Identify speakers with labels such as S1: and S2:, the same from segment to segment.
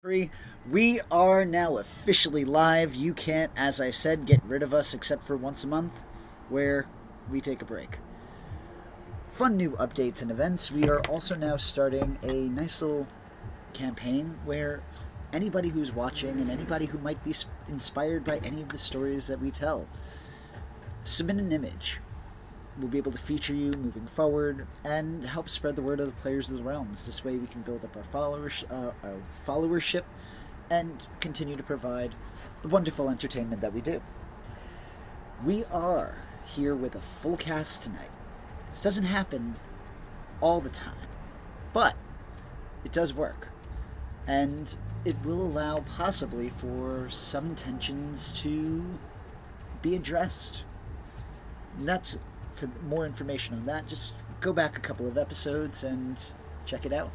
S1: We are now officially live. You can't, as I said, get rid of us except for once a month, where we take a break. Fun new updates and events. We are also now starting a nice little campaign where anybody who's watching and anybody who might be inspired by any of the stories that we tell, submit an image. We'll be able to feature you moving forward and help spread the word of the Players of the Realms. This way we can build up our followership and continue to provide the wonderful entertainment that we do. We are here with a full cast tonight. This doesn't happen all the time, but it does work. And it will allow possibly for some tensions to be addressed. And that's, for more information on that, just go back a couple of episodes and check it out.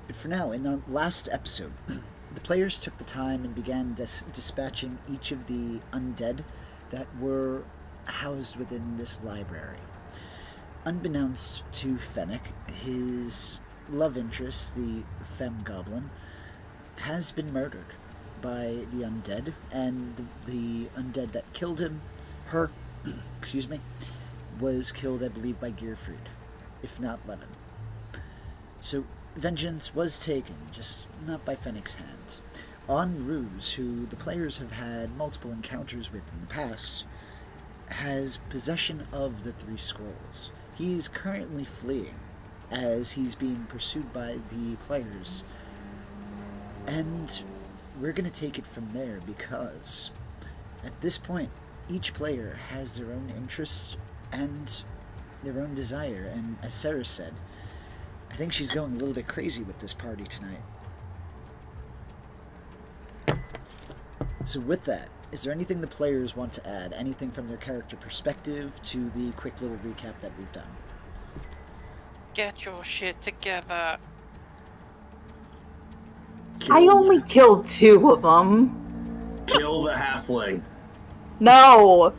S1: But for now, in the last episode, the players took the time and began dispatching each of the undead that were housed within this library. Unbeknownst to Fennec, his love interest, the Femme Goblin, has been murdered by the undead, and the undead that killed her, excuse me, was killed, I believe, by Gearfried, if not Levin. So vengeance was taken, just not by Fennec's hand. On Ruse, who the players have had multiple encounters with in the past, has possession of the 3 scrolls. He is currently fleeing as he's being pursued by the players. And we're going to take it from there because at this point, each player has their own interest and their own desire. And as Sarah said, I think she's going a little bit crazy with this party tonight. So with that, is there anything the players want to add? Anything from their character perspective to the quick little recap that we've done?
S2: Get your shit together.
S3: I only killed 2 of them.
S4: Kill the halfling.
S3: No!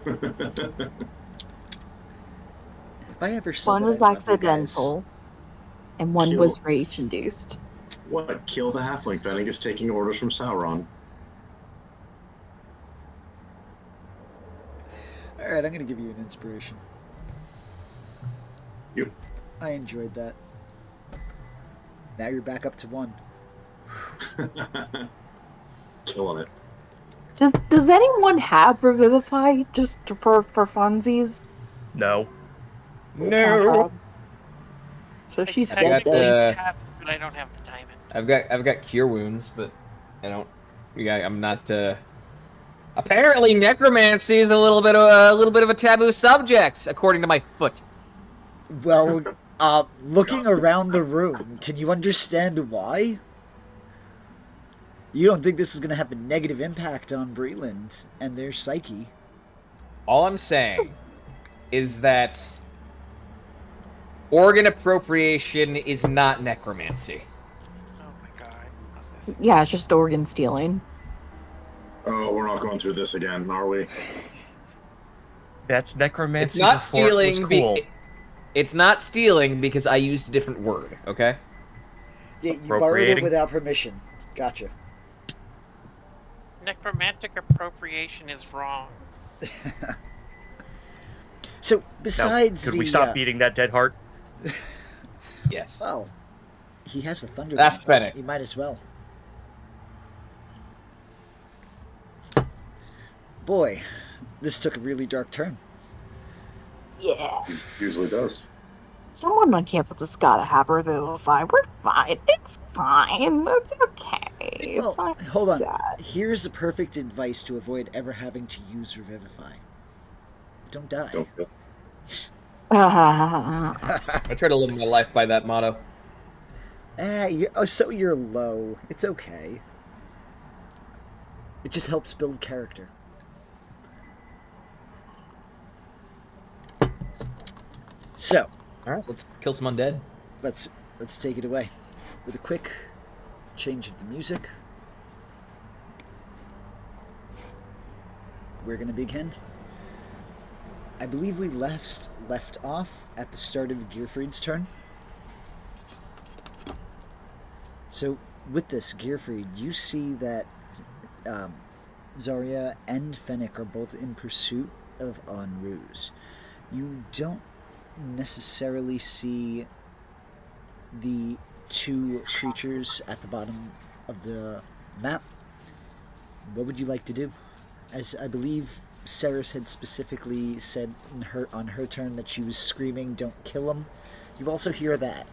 S1: Have I ever said
S3: One was accidental, and one was rage-induced.
S4: What? Kill the halfling. Fennec is taking orders from Sauron.
S1: Alright, I'm going to give you an inspiration.
S4: Yep.
S1: I enjoyed that. Now you're back up to 1.
S4: Killing it.
S3: Does anyone have Revivify, just for funsies?
S5: No.
S3: No. So she's dead.
S2: But I don't have the time.
S6: I've got cure wounds, but I don't. I'm not. Apparently, necromancy is a little bit of a taboo subject, according to my foot.
S1: Well, looking around the room, can you understand why? You don't think this is going to have a negative impact on Breland and their psyche?
S6: All I'm saying is that organ appropriation is not necromancy.
S2: Oh my god.
S3: Yeah, it's just organ stealing.
S4: Oh, we're not going through this again, are we?
S5: That's necromancy.
S6: It's not stealing.
S5: Cool.
S6: It's not stealing because I used a different word. Okay.
S1: Yeah, you borrowed it without permission. Gotcha.
S2: Necromantic appropriation is wrong.
S1: So, besides
S5: could we stop beating that dead heart?
S6: Yes.
S1: Well, he has the thunder.
S6: That's Fennec.
S1: He might as well. Boy, this took a really dark turn.
S3: Yeah.
S4: Usually does.
S3: Someone on campus has gotta have Revivify. We're fine. It's fine. It's okay.
S1: Well,
S3: It's not
S1: hold on.
S3: sad.
S1: Here's the perfect advice to avoid ever having to use Revivify. Don't die.
S4: Don't kill.
S6: I try to live my life by that motto.
S1: So you're low. It's okay. It just helps build character. So,
S6: All right, let's kill some undead.
S1: let's take it away with a quick change of the music. We're going to begin. I believe we last left off at the start of Gearfried's turn. So with this, Gearfried, you see that Zarya and Fennec are both in pursuit of Anruz. You don't necessarily see the two creatures at the bottom of the map. What would you like to do? As I believe Ceres had specifically said on her turn that she was screaming, "Don't kill him." You also hear that.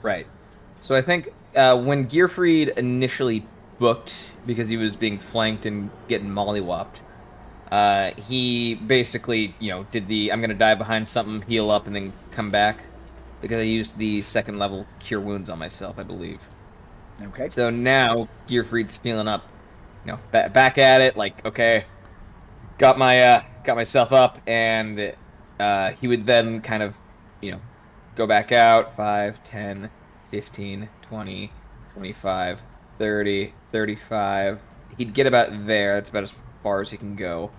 S6: Right. So I think when Gearfried initially booked, because he was being flanked and getting mollywopped, he basically, did the I'm going to dive behind something, heal up, and then come back. Because I used the 2nd level Cure Wounds on myself, I believe.
S1: Okay.
S6: So now Gearfried's feeling up, back at it, like, okay, got myself up, and he would then kind of, go back out, 5, 10, 15, 20, 25, 30, 35. He'd get about there. That's about as far as he can go.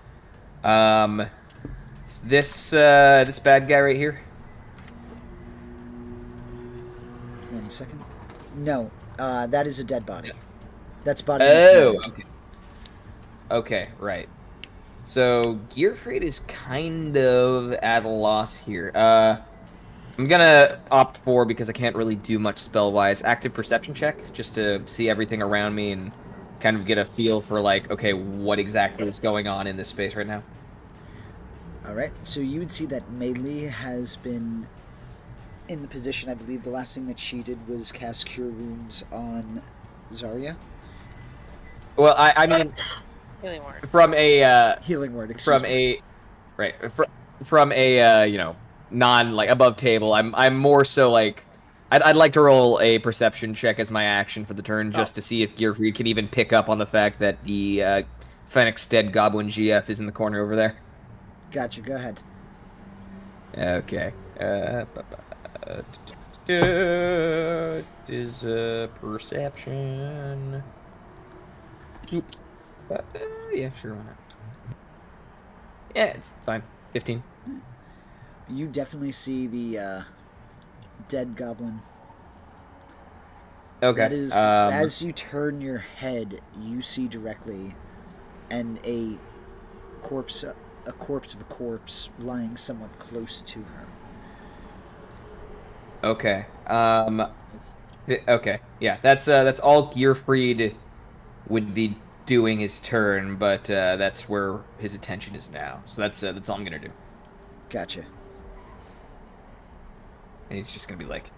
S6: This bad guy right here.
S1: 1 second. No, that is a dead body. That's body.
S6: Oh, okay. Okay, right. So Gearfried is kind of at a loss here. I'm gonna opt for, because I can't really do much spell-wise, active perception check, just to see everything around me and kind of get a feel for, like, okay, what exactly is going on in this space right now.
S1: Alright, so you would see that Melee has been in the position. I believe the last thing that she did was cast Cure Wounds on Zarya.
S6: Well, I mean,
S2: Healing word.
S6: from a
S1: Healing word, excuse
S6: from
S1: me.
S6: a right from a non, like, above table. I'm more so like I'd like to roll a perception check as my action for the turn, just to see if Gearfried can even pick up on the fact that the Fennec's dead Goblin GF is in the corner over there.
S1: Gotcha, go ahead.
S6: Okay. Is perception. Yeah, sure, why not? Yeah, it's fine. 15.
S1: You definitely see the dead goblin.
S6: Okay.
S1: That is, as you turn your head, you see directly, and a corpse of a corpse lying somewhat close to her.
S6: Okay. Okay. Yeah, that's all Gearfried would be doing his turn, but that's where his attention is now. So that's all I'm gonna do.
S1: Gotcha.
S6: And he's just gonna be like,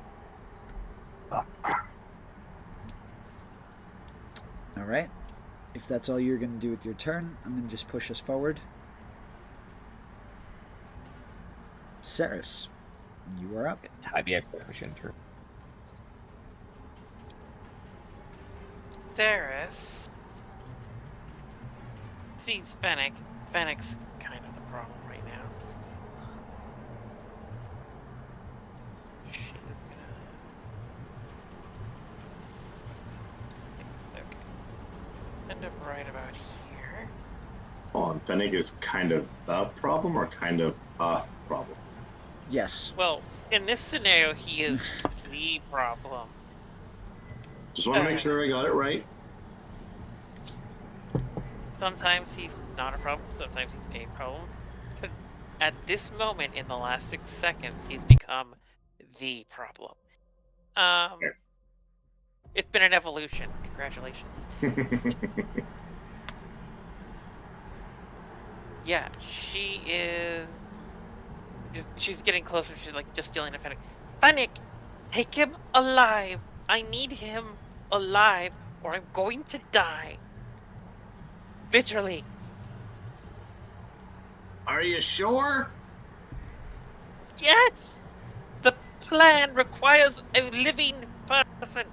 S1: Alright. If that's all you're going to do with your turn, I'm going to just push us forward. Ceres, you are up.
S6: IBX pushing through.
S2: Ceres sees Fennec. Fennec's kind of the problem right now. She is gonna. It's okay. End up right about here.
S4: Hold on, Fennec is kind of the problem or kind of a problem?
S1: Yes.
S2: Well, in this scenario, he is the problem.
S4: Just want to make sure I got it right.
S2: Sometimes he's not a problem, sometimes he's a problem. But at this moment, in the last 6 seconds, he's become the problem. It's been an evolution. Congratulations. Yeah, she is. She's getting closer. She's like just stealing a Fennec. Fennec, take him alive. I need him alive, or I'm going to die. Literally.
S4: Are you sure?
S2: Yes! The plan requires a living person.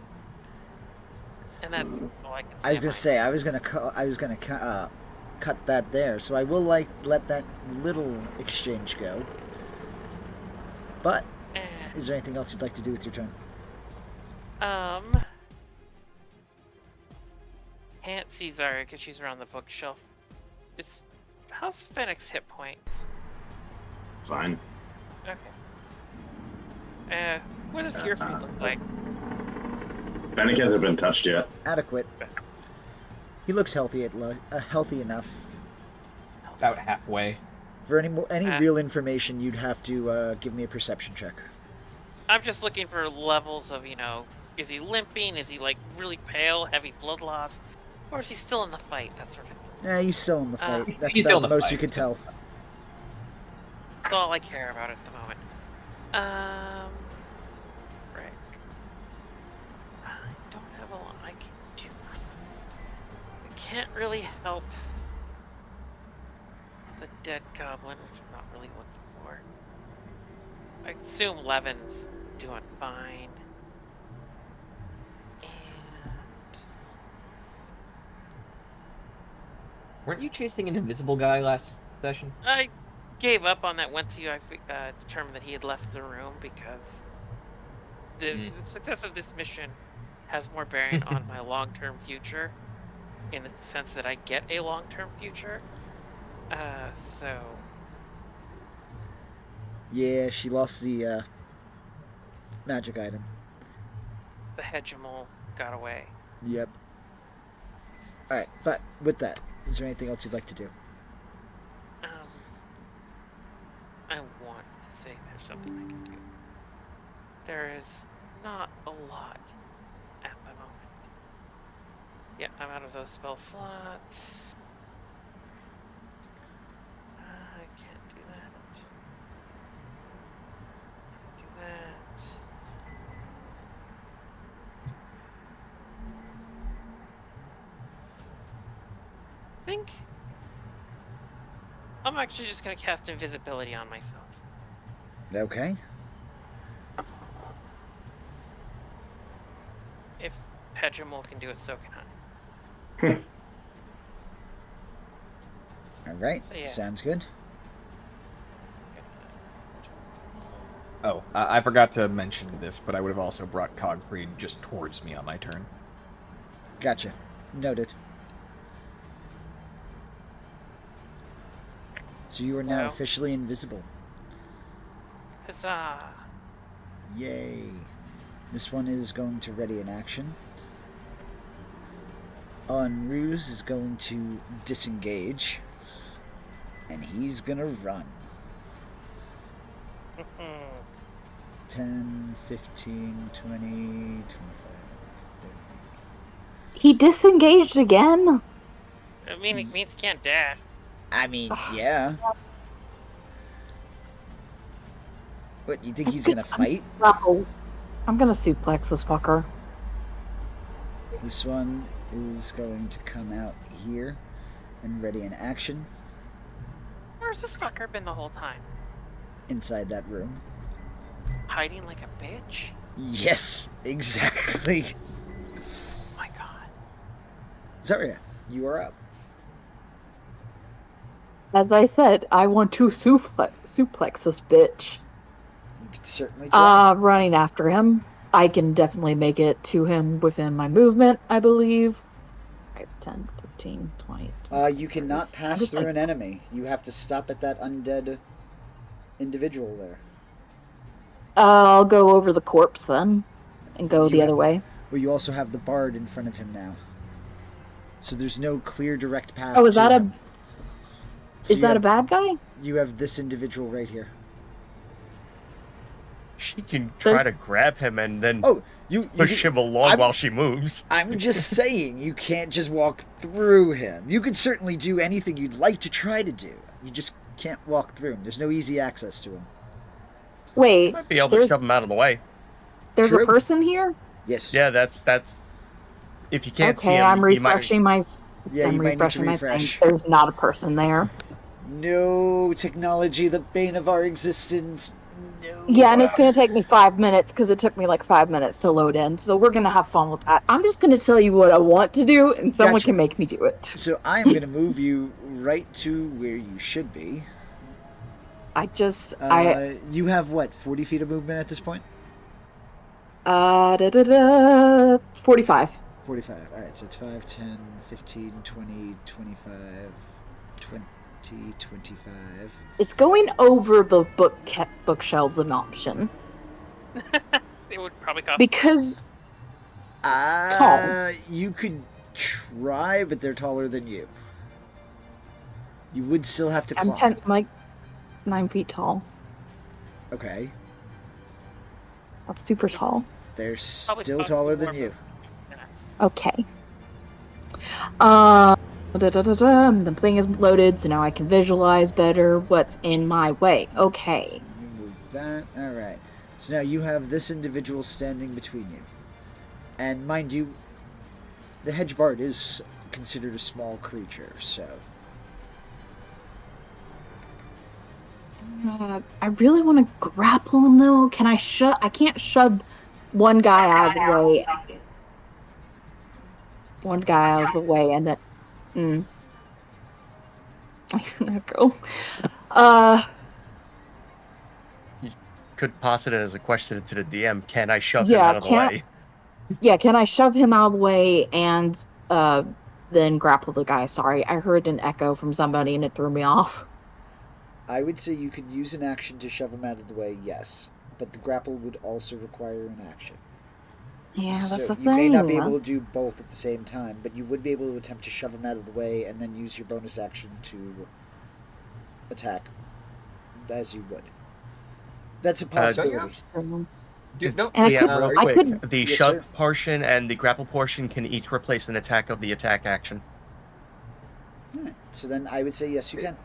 S2: And that's all I can say.
S1: I was gonna say I was gonna cut that there, so I will let that little exchange go. But is there anything else you'd like to do with your turn?
S2: Can't see Zarya because she's around the bookshelf. How's Fennec's hit points?
S4: Fine.
S2: Okay. What does Gearfried look like?
S4: Fennec hasn't been touched yet.
S1: Adequate. He looks healthy healthy enough.
S6: About halfway.
S1: For any real information, you'd have to give me a perception check.
S2: I'm just looking for levels of, is he limping? Is he like really pale, heavy blood loss? Or is he still in the fight? That sort of thing.
S1: Yeah, he's still in the fight. That's
S6: he's
S1: about
S6: still in
S1: the
S6: the
S1: most
S6: fight.
S1: you could tell.
S2: That's all I care about at the moment. Frick. I don't have a lot I can do. I can't really help the dead goblin, which I'm not really looking for. I assume Levin's doing fine. And
S6: Weren't you chasing an invisible guy last session?
S2: I gave up on that once I determined that he had left the room because the success of this mission has more bearing on my long-term future, in the sense that I get a long-term future. So
S1: Yeah, she lost the magic item.
S2: the hegemon got away.
S1: Yep. Alright, but with that, is there anything else you'd like to do?
S2: I want to say there's something I can do. There is not a lot at the moment. Yeah, I'm out of those spell slots. I can't do that. Do that. I think I'm actually just gonna cast invisibility on myself.
S1: Okay.
S2: If Hegemol can do it, so can I.
S1: Alright,
S2: So, yeah.
S1: sounds good.
S6: Oh, I forgot to mention this, but I would have also brought Cogfried just towards me on my turn.
S1: Gotcha. Noted. So you are now
S2: Wow.
S1: officially invisible.
S2: Huzzah!
S1: Yay. This one is going to ready an action. Ruse is going to disengage. And he's gonna run. 10, 15, 20, 25, 30.
S3: He disengaged again?
S2: I mean, it means he can't dash.
S1: I mean, yeah. What, you think he's gonna fight?
S3: No. I'm gonna suplex this fucker.
S1: This one is going to come out here and ready an action
S2: Where's this fucker been the whole time?
S1: inside that room.
S2: Hiding like a bitch?
S1: Yes, exactly.
S2: Oh my god.
S1: Zarya, you are up.
S3: As I said, I want to suplex this bitch.
S1: You could certainly try.
S3: Running after him. I can definitely make it to him within my movement, I believe. 5, 10, 15, 20.
S1: You cannot pass
S3: just
S1: through
S3: like-
S1: an enemy. You have to stop at that undead individual there.
S3: I'll go over the corpse then. And go
S1: You
S3: the
S1: have-
S3: other way.
S1: Well, you also have the bard in front of him now. So there's no clear direct path.
S3: Oh, is
S1: to
S3: that
S1: him. So
S3: is
S1: you
S3: that a
S1: have-
S3: bad guy?
S1: You have this individual right here.
S5: She can try to grab him and then
S1: Oh, you
S5: push
S1: can-
S5: him along
S1: I'm-
S5: while she moves.
S1: I'm just saying, you can't just walk through him. You could certainly do anything you'd like to try to do. You just can't walk through him. There's no easy access to him.
S3: Wait,
S5: Might be able to
S3: There's-
S5: shove him out of the way.
S3: there's
S1: True.
S3: a person here?
S1: Yes.
S5: Yeah, that's. If you can't see
S3: Okay,
S5: him,
S3: I'm
S5: you might.
S3: refreshing my...
S1: Yeah,
S3: I'm
S1: you might need to
S3: refreshing my thing.
S1: refresh.
S3: There's not a person there.
S1: No technology, the bane of our existence. No.
S3: Yeah, and it's gonna take me 5 minutes because it took me like 5 minutes to load in. So we're gonna have fun with that. I'm just gonna tell you what I want to do, and someone
S1: Gotcha.
S3: can make me do it.
S1: So I'm going to move you right to where you should be. You have what, 40 feet of movement at this point?
S3: 45.
S1: 45. Alright, so it's 5, 10, 15, 20, 25, 20, 25.
S3: Is going over the bookshelves an option?
S2: It would probably cost.
S3: Because Tall.
S1: You could try, but they're taller than you. You would still have to climb.
S3: I'm like 9 feet tall.
S1: Okay.
S3: That's super tall.
S1: They're
S2: Probably
S1: still
S2: about
S1: taller
S2: more
S1: than you.
S3: Okay. The thing is loaded, so now I can visualize better what's in my way. Okay.
S1: You move that. Alright. So now you have this individual standing between you. And mind you, the hedge bard is considered a small creature, so.
S3: I really want to grapple him though. Can I shove? I can't shove one guy out of the way. One guy out of the way, and then. I'm gonna go.
S5: Could posit it as a question to the DM. Can I shove him
S3: Yeah,
S5: out of the way?
S3: Yeah, can I shove him out of the way and then grapple the guy? Sorry, I heard an echo from somebody and it threw me off.
S1: I would say you could use an action to shove him out of the way, yes. But the grapple would also require an action.
S3: Yeah, that's
S1: So
S3: the
S1: you
S3: thing.
S1: may not be able to do both at the same time, but you would be able to attempt to shove him out of the way and then use your bonus action to attack as you would. That's a possibility.
S6: Dude, no.
S3: And I
S5: Yeah,
S3: could-
S5: real
S3: I
S5: quick.
S3: could-
S5: The
S1: Yes,
S5: shove
S1: sir.
S5: portion and the grapple portion can each replace an attack of the attack action.
S1: Alright, so then I would say yes, you can.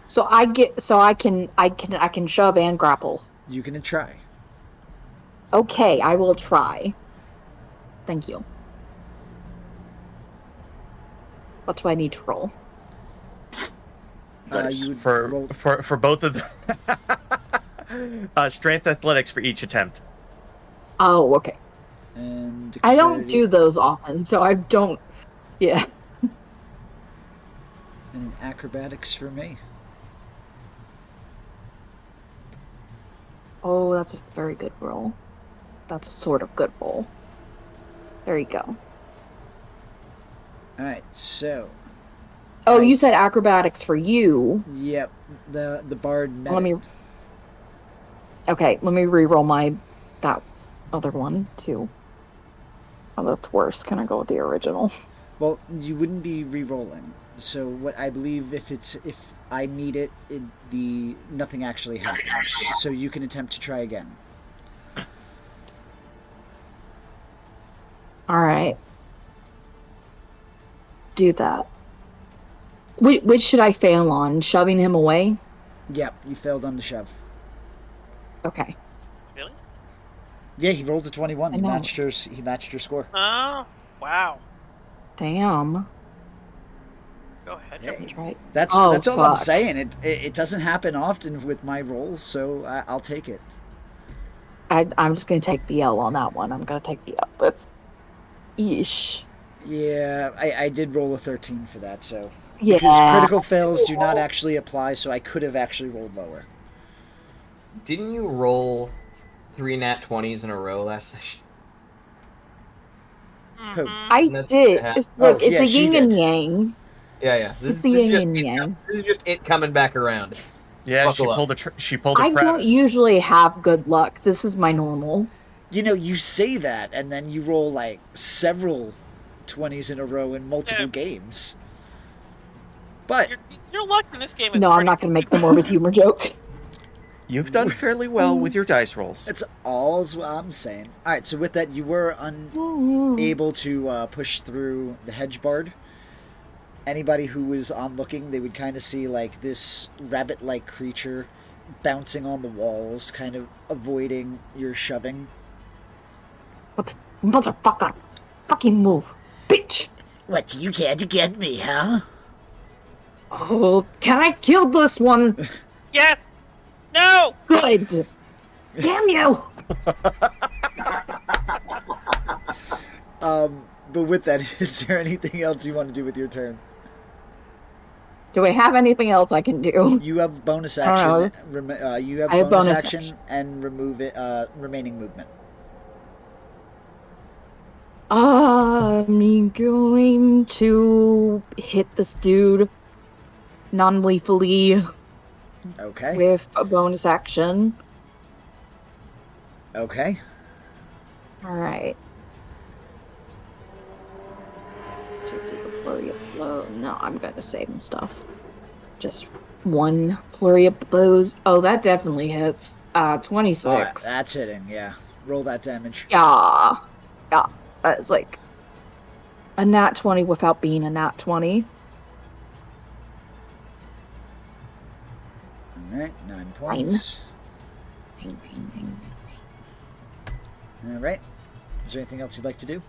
S3: So I can shove and grapple.
S1: You can try.
S3: Okay, I will try. Thank you. What do I need to roll?
S1: You would
S5: For
S1: roll.
S5: for both of them. Strength athletics for each attempt.
S3: Oh, okay.
S1: And
S3: I don't
S1: dexterity,
S3: do those often, so I don't. Yeah.
S1: and an acrobatics for me.
S3: Oh, that's a very good roll. That's a sort of good roll. There you go.
S1: Alright, so
S3: Oh, you
S1: Right.
S3: said acrobatics for you.
S1: yep, the bard met
S3: Let me.
S1: it.
S3: Okay, let me re-roll that other one too. Oh, that's worse. Can I go with the original?
S1: Well, you wouldn't be re-rolling. So what I believe if I meet it, the nothing actually happens. So you can attempt to try again.
S3: All right. Do that. Which should I fail on? Shoving him away?
S1: Yep, you failed on the shove.
S3: Okay.
S2: Really?
S1: Yeah, he rolled a 21.
S3: I
S1: He
S3: know.
S1: matched your score.
S2: Oh, wow.
S3: Damn.
S2: Go ahead.
S1: Yeah.
S3: That's right.
S1: That's
S3: Oh,
S1: all I'm
S3: fuck.
S1: saying. It doesn't happen often with my rolls, so I'll take it.
S3: I'm just gonna take the L on that one. I'm gonna take the L. That's. Yeesh.
S1: Yeah, I did roll a 13 for that, so
S3: Yeah.
S1: because critical fails do not actually apply, so I could have actually rolled lower.
S6: Didn't you roll 3 nat 20s in a row last session?
S1: Who?
S2: Mhm.
S3: I
S6: That's
S3: did.
S6: bad.
S3: Look,
S1: Oh,
S3: it's
S1: yeah,
S3: a
S1: she
S3: yin and
S1: did.
S3: yang.
S6: Yeah.
S3: It's the yin and yang.
S6: This is just it coming back around.
S5: Yeah,
S6: Buckle up.
S5: she pulled a
S3: I don't
S5: Travis.
S3: usually have good luck. This is my normal.
S1: You know, you say that, and then you roll like several 20s in a row in multiple
S2: Yeah.
S1: games. But
S2: Your luck in this game is
S3: No, I'm
S2: pretty
S3: not gonna make the morbid humor joke.
S5: You've done fairly well with your dice rolls.
S1: that's all I'm saying. All right, so with that, you were unable to push through the hedge bard. Anybody who was onlooking, they would kind of see like this rabbit-like creature bouncing on the walls, kind of avoiding your shoving.
S3: Motherfucker. Fucking move. Bitch.
S1: What, you can't get me, huh?
S3: Oh, can I kill this one?
S2: Yes! No!
S3: Good. Damn you.
S1: But with that, is there anything else you want to do with your turn?
S3: Do I have anything else I can do?
S1: You have bonus
S3: I
S1: action.
S3: don't
S1: You have
S3: I have
S1: bonus
S3: bonus
S1: action,
S3: action.
S1: and remove it. Remaining movement.
S3: I'm going to hit this dude non-lethally
S1: Okay.
S3: with a bonus action.
S1: Okay.
S3: All right. To do the flurry of blows. No, I'm gonna save him stuff. Just one flurry of blows. Oh, that definitely hits. 26.
S1: That's hitting, yeah. Roll that damage.
S3: Yeah. Yeah. That's like a nat 20 without being a nat 20.
S1: Alright, 9 points.
S3: Ping, ping, ping.
S1: Alright. Is there anything else you'd like to do?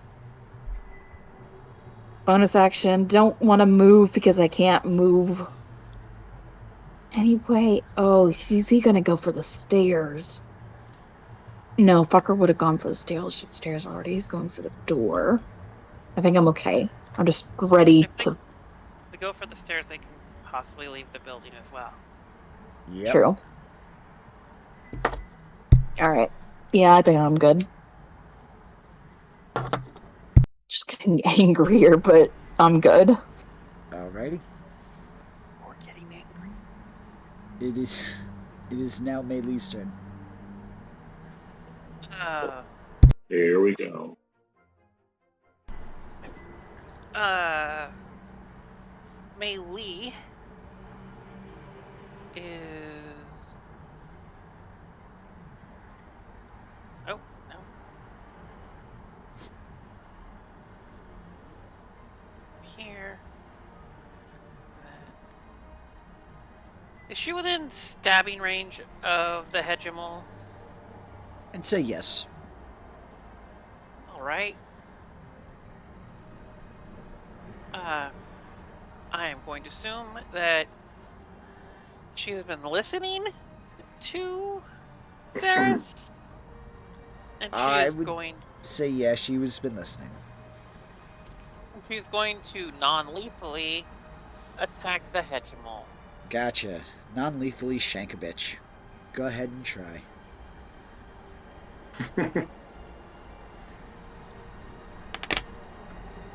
S3: Bonus action. Don't want to move because I can't move. Anyway, oh, is he gonna go for the stairs? No, fucker would have gone for the stairs already. He's going for the door. I think I'm okay. I'm just ready
S2: If
S3: to.
S2: they go for the stairs, they can possibly leave the building as well.
S1: Yep.
S3: True. Alright. Yeah, I think I'm good. Just getting angrier, but I'm good.
S1: Alrighty.
S2: Or getting angry.
S1: It is now Mei's turn.
S4: Here we go.
S2: Mei Li is. Oh, no. Here. Is she within stabbing range of the Hegemol?
S1: I'd say yes.
S2: Alright. I am going to assume that she has been listening to Varys. And
S1: I
S2: she's
S1: would-
S2: going
S1: Say yeah, she's been listening.
S2: to non-lethally attack the Hegemol.
S1: Gotcha. Non-lethally shank a bitch. Go ahead and try.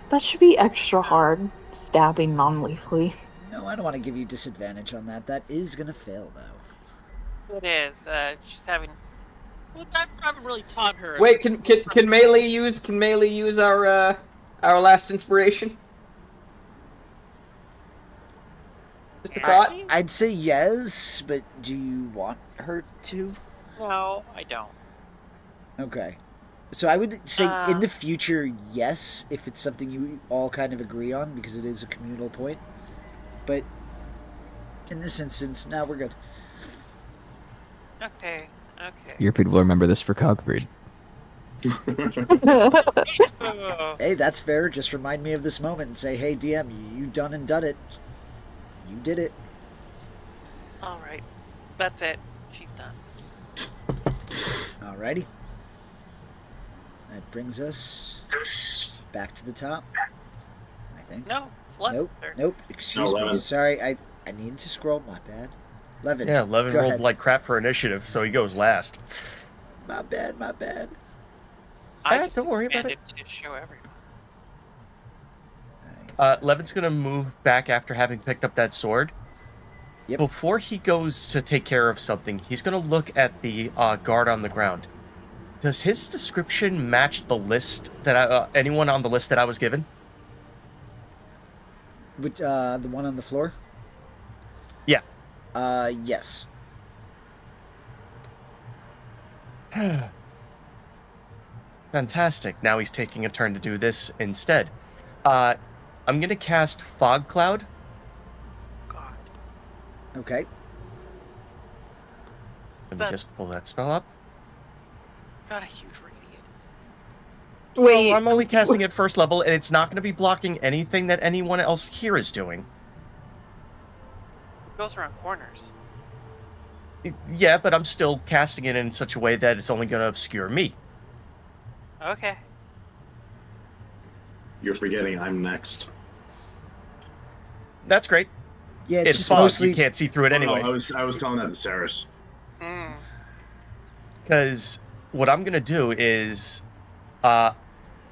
S3: That should be extra hard, stabbing non-lethally.
S1: No, I don't want to give you disadvantage on that. That is gonna fail, though.
S2: It is. She's having. Well, I haven't really taught her.
S6: Wait, can Melee use our last inspiration? Just a thought.
S1: I'd say yes, but do you want her to?
S2: No, I don't.
S1: Okay. So I would say in
S2: Uh.
S1: the future, yes, if it's something you all kind of agree on, because it is a communal point. But in this instance, now we're good.
S2: Okay.
S7: Your people remember this for Cogford.
S2: Oh,
S1: Hey, that's fair. Just remind me of this moment and say, hey, DM, you done and done it. You did it.
S2: all right. That's it. She's done.
S1: Alrighty. That brings us back to the top, I think.
S2: No, it's left,
S1: Nope.
S2: sir.
S1: Nope. Excuse me.
S4: 11.
S1: Sorry, I needed to scroll. My bad. Levin.
S5: Yeah, Levin
S1: go
S5: rolled
S1: ahead.
S5: like crap for initiative, so he goes last.
S1: My bad. My bad.
S2: I
S5: Eh,
S2: just
S5: don't worry about
S2: expanded to show everyone.
S1: Nice.
S5: Levin's gonna move back after having picked up that sword.
S1: Yep.
S5: Before he goes to take care of something, he's gonna look at the guard on the ground. Does his description match the list that anyone on the list that I was given?
S1: Which the one on the floor?
S5: Yeah.
S1: Yes.
S5: Fantastic. Now he's taking a turn to do this instead. I'm gonna cast Fog Cloud.
S2: God.
S1: Okay.
S5: Let me
S2: But-
S5: just pull that spell up.
S2: Got a huge radius.
S3: Wait,
S5: Well, I'm only casting it first level, and it's not going to be blocking anything that anyone else here is doing.
S2: It goes around corners.
S5: Yeah, but I'm still casting it in such a way that it's only going to obscure me.
S2: Okay.
S4: You're forgetting I'm next.
S5: That's great.
S1: Yeah,
S5: It's
S1: just
S5: fog.
S1: mostly.
S5: You can't see through it
S4: Oh,
S5: anyway.
S4: no, I was telling that to Saris.
S2: Mm.
S5: Because what I'm going to do is...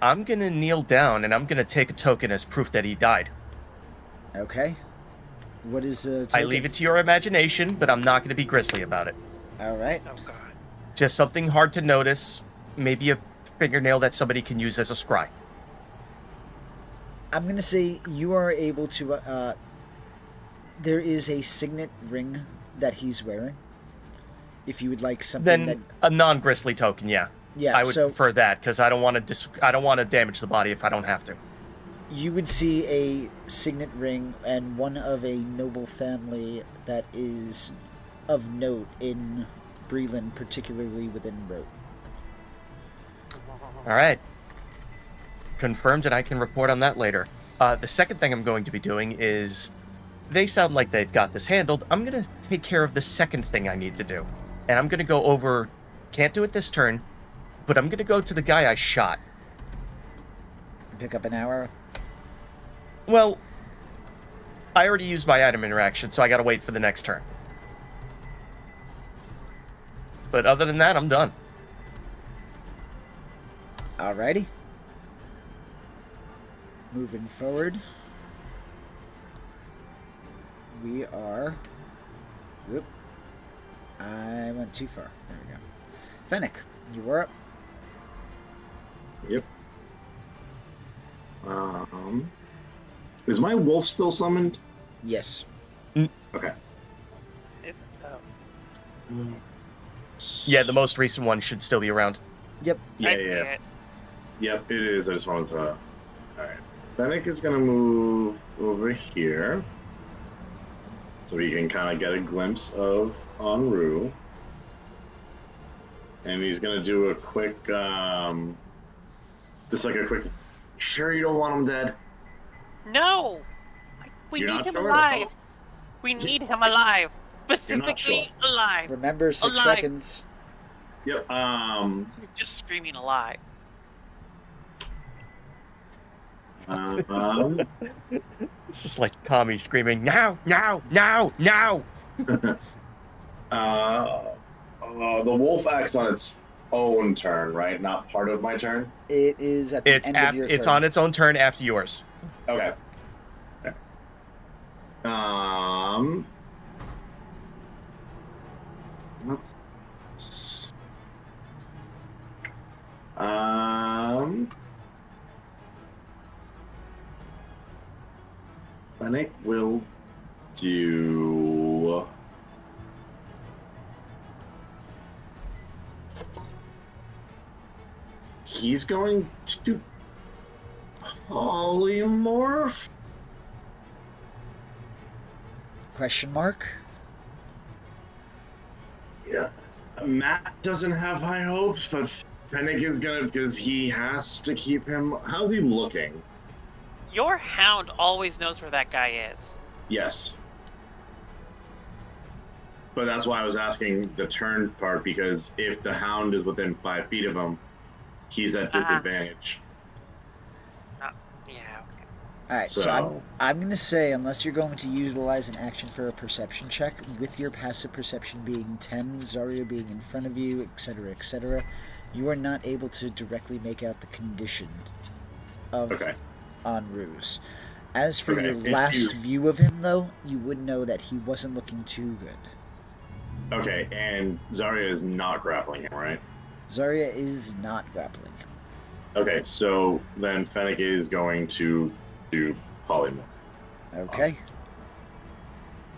S5: I'm going to kneel down, and I'm going to take a token as proof that he died.
S1: Okay. What is
S5: I leave it to your imagination, but I'm not going to be grisly about it.
S1: All right.
S2: Oh God.
S5: Just something hard to notice. Maybe a fingernail that somebody can use as a scry.
S1: I'm gonna say you are able to. There is a signet ring that he's wearing. If you would like something
S5: Then a non-grisly token, yeah.
S1: yeah,
S5: I would
S1: so
S5: prefer that because I don't want to. I don't want to damage the body if I don't have to.
S1: you would see a signet ring and one of a noble family that is of note in Breland, particularly within Rote.
S5: All right. Confirmed, and I can report on that later. The second thing I'm going to be doing is, they sound like they've got this handled. I'm going to take care of the second thing I need to do. And I'm going to go over, can't do it this turn, but I'm going to go to the guy I shot.
S1: Pick up an arrow.
S5: Well, I already used my item interaction, so I got to wait for the next turn. But other than that, I'm done.
S1: Alrighty. Moving forward. We are... Whoop. I went too far. There we go. Fennec, you were up.
S4: Yep. Is my wolf still summoned?
S1: Yes.
S4: Okay.
S2: It's,
S5: Yeah, the most recent one should still be around.
S1: Yep.
S4: Yeah,
S2: I see
S4: yeah.
S2: it.
S4: Yep, it is. I just wanted to. Alright. Fennec is going to move over here. So we can kind of get a glimpse of Enru. And he's going to do a quick. Just like a quick. Sure, you don't want him dead?
S2: No! We
S4: You're
S2: need
S4: not
S2: him
S4: sure?
S2: alive!
S4: Oh.
S2: We need him alive! Specifically
S4: sure.
S2: alive!
S1: Remember 6
S2: Alive.
S1: seconds.
S4: Yep.
S2: He's just screaming alive.
S5: This is like Kami screaming, now, now, now, now!
S4: The wolf acts on its own turn, right? Not part of my turn?
S1: It is at the end of your
S5: It's
S1: turn.
S5: on its own turn after yours.
S4: Okay. Let's. Fennec will do. He's going to polymorph.
S1: Question mark?
S4: Yeah. Matt doesn't have high hopes, but Fennec is gonna, because he has to keep him. How's he looking?
S2: Your hound always knows where that guy is.
S4: Yes. But that's why I was asking the turn part, because if the hound is within 5 feet of him, he's at disadvantage.
S2: Yeah, okay.
S1: Alright, so I'm going to say, unless you're going to utilize an action for a perception check, with your passive perception being 10, Zarya being in front of you, etc., you are not able to directly make out the condition of Enru's. As for your last view of him, though, you would know that he wasn't looking too good.
S4: Okay, and Zarya is not grappling him, right?
S1: Zarya is not grappling him.
S4: Okay, so then Fennec is going to do polymorph.
S1: Okay.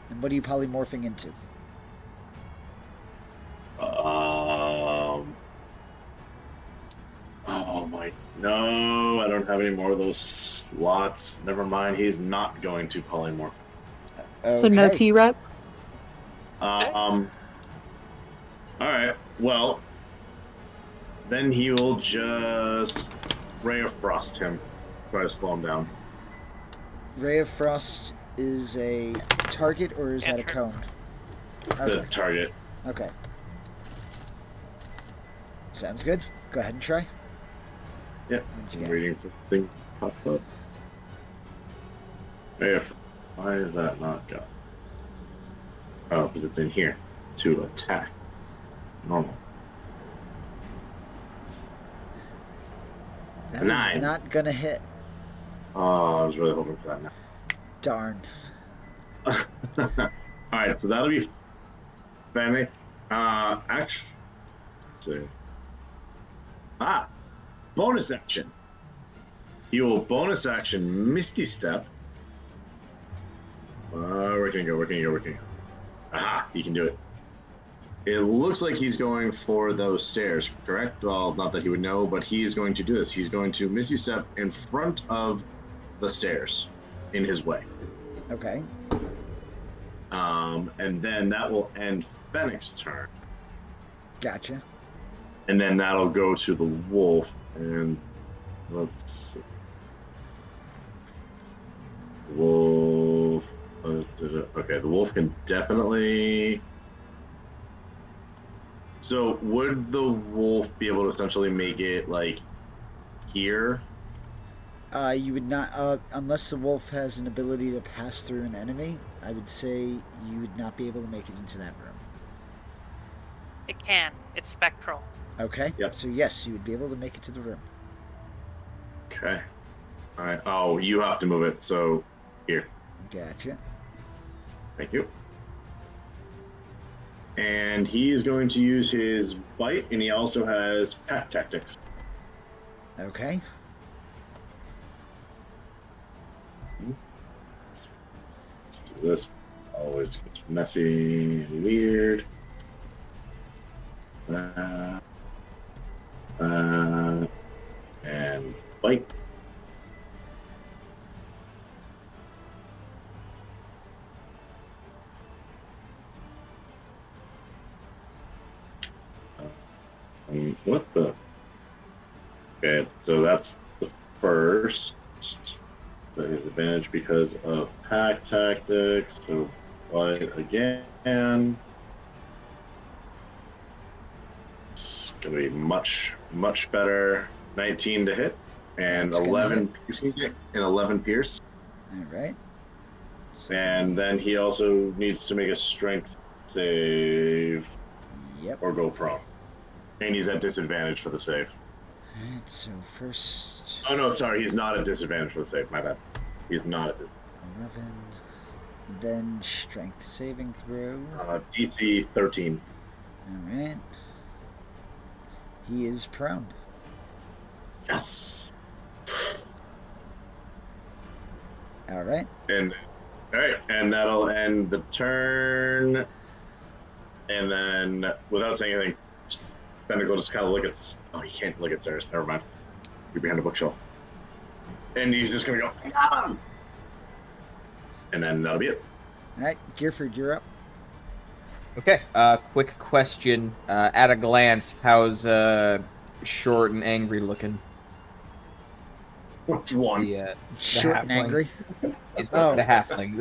S1: And what are you polymorphing into?
S4: Oh my, no, I don't have any more of those slots. Never mind, he's not going to polymorph.
S1: Okay.
S3: So no T-Rep?
S4: Alright, well, then he will just Ray of Frost him. Try to slow him down.
S1: Ray of Frost is a target, or is that a cone?
S4: The
S1: Okay.
S4: target.
S1: Okay. Sounds good. Go ahead and try.
S4: Yep,
S1: What'd you
S4: I'm
S1: get?
S4: waiting for the thing to pop up. Why is that not going? Oh, because it's in here. To attack. Normal.
S1: That is
S4: 9.
S1: not gonna hit.
S4: Oh, I was really hoping for that now.
S1: Darn.
S4: Alright, so that'll be Fennec. Actually, save. Bonus action. He will bonus action Misty Step. Where can you go? Aha, he can do it. It looks like he's going for those stairs, correct? Well, not that he would know, but he's going to do this. He's going to Misty Step in front of the stairs, in his way.
S1: Okay.
S4: And then that will end Fennec's turn.
S1: Gotcha.
S4: And then that'll go to the wolf. And let's see. Wolf. Okay, the wolf can definitely. So would the wolf be able to essentially make it like here?
S1: You would not, unless the wolf has an ability to pass through an enemy, I would say you would not be able to make it into that room.
S2: It can. It's spectral.
S1: Okay.
S4: Yep.
S1: So yes, you would be able to make it to the room.
S4: Okay. All right. Oh, you have to move it. So here.
S1: Gotcha.
S4: Thank you. And he is going to use his bite, and he also has pack tactics.
S1: Okay.
S4: Let's do this. Always gets messy and weird. And bite. What the? Okay, so that's the first. That is advantage because of pack tactics. So bite again. It's gonna be much better. 19 to hit, and
S1: That's gonna
S4: 11
S1: hit.
S4: piercing hit, and 11 pierce.
S1: All right.
S4: And then he also needs to make a strength save
S1: Yep.
S4: or go prone. And he's at disadvantage for the save.
S1: All right. So first
S4: Oh no, sorry, he's not at disadvantage for the save. My bad. He's not at
S1: 11, then strength saving throw.
S4: DC 13.
S1: All right. He is prone.
S4: Yes.
S1: All right.
S4: And all right, and that'll end the turn. And then, without saying anything, Fennec will just kind of look at. Oh, he can't look at stairs. Never mind. You're behind a bookshelf. And he's just gonna go. I got him! And then that'll be it.
S1: All right. Gearford, you're up.
S6: Okay. Quick question. At a glance, how's short and angry looking?
S4: Which one?
S1: Short and
S6: halfling.
S1: angry.
S6: Is
S1: Oh.
S6: the halfling.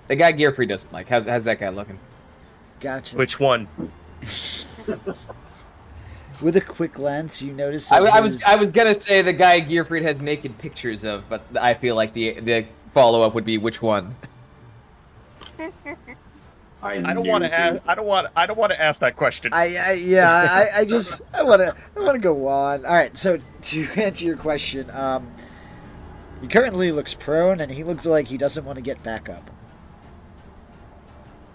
S6: The guy Gearfree doesn't like. How's that guy looking?
S1: Gotcha.
S5: Which one?
S1: With a quick glance, you notice
S6: I
S1: that
S6: was gonna say the guy Gearfried has naked pictures of, but I feel like the follow up would be which one.
S5: I don't want to ask. I don't want to ask that question.
S1: I want to go on. All right, so to answer your question, he currently looks prone, and he looks like he doesn't want to get back up.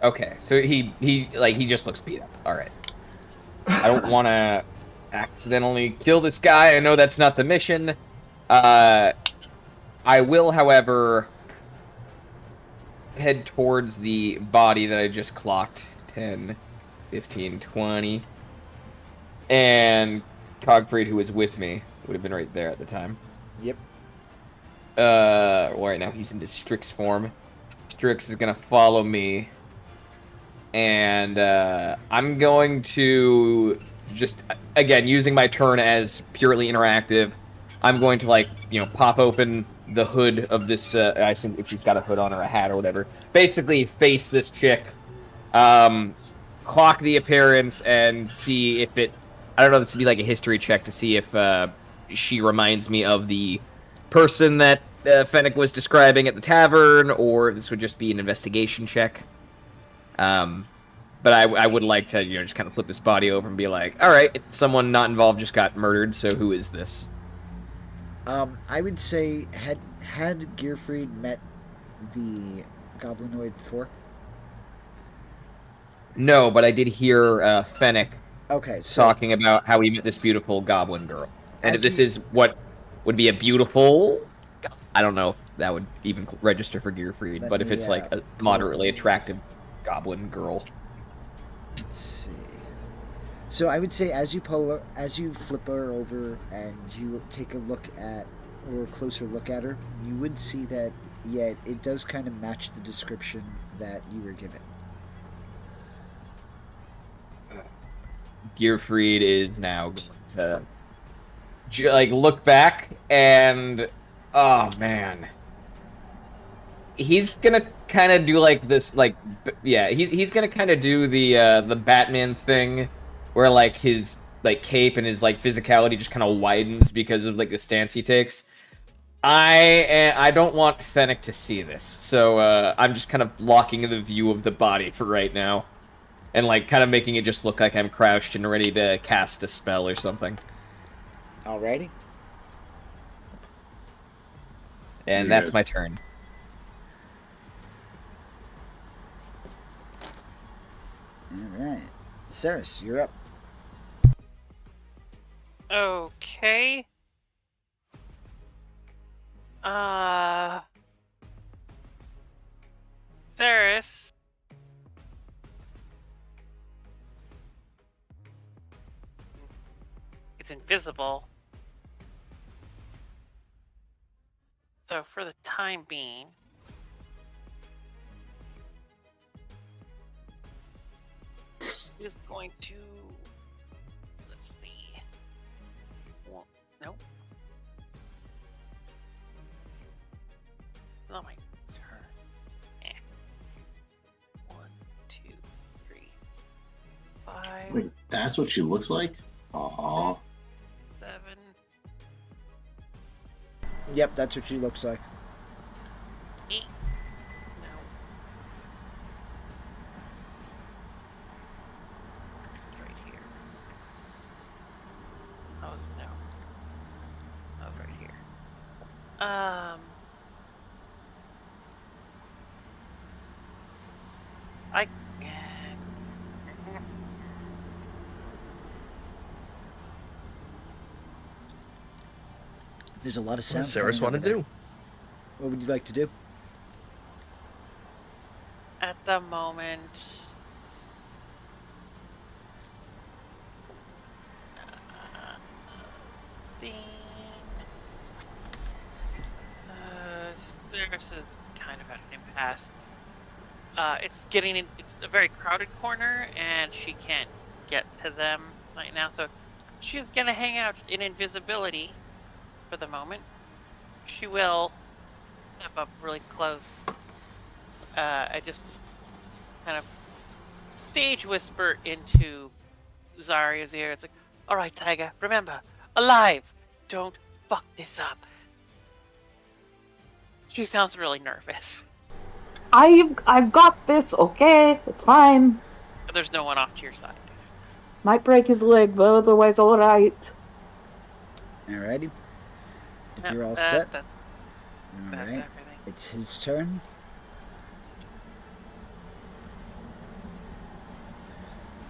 S6: Okay, so he just looks beat up. All right. I don't want to accidentally kill this guy. I know that's not the mission. I will, however, head towards the body that I just clocked. 10, 15, 20. And Cogfried, who was with me, would have been right there at the time.
S1: Yep.
S6: Well, right now he's into Strix form. Strix is going to follow me. And I'm going to just, again, using my turn as purely interactive, I'm going to, pop open the hood of this, I assume if she's got a hood on or a hat or whatever. Basically, face this chick, clock the appearance, and see if it, I don't know if this would be like a history check to see if she reminds me of the person that Fennec was describing at the tavern, or if this would just be an investigation check. But I would like to, just kind of flip this body over and be like, all right, someone not involved just got murdered, so who is this?
S1: I would say, had Gearfried met the goblinoid before?
S6: No, but I did hear Fennec
S1: Okay, so
S6: talking about how we met this beautiful goblin girl. And
S1: As
S6: if this
S1: you-
S6: is what would be a beautiful, I don't know if that would even register for Gearfried,
S1: Let
S6: but if
S1: me,
S6: it's like a
S1: pull
S6: moderately
S1: up-
S6: attractive goblin girl.
S1: Let's see. So I would say as you flip her over and you take a look at, or a closer look at her, you would see that, yeah, it does kind of match the description that you were given.
S6: Gearfried is now going to like look back and oh man, he's gonna kind of do like this, like yeah, he's gonna kind of do the Batman thing, where like his like cape and his like physicality just kind of widens because of like the stance he takes. I don't want Fennec to see this, so I'm just kind of blocking the view of the body for right now. And, like, kind of making it just look like I'm crouched and ready to cast a spell or something.
S1: Alrighty.
S6: And
S4: You
S6: that's
S4: good.
S6: my turn.
S1: Alright. Ceres, you're up.
S2: Okay. Ferris. It's invisible. So for the time being, is going to, let's see. Well, nope. Not my turn. Eh. 1, 2, 3, 5,
S4: Wait, that's what she looks like? Aw.
S2: 7.
S1: Yep, that's what she looks like.
S2: 8. No. It's right here. Oh, no. Oh, right here. I.
S1: There's a lot of
S5: What
S1: sound.
S5: does Ceres want to do?
S1: What would you like to do?
S2: At the moment, theme. This is kind of at an impasse. It's a very crowded corner, and she can't get to them right now. So she's gonna hang out in invisibility for the moment. She will step up really close. I just kind of stage whisper into Zarya's ear. It's like, all right, Tiger, remember, alive. Don't fuck this up. She sounds really nervous.
S3: I've got this, okay? It's fine.
S2: But there's no one off to your side.
S3: Might break his leg, but otherwise alright.
S1: Alrighty. If
S2: Yep,
S1: you're all
S2: that-
S1: set,
S2: that's
S1: alright.
S2: everything.
S1: It's his turn.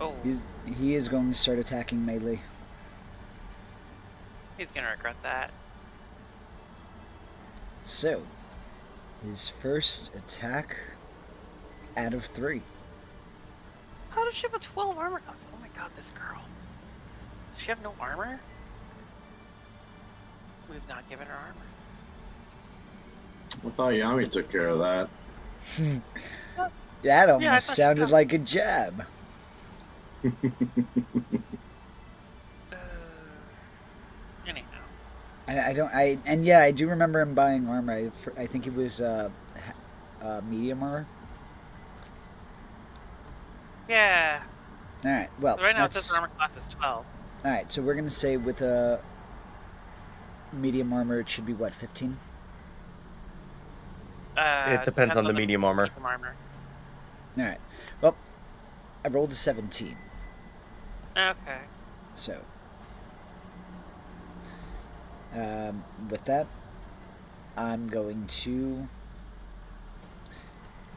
S2: Oh,
S1: He is going to start attacking melee.
S2: he's gonna regret that.
S1: So, his first attack out of 3.
S2: How does she have a 12 armor class? Oh my god, this girl. Does she have no armor? We've not given her armor.
S4: I thought Yami took care of that.
S1: That
S2: I
S1: almost
S2: thought she
S1: sounded
S2: got-
S1: like a jab.
S2: Anyhow.
S1: I do remember him buying armor. I think it was medium armor.
S2: Yeah.
S1: All right. Well,
S2: Right now it
S1: that's
S2: says her armor class is 12.
S1: all right. So we're gonna say with a medium armor, it should be what, 15?
S5: It depends on the medium armor.
S2: medium armor.
S1: All right. Well, I rolled a 17.
S2: Okay.
S1: So, with that, I'm going to.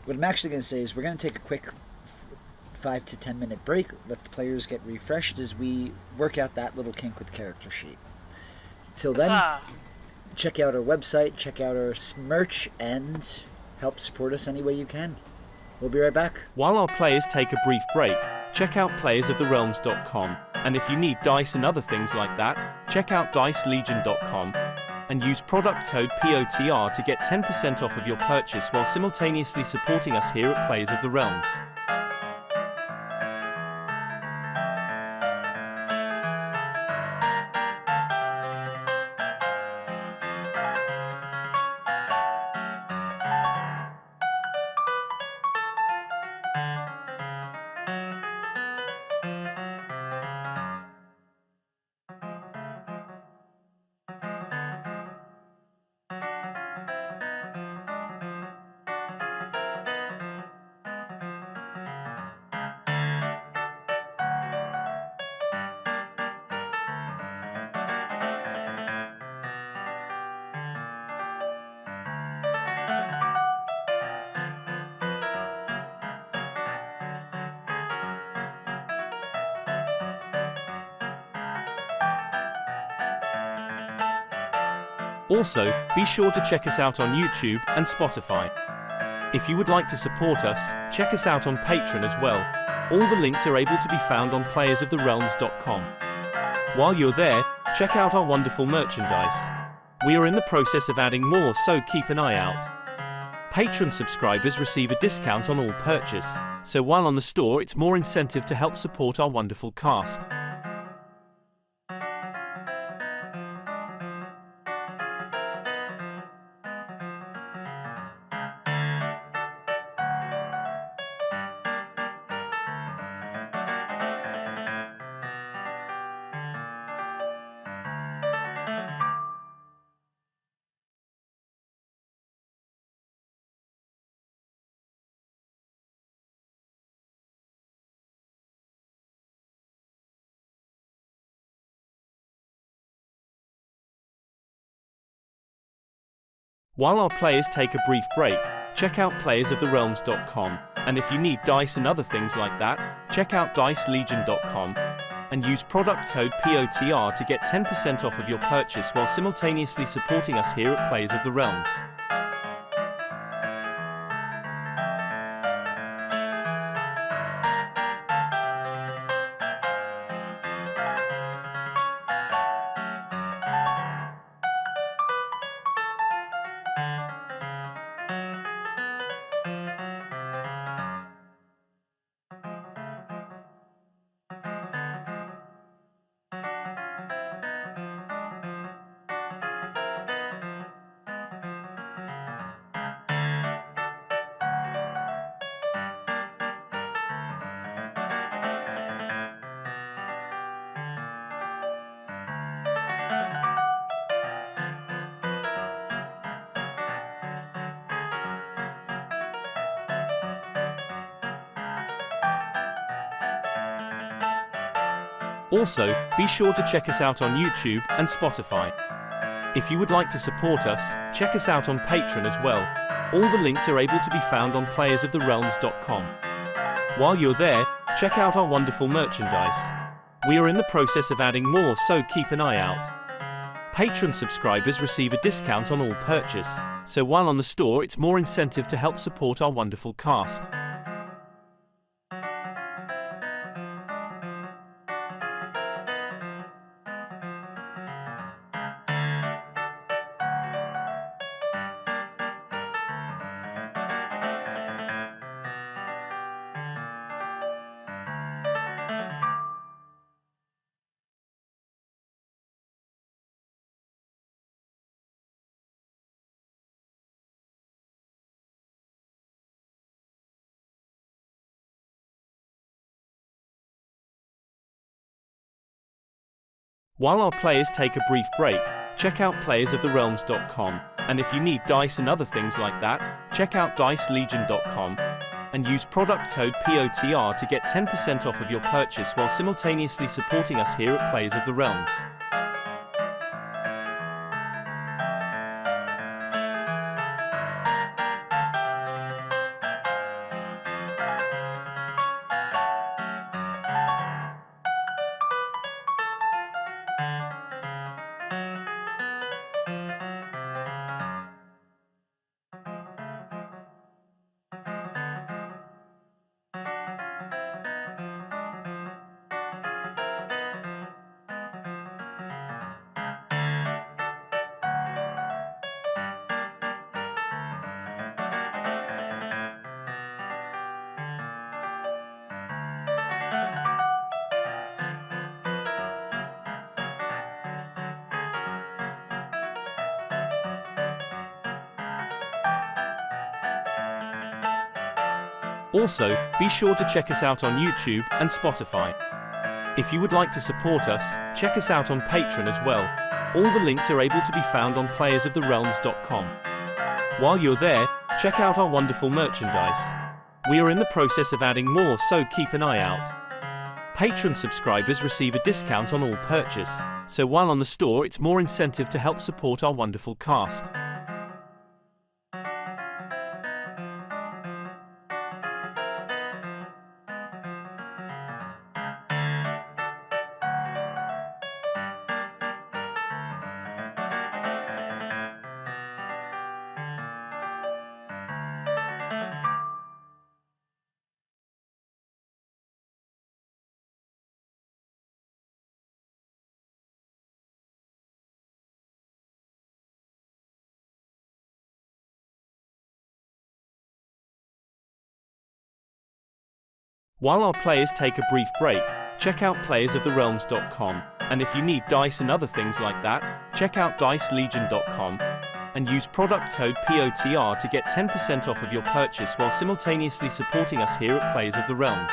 S1: What I'm actually going to say is we're going to take a quick 5 to 10 minute break, let the players get refreshed as we work out that little kink with character sheet. Till then,
S2: Ah,
S1: check out our website, check out our merch, and help support us any way you can. We'll be right back.
S8: While our players take a brief break, check out playersoftherealms.com, and if you need dice and other things like that, check out dicelegion.com and use product code POTR to get 10% off of your purchase while simultaneously supporting us here at Players of the Realms. Also, be sure to check us out on YouTube and Spotify. If you would like to support us, check us out on Patreon as well. All the links are able to be found on playersoftherealms.com. While you're there, check out our wonderful merchandise. We are in the process of adding more, so keep an eye out. Patreon subscribers receive a discount on all purchase, so while on the store it's more incentive to help support our wonderful cast. While our players take a brief break, check out playersoftherealms.com, and if you need dice and other things like that, check out dicelegion.com and use product code POTR to get 10% off of your purchase while simultaneously supporting us here at Players of the Realms. Also, be sure to check us out on YouTube and Spotify. If you would like to support us, check us out on Patreon as well. All the links are able to be found on playersoftherealms.com. While you're there, check out our wonderful merchandise. We are in the process of adding more, so keep an eye out. Patreon subscribers receive a discount on all purchase, so while on the store it's more incentive to help support our wonderful cast. While our players take a brief break, check out playersoftherealms.com, and if you need dice and other things like that, check out dicelegion.com and use product code POTR to get 10% off of your purchase while simultaneously supporting us here at Players of the Realms. Also, be sure to check us out on YouTube and Spotify. If you would like to support us, check us out on Patreon as well. All the links are able to be found on playersoftherealms.com. While you're there, check out our wonderful merchandise. We are in the process of adding more, so keep an eye out. Patreon subscribers receive a discount on all purchase, so while on the store it's more incentive to help support our wonderful cast. While our players take a brief break, check out playersoftherealms.com, and if you need dice and other things like that, check out dicelegion.com and use product code POTR to get 10% off of your purchase while simultaneously supporting us here at Players of the Realms.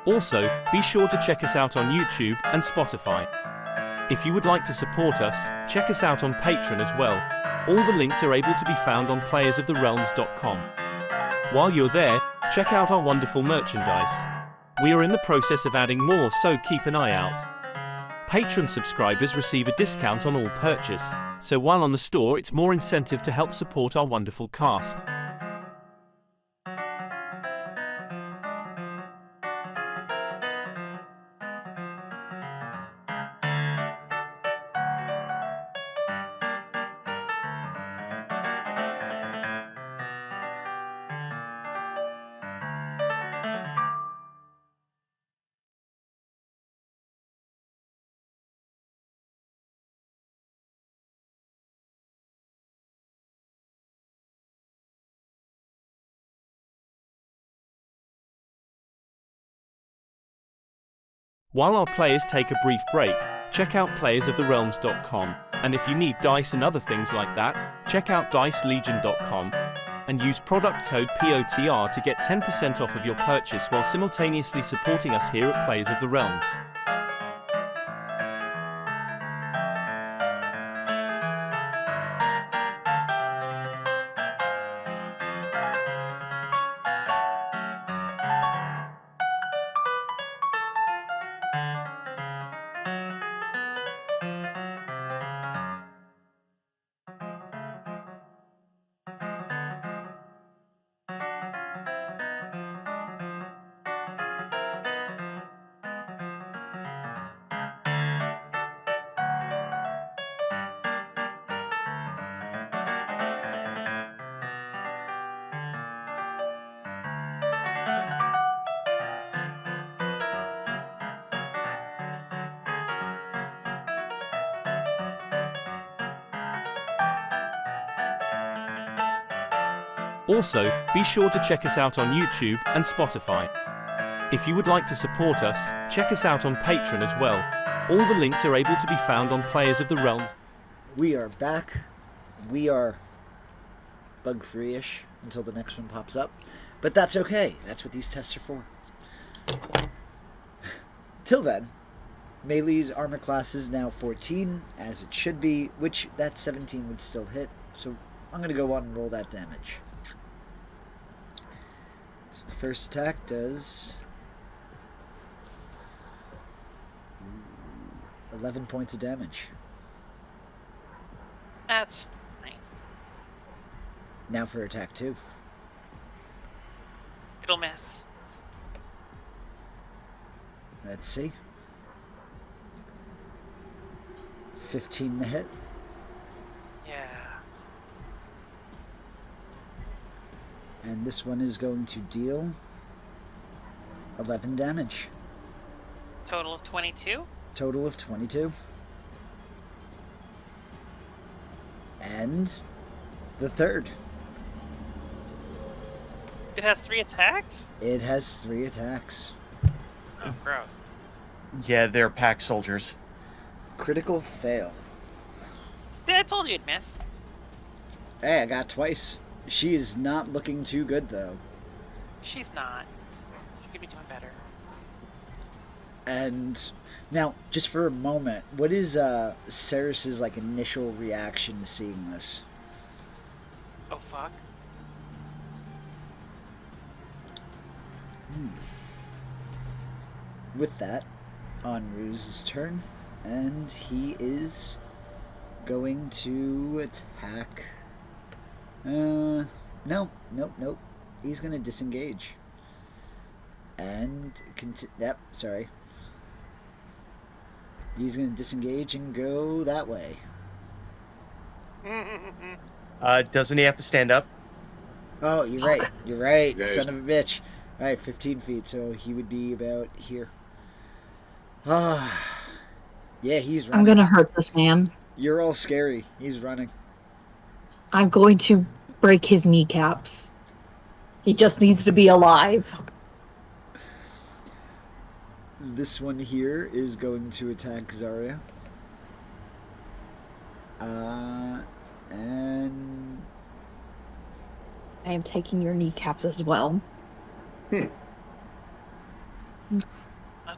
S8: Also, be sure to check us out on YouTube and Spotify. If you would like to support us, check us out on Patreon as well. All the links are able to be found on playersoftherealms.com. While you're there, check out our wonderful merchandise. We are in the process of adding more, so keep an eye out. Patreon subscribers receive a discount on all purchase, so while on the store it's more incentive to help support our wonderful cast. While our players take a brief break, check out playersoftherealms.com, and if you need dice and other things like that, check out dicelegion.com and use product code POTR to get 10% off of your purchase while simultaneously supporting us here at Players of the Realms. Also, be sure to check us out on YouTube and Spotify. If you would like to support us, check us out on Patreon as well. All the links are able to be found on Players of the Realms.
S1: We are back. We are bug-free-ish until the next one pops up. But that's okay. That's what these tests are for. Till then, Melee's armor class is now 14, as it should be, which that 17 would still hit. So I'm going to go on and roll that damage. So the first attack does 11 points of damage.
S2: That's fine.
S1: Now for attack 2.
S2: It'll miss.
S1: Let's see. 15 to hit.
S2: Yeah.
S1: And this one is going to deal 11 damage.
S2: Total of 22.
S1: Total of 22. And the third.
S2: It has 3 attacks?
S1: It has 3 attacks.
S2: Oh, gross.
S5: Yeah, they're pack soldiers.
S1: Critical fail.
S2: Yeah, I told you it'd miss.
S1: Hey, I got twice. She is not looking too good, though.
S2: She's not. She could be doing better.
S1: And now, just for a moment, what is Ceres's like initial reaction to seeing this?
S2: Oh, fuck.
S1: With that, on Ruse's turn, and he is going to attack. Nope. He's gonna disengage. And yep, sorry. He's gonna disengage and go that way.
S5: Doesn't he have to stand up?
S1: Oh, you're right. You're right,
S4: Yeah,
S1: son of a bitch. All right, 15 feet, so he would be about here. Ah, yeah, he's running.
S3: I'm gonna hurt this man.
S1: You're all scary. He's running.
S3: I'm going to break his kneecaps. He just needs to be alive.
S1: This one here is going to attack Zarya. And
S3: I am taking your kneecaps as well.
S2: That's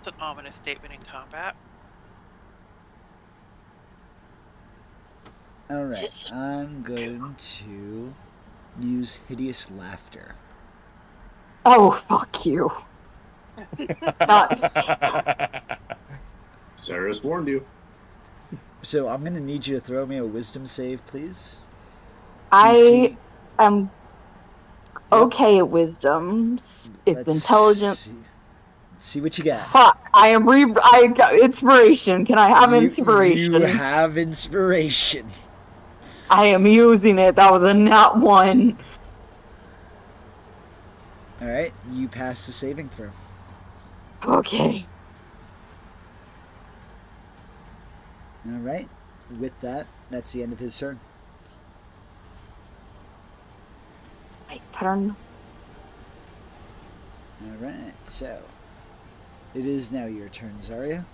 S2: an ominous statement in combat.
S1: all right,
S3: Just-
S1: I'm going to use hideous laughter.
S3: Oh, fuck you. Not.
S4: Sarah's warned you.
S1: So I'm gonna need you to throw me a wisdom save, please.
S3: I am okay at wisdom. It's
S1: Let's
S3: intelligent.
S1: See what you got.
S3: Fuck, I got inspiration. Can I have inspiration?
S1: You have inspiration.
S3: I am using it. That was a nat 1.
S1: All right, you pass the saving throw.
S3: Okay.
S1: All right, with that, that's the end of his turn.
S3: My turn.
S1: All right, so it is now your turn, Zarya.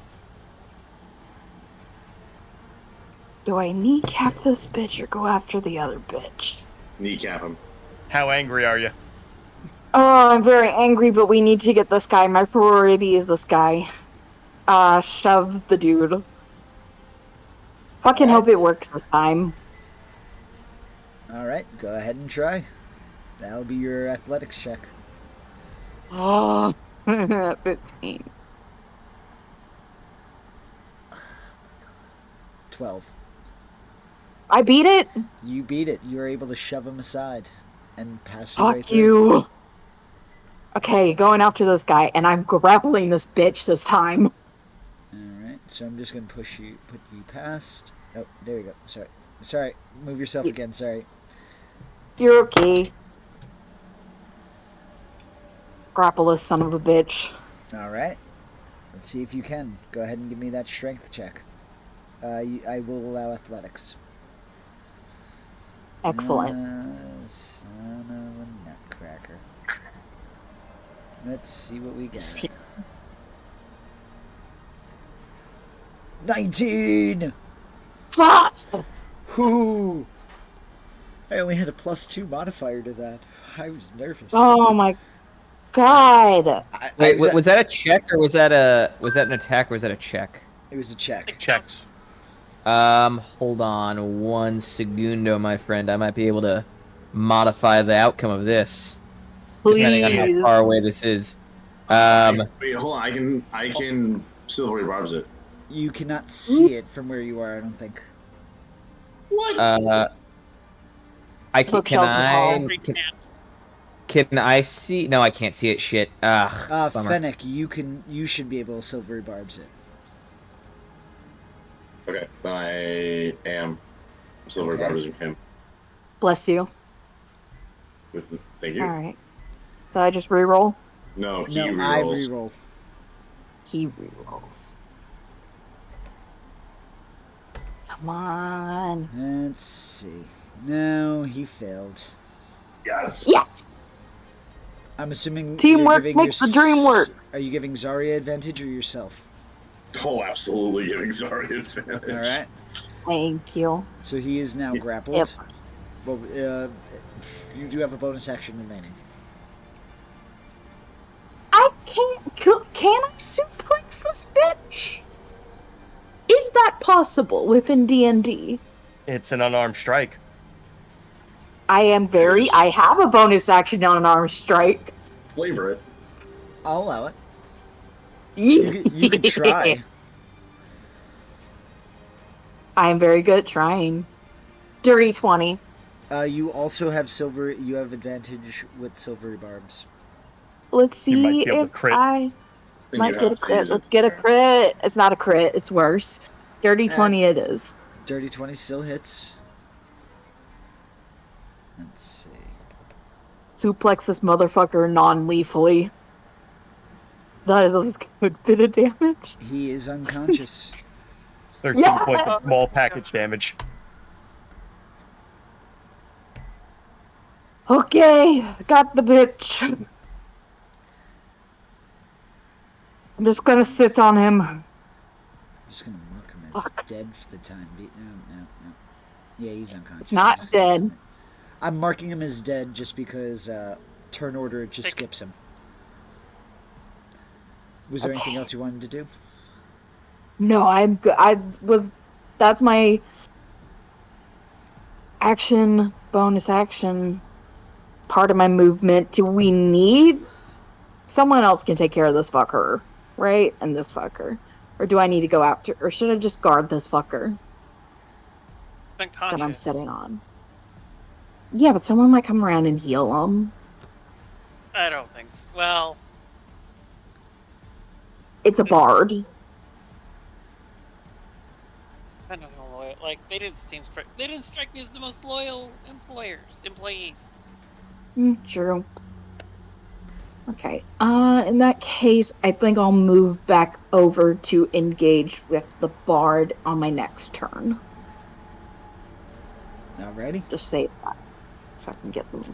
S3: Do I kneecap this bitch or go after the other bitch?
S4: Kneecap him.
S5: How angry are you?
S3: Oh, I'm very angry, but we need to get this guy. My priority is this guy. Shove the dude. Fucking hope it works this time.
S1: All right, go ahead and try. That'll be your athletics check.
S3: Oh, 15.
S1: 12.
S3: I beat it?
S1: You beat it. You were able to shove him aside and pass your way
S3: Fuck
S1: through.
S3: you. Okay, going after this guy, and I'm grappling this bitch this time.
S1: Alright, so I'm just gonna put you past. Oh, there you go. Sorry. Move yourself again, sorry.
S3: You're okay. Grapple this son of a bitch.
S1: Alright. Let's see if you can. Go ahead and give me that strength check. I will allow athletics.
S3: Excellent.
S1: Son of a nutcracker. Let's see what we got. 19!
S3: Fuck!
S1: Whoo! I only had a +2 modifier to that. I was nervous.
S3: Oh my god.
S6: Wait, was that a check or was that an attack or was that a check?
S1: It was a check.
S5: It checks.
S6: Hold on one segundo, my friend. I might be able to modify the outcome of this, depending on
S3: Please.
S6: how far away this is.
S4: Wait, hold on. I can silvery barbs it.
S1: You cannot see it from where you are, I don't think.
S4: What?
S6: I can,
S3: Bookshelves and all.
S6: can I see? No, I can't see it. Shit. Bummer.
S1: Fennec, you should be able to silvery barbs it.
S4: Okay, then I am silver
S1: Okay.
S4: barbers him.
S3: Bless you.
S4: Thank you.
S3: All right. So I just reroll.
S4: No, he
S1: No,
S4: rerolls.
S1: I reroll.
S3: He rerolls. Come on.
S1: Let's see. No, he failed.
S4: Yes.
S3: Yes.
S1: I'm assuming
S3: Teamwork
S1: you're giving
S3: makes the dream work.
S1: Are you giving Zarya advantage or yourself?
S4: Oh, absolutely giving Zarya advantage.
S1: All right.
S3: Thank you.
S1: So he is now grappled.
S3: Yep.
S1: Well, you do have a bonus action remaining.
S3: I can't. Can I suplex this bitch? Is that possible within D&D?
S5: It's an unarmed strike.
S3: I have a bonus action on an arm strike.
S4: Flavor it.
S1: I'll allow it. You could try.
S3: I am very good at trying. Dirty 20.
S1: You also have silver. You have advantage with silvery barbs.
S3: Let's
S5: You might
S3: see
S5: be able to
S3: if
S5: crit.
S3: I
S4: Then
S3: might
S4: you
S3: get a
S4: have to
S3: crit.
S4: use it.
S3: Let's get a crit. It's not a crit. It's worse. Dirty 20 it is.
S1: Dirty 20 still hits. Let's see.
S3: Suplex this motherfucker non-lethally. That is a good bit of damage.
S1: He is unconscious.
S5: 13
S3: Yeah.
S5: points of small package damage.
S3: Okay, got the bitch. I'm just gonna sit on him.
S1: I'm just gonna mark him as
S3: Fuck.
S1: dead for the time being. No. Yeah, he's unconscious.
S3: It's not dead.
S1: I'm marking him as dead just because turn order just
S2: Take-
S1: skips him. Was there anything
S3: Okay.
S1: else you wanted to do?
S3: No, I'm good. That's my action, bonus action, part of my movement. Do we need someone else can take care of this fucker, right? And this fucker. Or do I need to go after, or should I just guard this fucker
S2: Unconscious.
S3: that I'm sitting on? Yeah, but someone might come around and heal him.
S2: I don't think so. Well,
S3: It's a bard.
S2: I don't know. Like they didn't strike me as the most loyal employees.
S3: True. Okay. In that case, I think I'll move back over to engage with the bard on my next turn.
S1: Alrighty.
S3: Just save that, so I can get the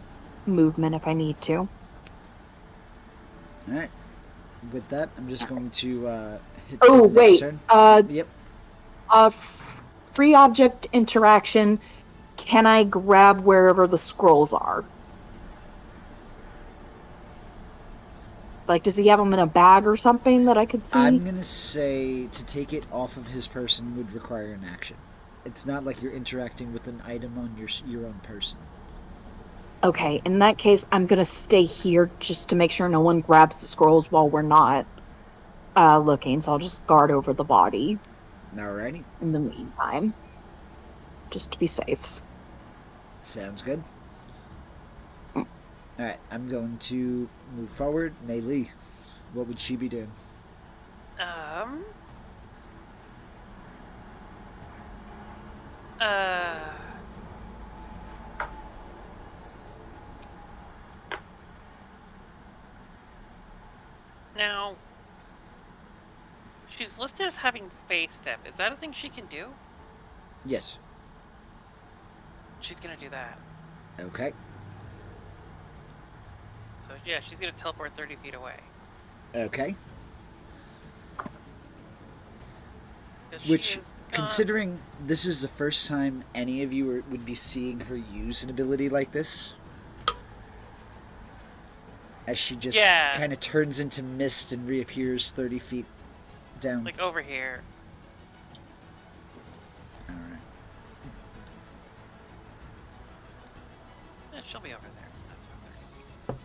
S3: movement if I need to.
S1: Alright. With that, I'm just going to hit
S3: Oh
S1: the next
S3: wait.
S1: turn. Yep.
S3: Free object interaction. Can I grab wherever the scrolls are? Like, does he have them in a bag or something that I could see?
S1: I'm gonna say to take it off of his person would require an action. It's not like you're interacting with an item on your own person.
S3: Okay, in that case, I'm gonna stay here just to make sure no one grabs the scrolls while we're not looking. So I'll just guard over the body
S1: Alrighty.
S3: in the meantime, just to be safe.
S1: Sounds good. Alright, I'm going to move forward. Mei Li, what would she be doing?
S2: Now, she's listed as having phase step. Is that a thing she can do?
S1: Yes.
S2: She's gonna do that.
S1: Okay.
S2: So yeah, she's gonna teleport 30 feet away.
S1: Okay.
S2: 'Cause she
S1: Which,
S2: is gone.
S1: considering this is the first time any of you would be seeing her use an ability like this, as she just
S2: Yeah.
S1: kind of turns into mist and reappears 30 feet down.
S2: Like over here.
S1: Alright.
S2: Eh, she'll be over there. That's fine.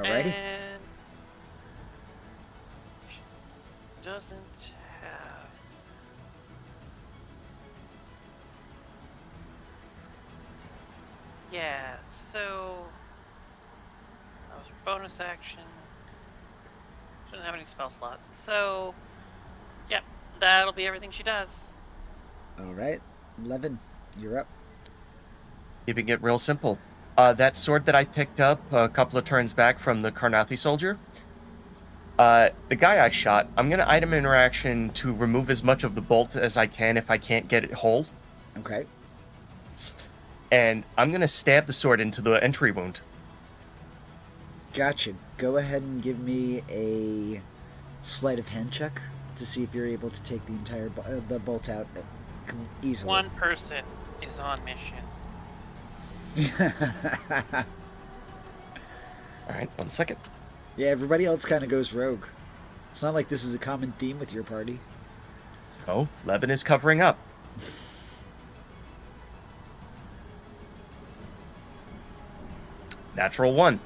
S1: Alrighty.
S2: And she doesn't have. bonus action. Shouldn't have any spell slots. So, yeah, that'll be everything she does.
S1: All right, Levin, you're up.
S5: Keeping it real simple. That sword that I picked up a couple of turns back from the Karnathi soldier, the guy I shot, I'm going to item interaction to remove as much of the bolt as I can if I can't get it whole.
S1: Okay.
S5: And I'm going to stab the sword into the entry wound.
S1: Gotcha. Go ahead and give me a sleight of hand check to see if you're able to take the entire the bolt out easily.
S2: One person is on mission.
S5: Alright, 1 second.
S1: Yeah, everybody else kind of goes rogue. It's not like this is a common theme with your party.
S5: Oh, Levin is covering up. Natural 1.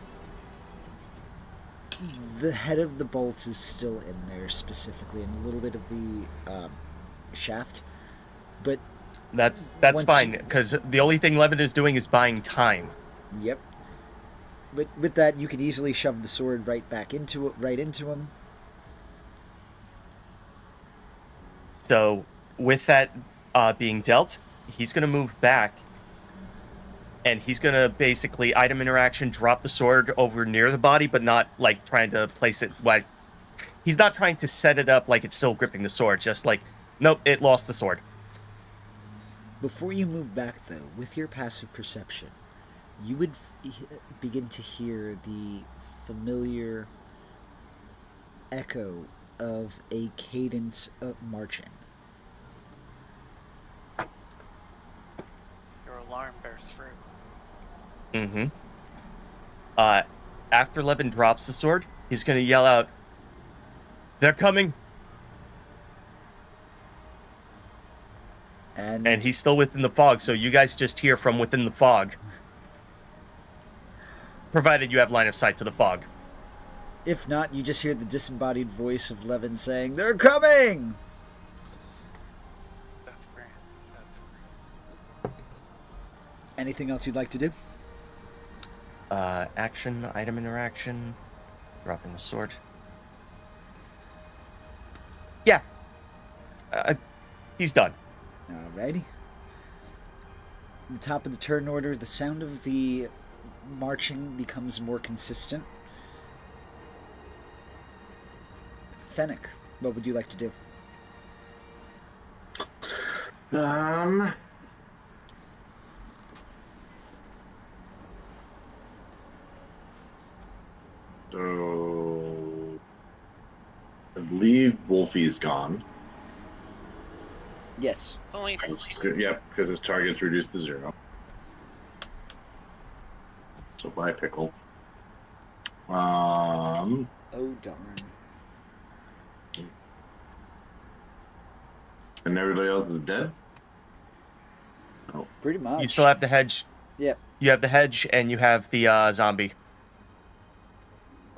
S1: The head of the bolt is still in there specifically, and a little bit of the shaft. But
S5: That's
S1: once
S5: fine,
S1: you-
S5: because the only thing Levin is doing is buying time.
S1: Yep. But with that, you can easily shove the sword right into him.
S5: So, with that being dealt, he's going to move back, and he's going to basically item interaction, drop the sword over near the body, but not like trying to place it like he's not trying to set it up like it's still gripping the sword. Just like, nope, it lost the sword.
S1: Before you move back, though, with your passive perception, you would begin to hear the familiar echo of a cadence of marching.
S2: Your alarm bears fruit.
S5: Mm-hmm. After Levin drops the sword, he's going to yell out, "They're coming!" And he's still within the fog, so you guys just hear from within the fog. Provided you have line of sight to the fog.
S1: If not, you just hear the disembodied voice of Levin saying, "They're coming!"
S2: That's grand. That's grand.
S1: Anything else you'd like to do?
S5: Action, item interaction, dropping the sword. Yeah. He's done.
S1: Alrighty. At the top of the turn order, the sound of the marching becomes more consistent. Fennec, what would you like to do?
S4: So I believe Wolfie's gone.
S1: Yes.
S2: It's only
S4: Yep, because his target's reduced to 0. So bye, Pickle.
S1: Oh, darn.
S4: And everybody else is dead?
S1: Pretty much.
S5: You still have the hedge.
S1: Yep.
S5: You have the hedge, and you have the zombie.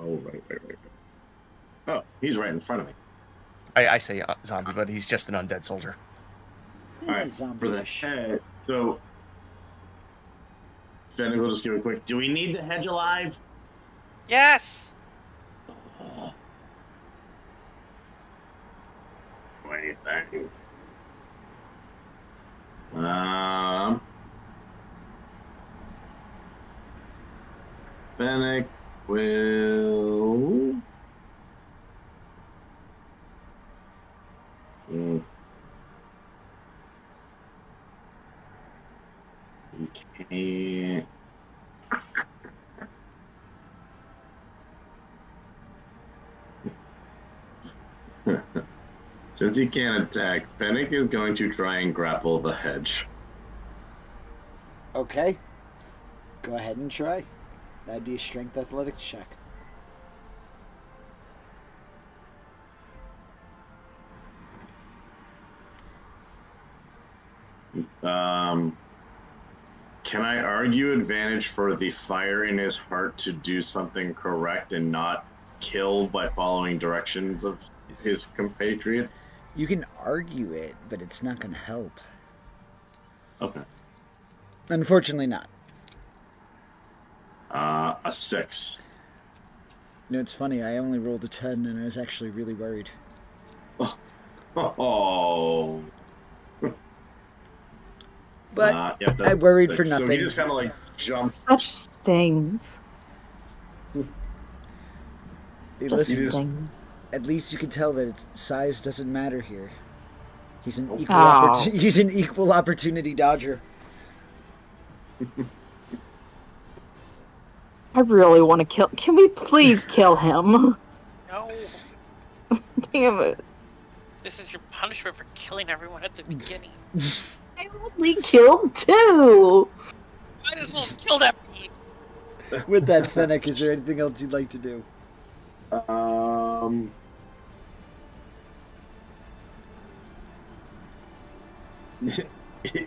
S4: Oh, right. Oh, he's right in front of me.
S5: I say zombie, but he's just an undead soldier.
S4: Alright, for the
S1: Zombie-ish.
S4: head. So, Fennec will just give a quick. Do we need the hedge alive?
S2: yes.
S4: Wait, thank you. Fennec will. He can't. Since he can't attack, Fennec is going to try and grapple the hedge.
S1: Okay. Go ahead and try. That'd be a strength athletics check.
S4: Can I argue advantage for the fire in his heart to do something correct and not kill by following directions of his compatriots?
S1: You can argue it, but it's not going to help.
S4: Okay.
S1: Unfortunately not.
S4: A 6.
S1: No, it's funny. I only rolled a 10, and I was actually really worried.
S4: Oh.
S1: But
S4: Yep,
S1: I worried for
S4: So
S1: nothing.
S4: he just kind of like jumped.
S3: Such stings.
S1: Hey,
S3: Just
S1: listen,
S3: stings.
S1: at least you can tell that size doesn't matter here. He's an equal.
S3: Oh.
S1: He's an equal opportunity dodger.
S3: I really want to kill. Can we please kill him?
S2: No,
S3: Damn it.
S2: this is your punishment for killing everyone at the beginning.
S3: I only killed 2.
S2: Might as well have killed everyone.
S1: With that, Fennec, is there anything else you'd like to do?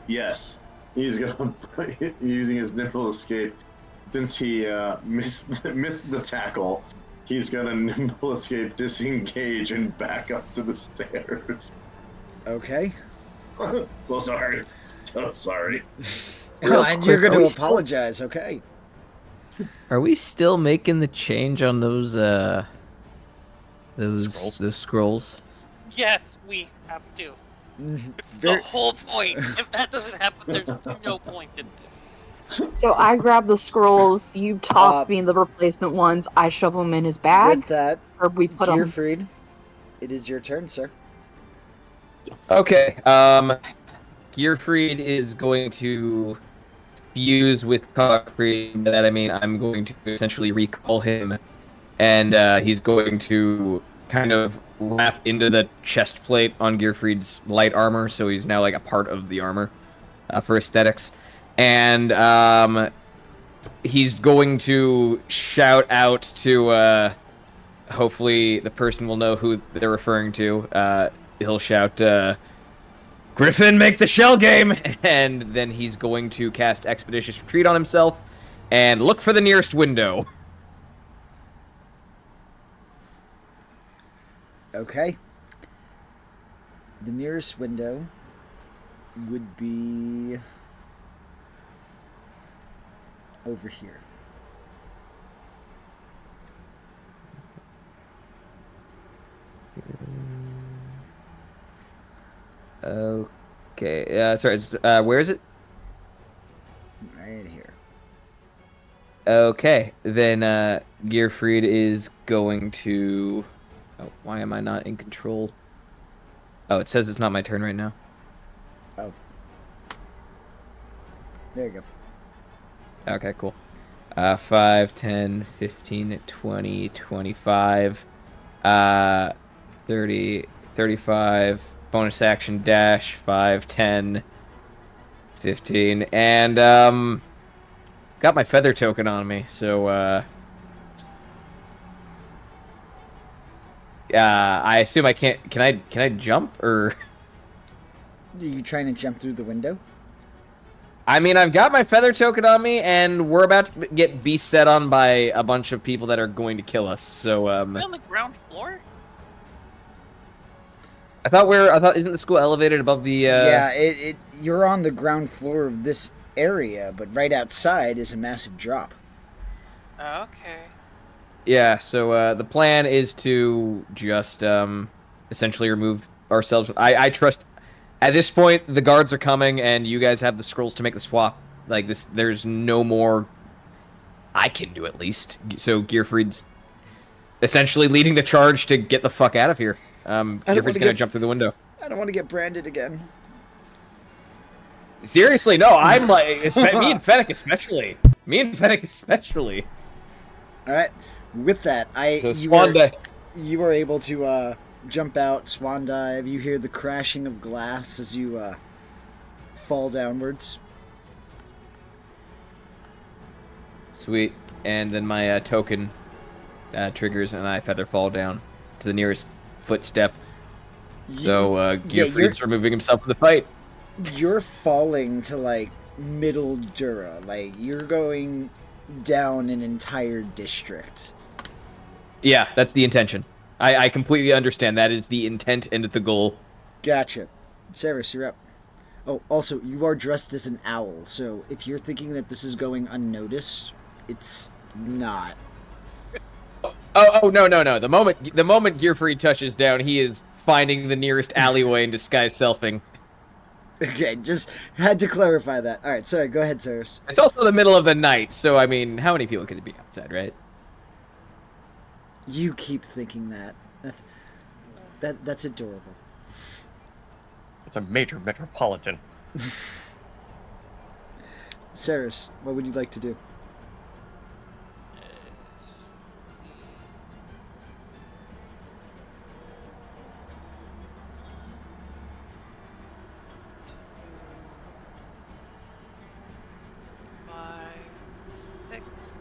S4: Yes, he's gonna using his nimble escape. Since he missed the tackle, he's gonna nimble escape, disengage, and back up to the stairs.
S1: Okay.
S4: So sorry. So sorry.
S7: Real
S1: And you're
S7: quick,
S1: going
S7: are
S1: to
S7: we still-
S1: apologize, okay?
S7: Are we still making the change on those
S5: Scrolls?
S7: those scrolls?
S2: Yes, we have to. It's the
S1: Ver-
S2: whole point. If that doesn't happen, there's no point in this.
S3: So I grab the scrolls, you toss
S1: Uh,
S3: me the replacement ones, I shove them in his bag,
S1: With that,
S3: or we put them.
S1: Gearfried, it is your turn, sir.
S3: Yes.
S6: Okay. Gearfried is going to fuse with Cockfried. By that I mean I'm going to essentially recall him, and he's going to kind of wrap into the chest plate on Gearfried's light armor, so he's now like a part of the armor for aesthetics. And he's going to shout out to hopefully the person will know who they're referring to. He'll shout, Griffin, make the shell game! And then he's going to cast Expeditious Retreat on himself and look for the nearest window.
S1: Okay. The nearest window would be over here.
S6: Okay, sorry, where is it?
S1: Right here.
S6: Okay, then Gearfried is going to... Oh, why am I not in control? Oh, it says it's not my turn right now.
S1: There you go.
S6: Okay, cool. 5, 10, 15, 20, 25, 30, 35, bonus action dash, 5, 10, 15, and, got my feather token on me, so, I assume I can't, can I jump, or?
S1: Are you trying to jump through the window?
S6: I mean, I've got my feather token on me, and we're about to get beast set on by a bunch of people that are going to kill us. So,
S2: Are we on the ground floor?
S6: I thought isn't the school elevated above the?
S1: Yeah, you're on the ground floor of this area, but right outside is a massive drop.
S2: Okay.
S6: Yeah. So the plan is to just essentially remove ourselves. I trust. At this point, the guards are coming, and you guys have the scrolls to make the swap. Like this, there's no more. I can do at least. So Gearfried's essentially leading the charge to get the fuck out of here. Gearfried's gonna jump through the window.
S1: I don't want to get branded again.
S6: Seriously, no. I'm like me and Fennec especially.
S1: All right. With that,
S6: So Swan Day.
S1: you were able to jump out, swan dive. You hear the crashing of glass as you fall downwards.
S6: Sweet. And then my token triggers, and I feather fall down to the nearest footstep. So Gearfried's removing himself from the fight.
S1: You're falling to like middle Dura. Like you're going down an entire district.
S6: Yeah, that's the intention. I completely understand. That is the intent and the goal.
S1: Gotcha. Severus, you're up. Oh, also, you are dressed as an owl, so if you're thinking that this is going unnoticed, it's not.
S6: Oh no. The moment Gearfried touches down, he is finding the nearest alleyway and disguise selfing.
S1: Okay, just had to clarify that. All right, sorry. Go ahead, Cyrus.
S6: It's also the middle of the night, so I mean, how many people could it be outside, right?
S1: You keep thinking that. That's adorable.
S5: It's a major metropolitan.
S1: Cyrus, what would you like to do?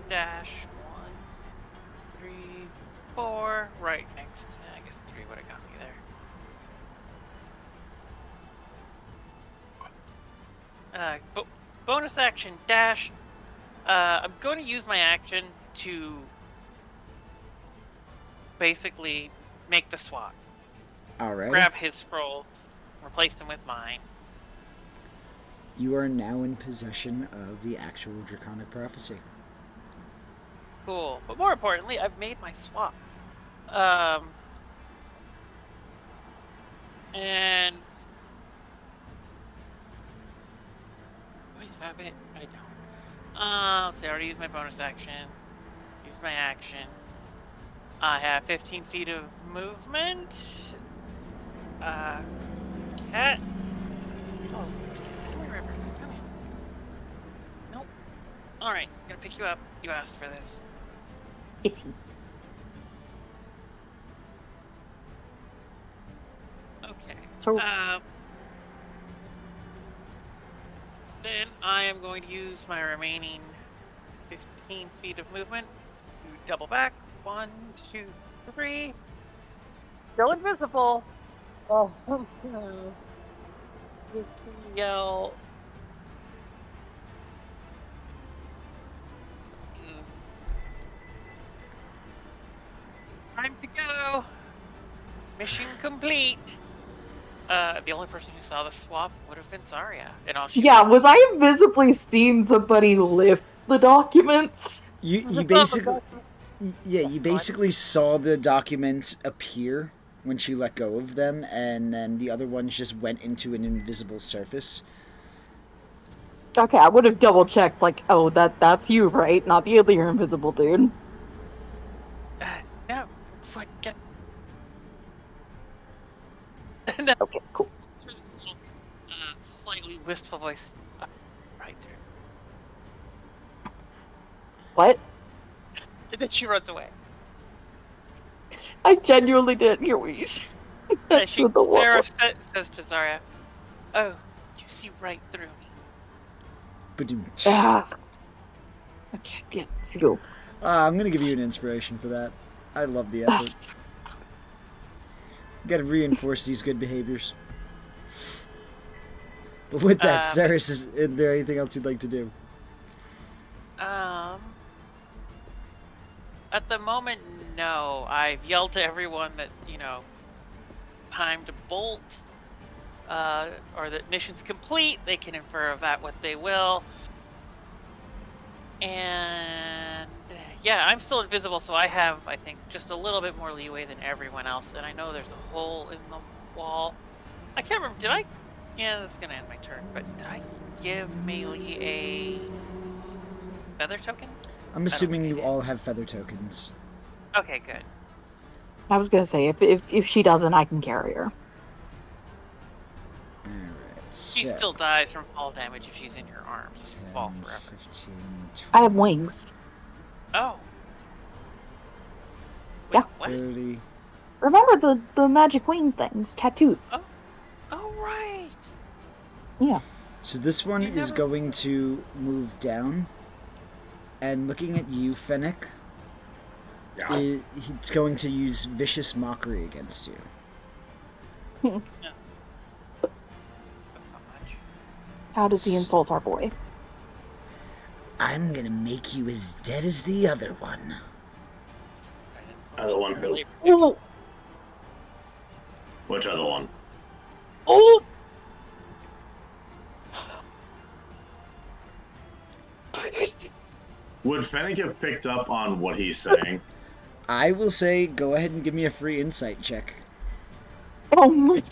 S2: Dash 1, 3, 4. Right next. I guess 3 would have got me there. Bonus action dash. I'm going to use my action to basically make the swap.
S1: All right.
S2: Grab his scrolls, replace them with mine.
S1: You are now in possession of the actual Draconic Prophecy.
S2: Cool. But more importantly, I've made my swap. And do I have it? I don't. Let's see, I already used my bonus action. Use my action. I have 15 feet of movement. Cat. Oh, come here, River. Come here. Nope. Alright, I'm gonna pick you up. You asked for this.
S3: Kitty.
S2: Okay.
S3: So
S2: Then I am going to use my remaining 15 feet of movement to double back. 1, 2, 3. Still invisible. Oh no. Just gonna yell. Time to go. Mission complete. The only person who saw the swap would have been Zarya. And all she
S3: yeah, was I invisibly seeing somebody lift the documents?
S1: You basically saw the document appear when she let go of them, and then the other ones just went into an invisible surface.
S3: Okay, I would have double checked, like, oh, that's you, right? Not the other invisible dude.
S2: No, get. No.
S3: Okay, cool.
S2: Slightly wistful voice. Right there.
S3: What?
S2: And then she runs away.
S3: I genuinely didn't hear what you said.
S2: And Sarah says to Zarya, "Oh, you see right through me."
S1: Ba-doom.
S3: Ah. Okay, yeah, let's go.
S1: I'm gonna give you an inspiration for that. I love the effort. Gotta reinforce these good behaviors. But with that, Cyrus, is there anything else you'd like to do?
S2: At the moment, no. I've yelled to everyone that, time to bolt, or that mission's complete. They can infer of that what they will. And yeah, I'm still invisible, so I have, I think, just a little bit more leeway than everyone else. And I know there's a hole in the wall. I can't remember, did I? Yeah, that's gonna end my turn, but did I give Melee a feather token?
S1: I'm assuming you all have feather tokens.
S2: Okay, good.
S3: I was gonna say, if she doesn't, I can carry her.
S1: Alright,
S2: She
S1: so
S2: still dies from fall damage if she's in your arms.
S1: 10,
S2: Fall forever.
S1: 15,
S3: I have wings.
S2: Oh. Wait,
S3: Yeah.
S2: what?
S1: 30.
S3: Remember the magic wing things, tattoos.
S2: Oh. Oh, right.
S3: Yeah.
S1: So this one
S2: You
S1: is
S2: never-
S1: going to move down. And looking at you, Fennec,
S4: Yeah.
S1: it's going to use Vicious Mockery against you.
S2: That's not much.
S3: How does he insult our boy?
S1: I'm gonna make you as dead as the other one.
S4: Other one who?
S3: Oh!
S4: Which other one?
S3: Oh!
S4: Would Fennec have picked up on what he's saying?
S1: I will say, go ahead and give me a free insight check.
S3: Oh my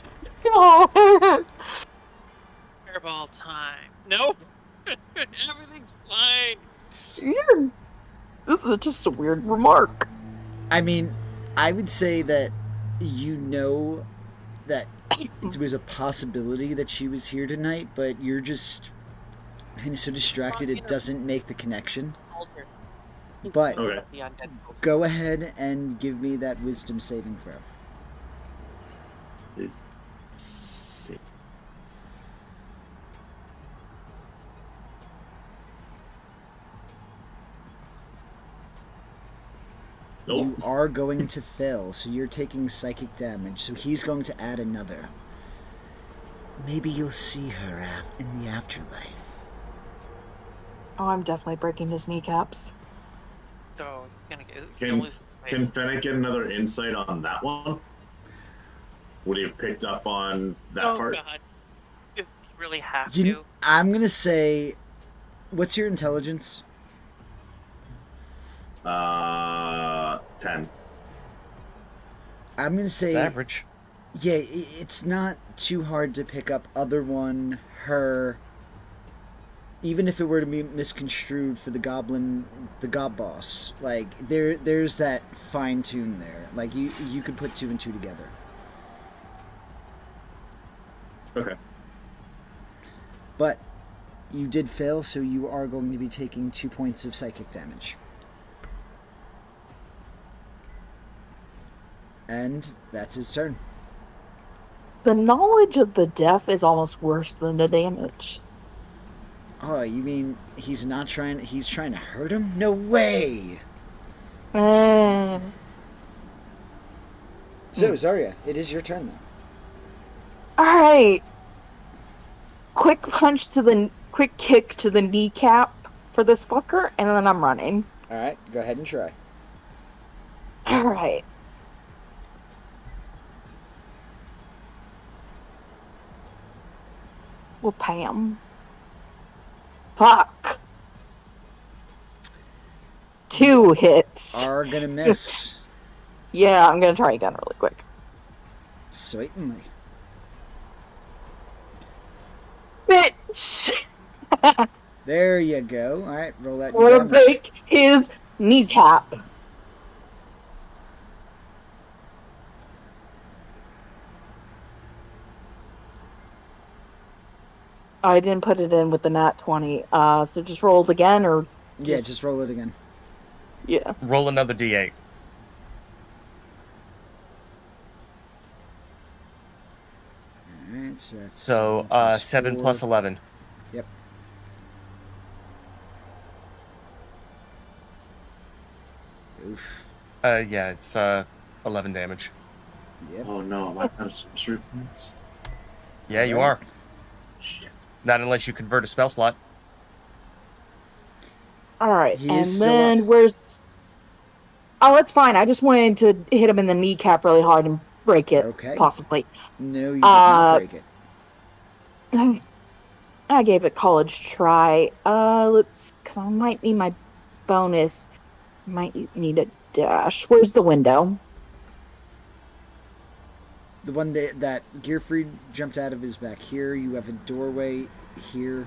S3: god!
S2: Fireball time. Nope. Everything's fine.
S3: This is just a weird remark.
S1: I mean, I would say that you know that it was a possibility that she was here tonight, but you're just kind of so distracted it doesn't make the connection.
S2: Alter. He's
S1: But-
S2: talking
S4: Okay.
S2: about the undead folk.
S1: Go ahead and give me that wisdom saving throw.
S4: Please. See. Nope.
S1: You are going to fail, so you're taking psychic damage, so he's going to add another. Maybe you'll see her in the afterlife.
S3: Oh, I'm definitely breaking his kneecaps.
S2: So he's gonna
S4: Can-
S2: lose his face.
S4: Can Fennec get another insight on that one? Would he have picked up on that
S2: oh
S4: part?
S2: god. Does he really have
S1: You,
S2: to?
S1: I'm going to say, what's your intelligence?
S4: 10.
S1: I'm going to say,
S5: It's average.
S1: yeah, it's not too hard to pick up other one, her, even if it were to be misconstrued for the goblin, the gob boss. Like, there's that fine tune there. Like, you could put 2 and 2 together.
S4: Okay.
S1: But you did fail, so you are going to be taking 2 points of psychic damage. And that's his turn.
S3: The knowledge of the deaf is almost worse than the damage.
S1: Oh, you mean he's trying to hurt him? No way!
S3: Mm.
S1: So, Zarya, it is your turn now.
S3: Alright. Quick kick to the kneecap for this fucker, and then I'm running.
S1: Alright, go ahead and try.
S3: Alright. Well, Pam. Fuck. 2 hits.
S1: Are gonna miss.
S3: Yeah, I'm gonna try again really quick.
S1: Certainly.
S3: Bitch!
S1: There you go. Alright, roll that
S3: Wanna
S1: damage.
S3: break his kneecap. I didn't put it in with the nat 20. So just roll it again, or
S1: Yeah, just roll it again.
S3: yeah.
S5: Roll another d8.
S1: Alright, so that's
S5: So 7
S1: 4.
S5: plus 11.
S1: Yep. Oof.
S5: Yeah, it's 11 damage.
S1: Yep.
S4: Oh no, am I out of sorcery points?
S5: Yeah, you
S1: Alright.
S5: are.
S4: Shit.
S5: Not unless you convert a spell slot.
S3: Alright,
S1: He
S3: and
S1: is still
S3: then
S1: up.
S3: where's... Oh, it's fine. I just wanted to hit him in the kneecap really hard and break it,
S1: Okay.
S3: possibly.
S1: No, you did not break it.
S3: I gave it college try. Because I might need my bonus. Might need a dash. Where's the window?
S1: The one that Gearfried jumped out of is back here. You have a doorway here.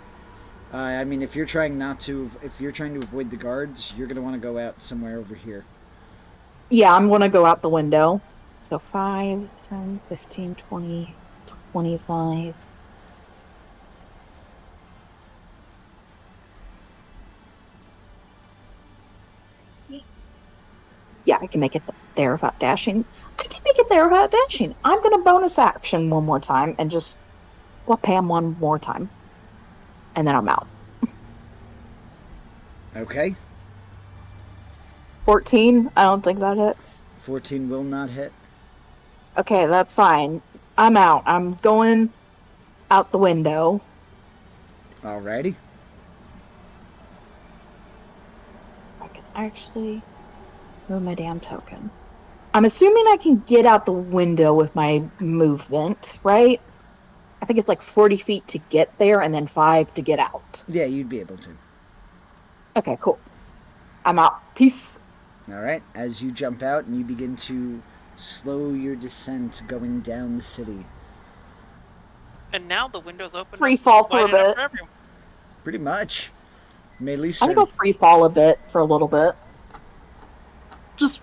S1: I mean, if you're trying to avoid the guards, you're gonna want to go out somewhere over here.
S3: Yeah, I'm gonna go out the window. So 5, 10, 15, 20, 25. Yeah, I can make it there without dashing. I can make it there without dashing. I'm gonna bonus action one more time and just whoop Pam one more time. And then I'm out.
S1: Okay.
S3: 14? I don't think that hits.
S1: 14 will not hit.
S3: Okay, that's fine. I'm out. I'm going out the window.
S1: Alrighty.
S3: I can actually move my damn token. I'm assuming I can get out the window with my movement, right? I think it's like 40 feet to get there and then 5 to get out.
S1: Yeah, you'd be able to.
S3: Okay, cool. I'm out. Peace.
S1: All right. As you jump out and you begin to slow your descent going down the city.
S2: And now the window's open.
S3: Free fall for
S2: wide
S3: a
S2: enough
S3: bit.
S2: for everyone.
S1: Pretty much. Melee
S3: I'm gonna go free fall a bit for a little bit. Just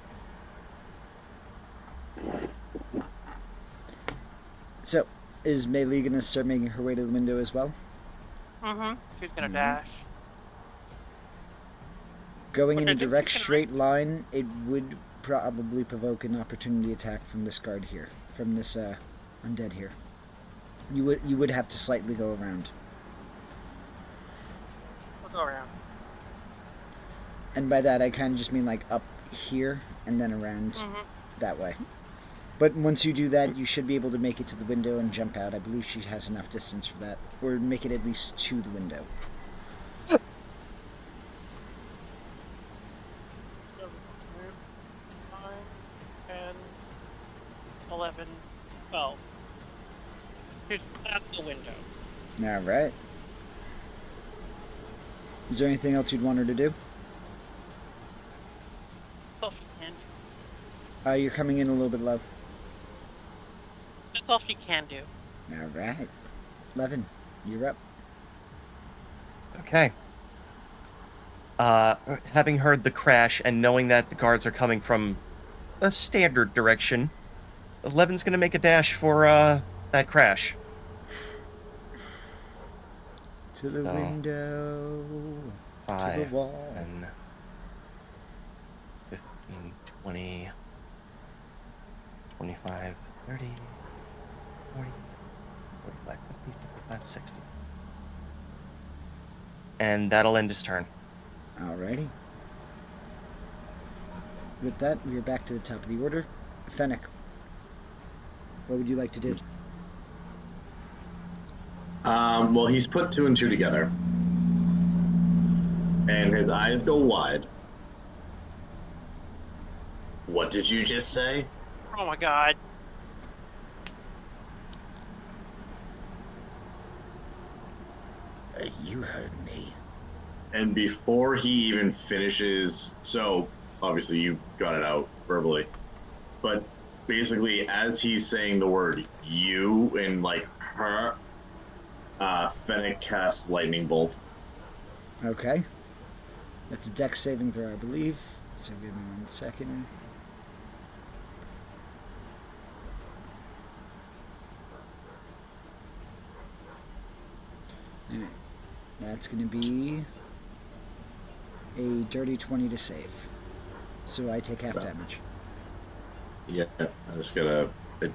S1: So, is Melee going to start making her way to the window as well?
S2: Mm-hmm. She's gonna dash.
S1: Going in
S2: Okay,
S1: a
S2: just
S1: direct
S2: keep it
S1: straight line, it would probably provoke an opportunity attack from this guard here, from this undead here. You would have to slightly go around.
S2: We'll go around.
S1: And by that, I kind of just mean like up here and then around
S2: Mm-hmm.
S1: that way. But once you do that, you should be able to make it to the window and jump out. I believe she has enough distance for that. Or make it at least to the window.
S2: 10, 11, 12. She's at the window.
S1: Alright. Is there anything else you'd want her to do?
S2: That's all she can do.
S1: You're coming in a little bit low.
S2: That's all she can do.
S1: Alright. Levin, you're up.
S5: Okay. Having heard the crash and knowing that the guards are coming from a standard direction, Levin's gonna make a dash for that crash.
S1: To the
S5: So,
S1: window.
S5: 5,
S1: to the wall.
S5: 10, 15, 20, 25, 30, 40, 45, 50, 55, 60. And that'll end his turn.
S1: Alrighty. With that, we are back to the top of the order. Fennec, what would you like to do?
S4: Well, he's put 2 and 2 together, and his eyes go wide. What did you just say?
S2: Oh my god.
S1: You heard me.
S4: And before he even finishes, so obviously you got it out verbally, but basically as he's saying the word you and like her, Fennec casts lightning bolt.
S1: Okay. That's a dex saving throw, I believe. So give me 1 second. Alright. That's going to be a dirty 20 to save. So I take half damage.
S4: Yeah, I just gotta. I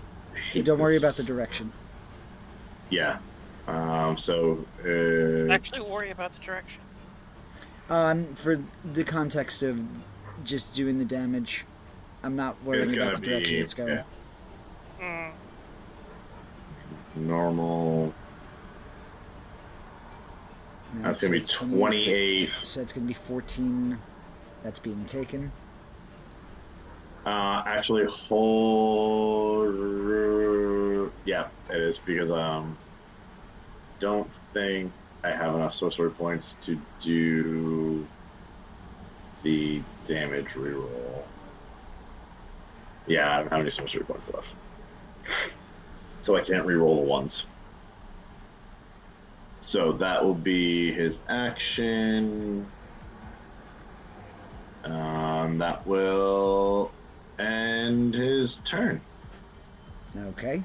S4: hate
S1: Don't worry
S4: this.
S1: about the direction.
S4: Yeah. So.
S2: Actually worry about the direction.
S1: For the context of just doing the damage, I'm not worrying
S4: It's
S1: about
S4: gonna
S1: the direction
S4: be,
S1: it's going.
S4: yeah.
S2: Mm.
S4: Normal.
S1: No,
S4: That's gonna be
S1: it's
S4: 28.
S1: So it's going to be 14 that's being taken.
S4: Actually, yeah, it is because don't think I have enough sorcery points to do the damage reroll. Yeah, I don't have any sorcery points left, so I can't reroll the ones. So that will be his action. That will end his turn.
S1: Okay.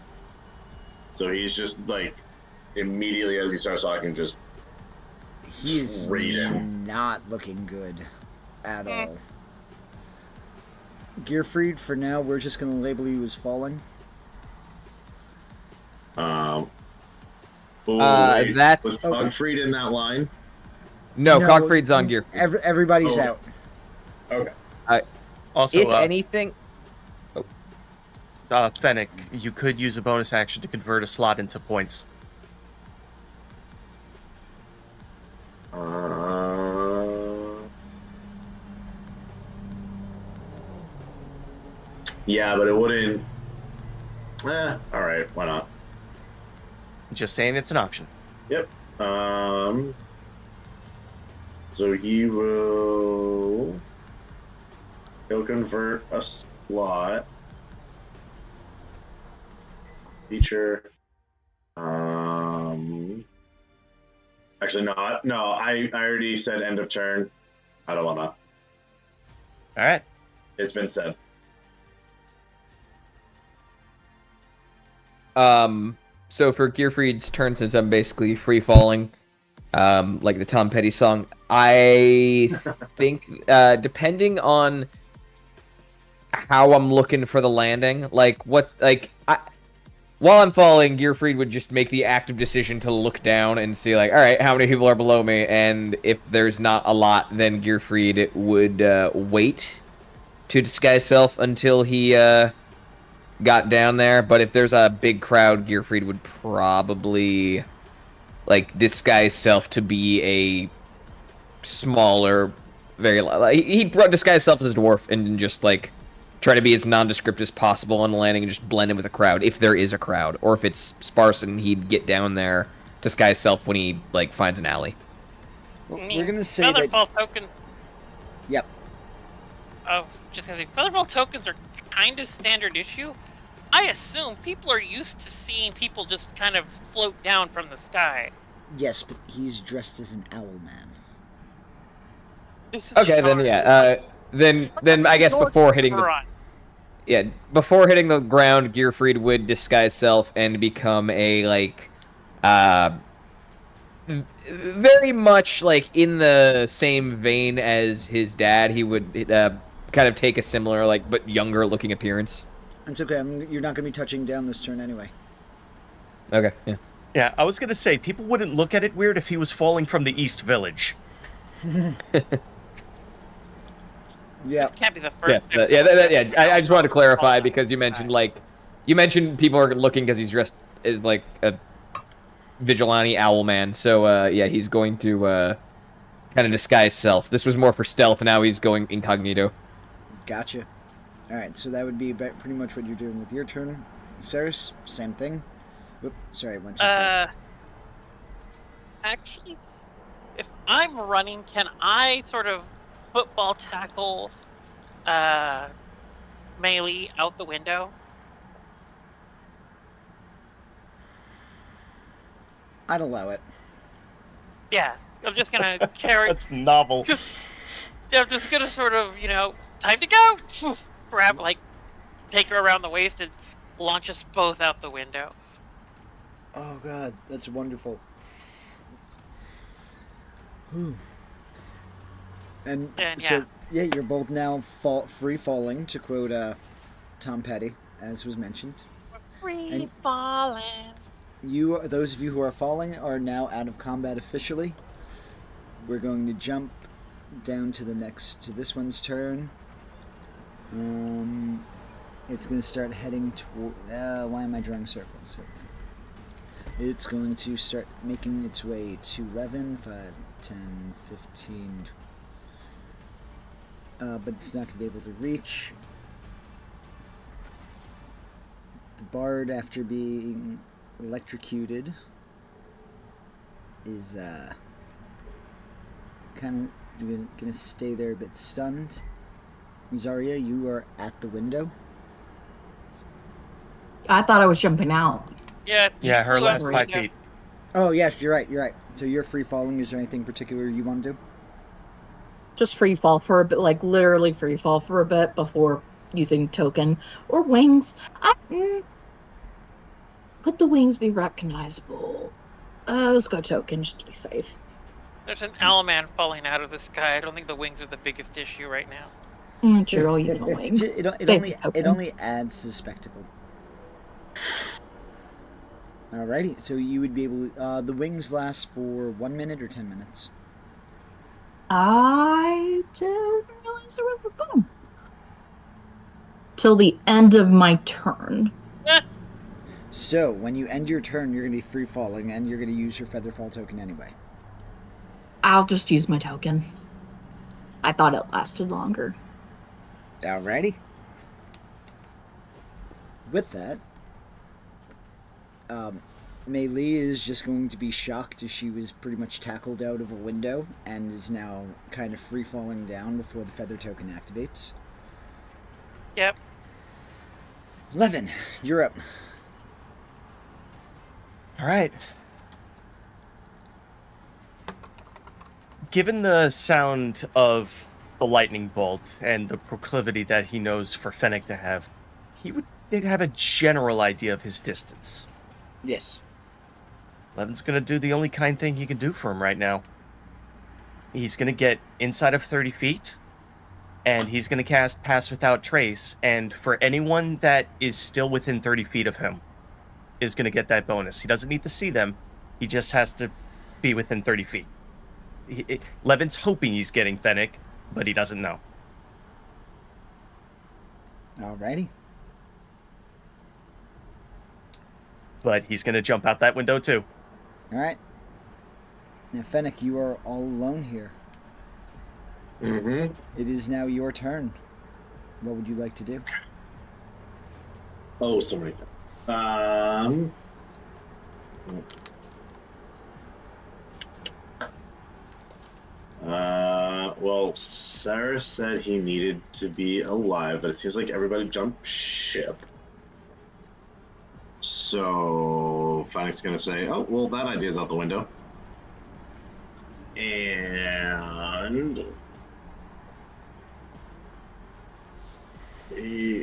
S4: So he's just like immediately as he starts talking, just
S1: He is
S4: Raid him.
S1: not looking good at all. Gearfried, for now, we're just going to label you as falling.
S4: wait,
S6: that-
S4: was
S1: Okay.
S4: Pugfried in that line?
S6: No, Cockfried's on gear.
S1: Everybody's
S4: Oh.
S1: out.
S4: Okay.
S5: Also,
S6: If anything,
S5: Fennec, you could use a bonus action to convert a slot into points.
S4: Yeah, but it wouldn't. All right, why not?
S5: Just saying it's an option.
S4: Yep. So he will. He'll convert a slot. Feature. Actually, no. No, I already said end of turn. I don't wanna.
S5: All right.
S4: It's been said.
S6: So for Gearfried's turn, since I'm basically free falling, like the Tom Petty song, I think depending on how I'm looking for the landing, while I'm falling, Gearfried would just make the active decision to look down and see, like, all right, how many people are below me, and if there's not a lot, then Gearfried would wait to disguise self until he got down there. But if there's a big crowd, Gearfried would probably disguise self to be a smaller, he'd disguise self as a dwarf and just try to be as nondescript as possible on the landing and just blend in with the crowd if there is a crowd, or if it's sparse, and he'd get down there, disguise self when he finds an alley.
S1: Well, we're gonna say that.
S2: Featherfall token.
S1: Yep.
S2: Oh, just gonna say, Featherfall tokens are kind of standard issue. I assume people are used to seeing people just kind of float down from the sky.
S1: Yes, but he's dressed as an owl man.
S2: This is
S6: Okay, then
S2: charming.
S6: yeah. Then I guess before hitting the ground, Gearfried would disguise self and become a very much in the same vein as his dad. He would kind of take a similar but younger looking appearance.
S1: It's okay. You're not going to be touching down this turn anyway.
S6: Okay, yeah.
S5: Yeah, I was gonna say people wouldn't look at it weird if he was falling from the East Village.
S1: Yeah.
S2: This can't be the first.
S6: I just wanted to clarify because you mentioned people are looking because he's dressed as a vigilante owl man. So yeah, he's going to kind of disguise self. This was more for stealth, and now he's going incognito.
S1: Gotcha. All right, so that would be about pretty much what you're doing with your turn. Ceres, same thing. Whoop, sorry, I went too far.
S2: Actually, if I'm running, can I sort of football tackle melee out the window?
S1: I'd allow it.
S2: Yeah, I'm just gonna carry.
S5: That's novel.
S2: I'm just gonna sort of, time to go. Grab, take her around the waist and launch us both out the window.
S1: Oh god, that's wonderful. Whew. And so, yeah, you're both now free falling, to quote Tom Petty, as was mentioned.
S2: Free falling.
S1: Those of you who are falling are now out of combat officially. We're going to jump down to this one's turn. It's going to start heading toward. Why am I drawing circles? It's going to start making its way to 11, 5, 10, 15. But it's not going to be able to reach. The bard, after being electrocuted, is kind of going to stay there a bit stunned. Zarya, you are at the window.
S3: I thought I was jumping out.
S2: Yeah,
S5: Her last 5 feet.
S1: Oh, yes, you're right. So you're free falling. Is there anything particular you want to do?
S3: Just free fall for a bit, literally free fall for a bit before using token or wings. Would the wings be recognizable? Let's go token just to be safe.
S2: There's an owl man falling out of the sky. I don't think the wings are the biggest issue right now.
S3: Sure, I'll use my wings.
S1: It only adds to the spectacle. Alrighty, so you would be able to, the wings last for 1 minute or 10 minutes?
S3: I didn't realize there was a boom. Till the end of my turn.
S1: So, when you end your turn, you're going to be free falling, and you're going to use your Featherfall token anyway.
S3: I'll just use my token. I thought it lasted longer.
S1: Alrighty. With that, Mei Li is just going to be shocked as she was pretty much tackled out of a window and is now kind of free falling down before the feather token activates.
S2: Yep.
S1: Levin, you're up.
S5: All right. Given the sound of the lightning bolt and the proclivity that he knows for Fennec to have, he would have a general idea of his distance.
S1: Yes.
S5: Levin's gonna do the only kind thing he can do for him right now. He's gonna get inside of 30 feet, and he's gonna cast Pass Without Trace, and for anyone that is still within 30 feet of him, is gonna get that bonus. He doesn't need to see them, he just has to be within 30 feet. Levin's hoping he's getting Fennec, but he doesn't know.
S1: Alrighty.
S5: But he's gonna jump out that window too.
S1: Alright. Now, Fennec, you are all alone here.
S4: Mm-hmm.
S1: It is now your turn. What would you like to do?
S4: Oh, so many things. Well, Sarah said he needed to be alive, but it seems like everybody jumped ship. So, Fennec's gonna say, oh, well, that idea's out the window. And...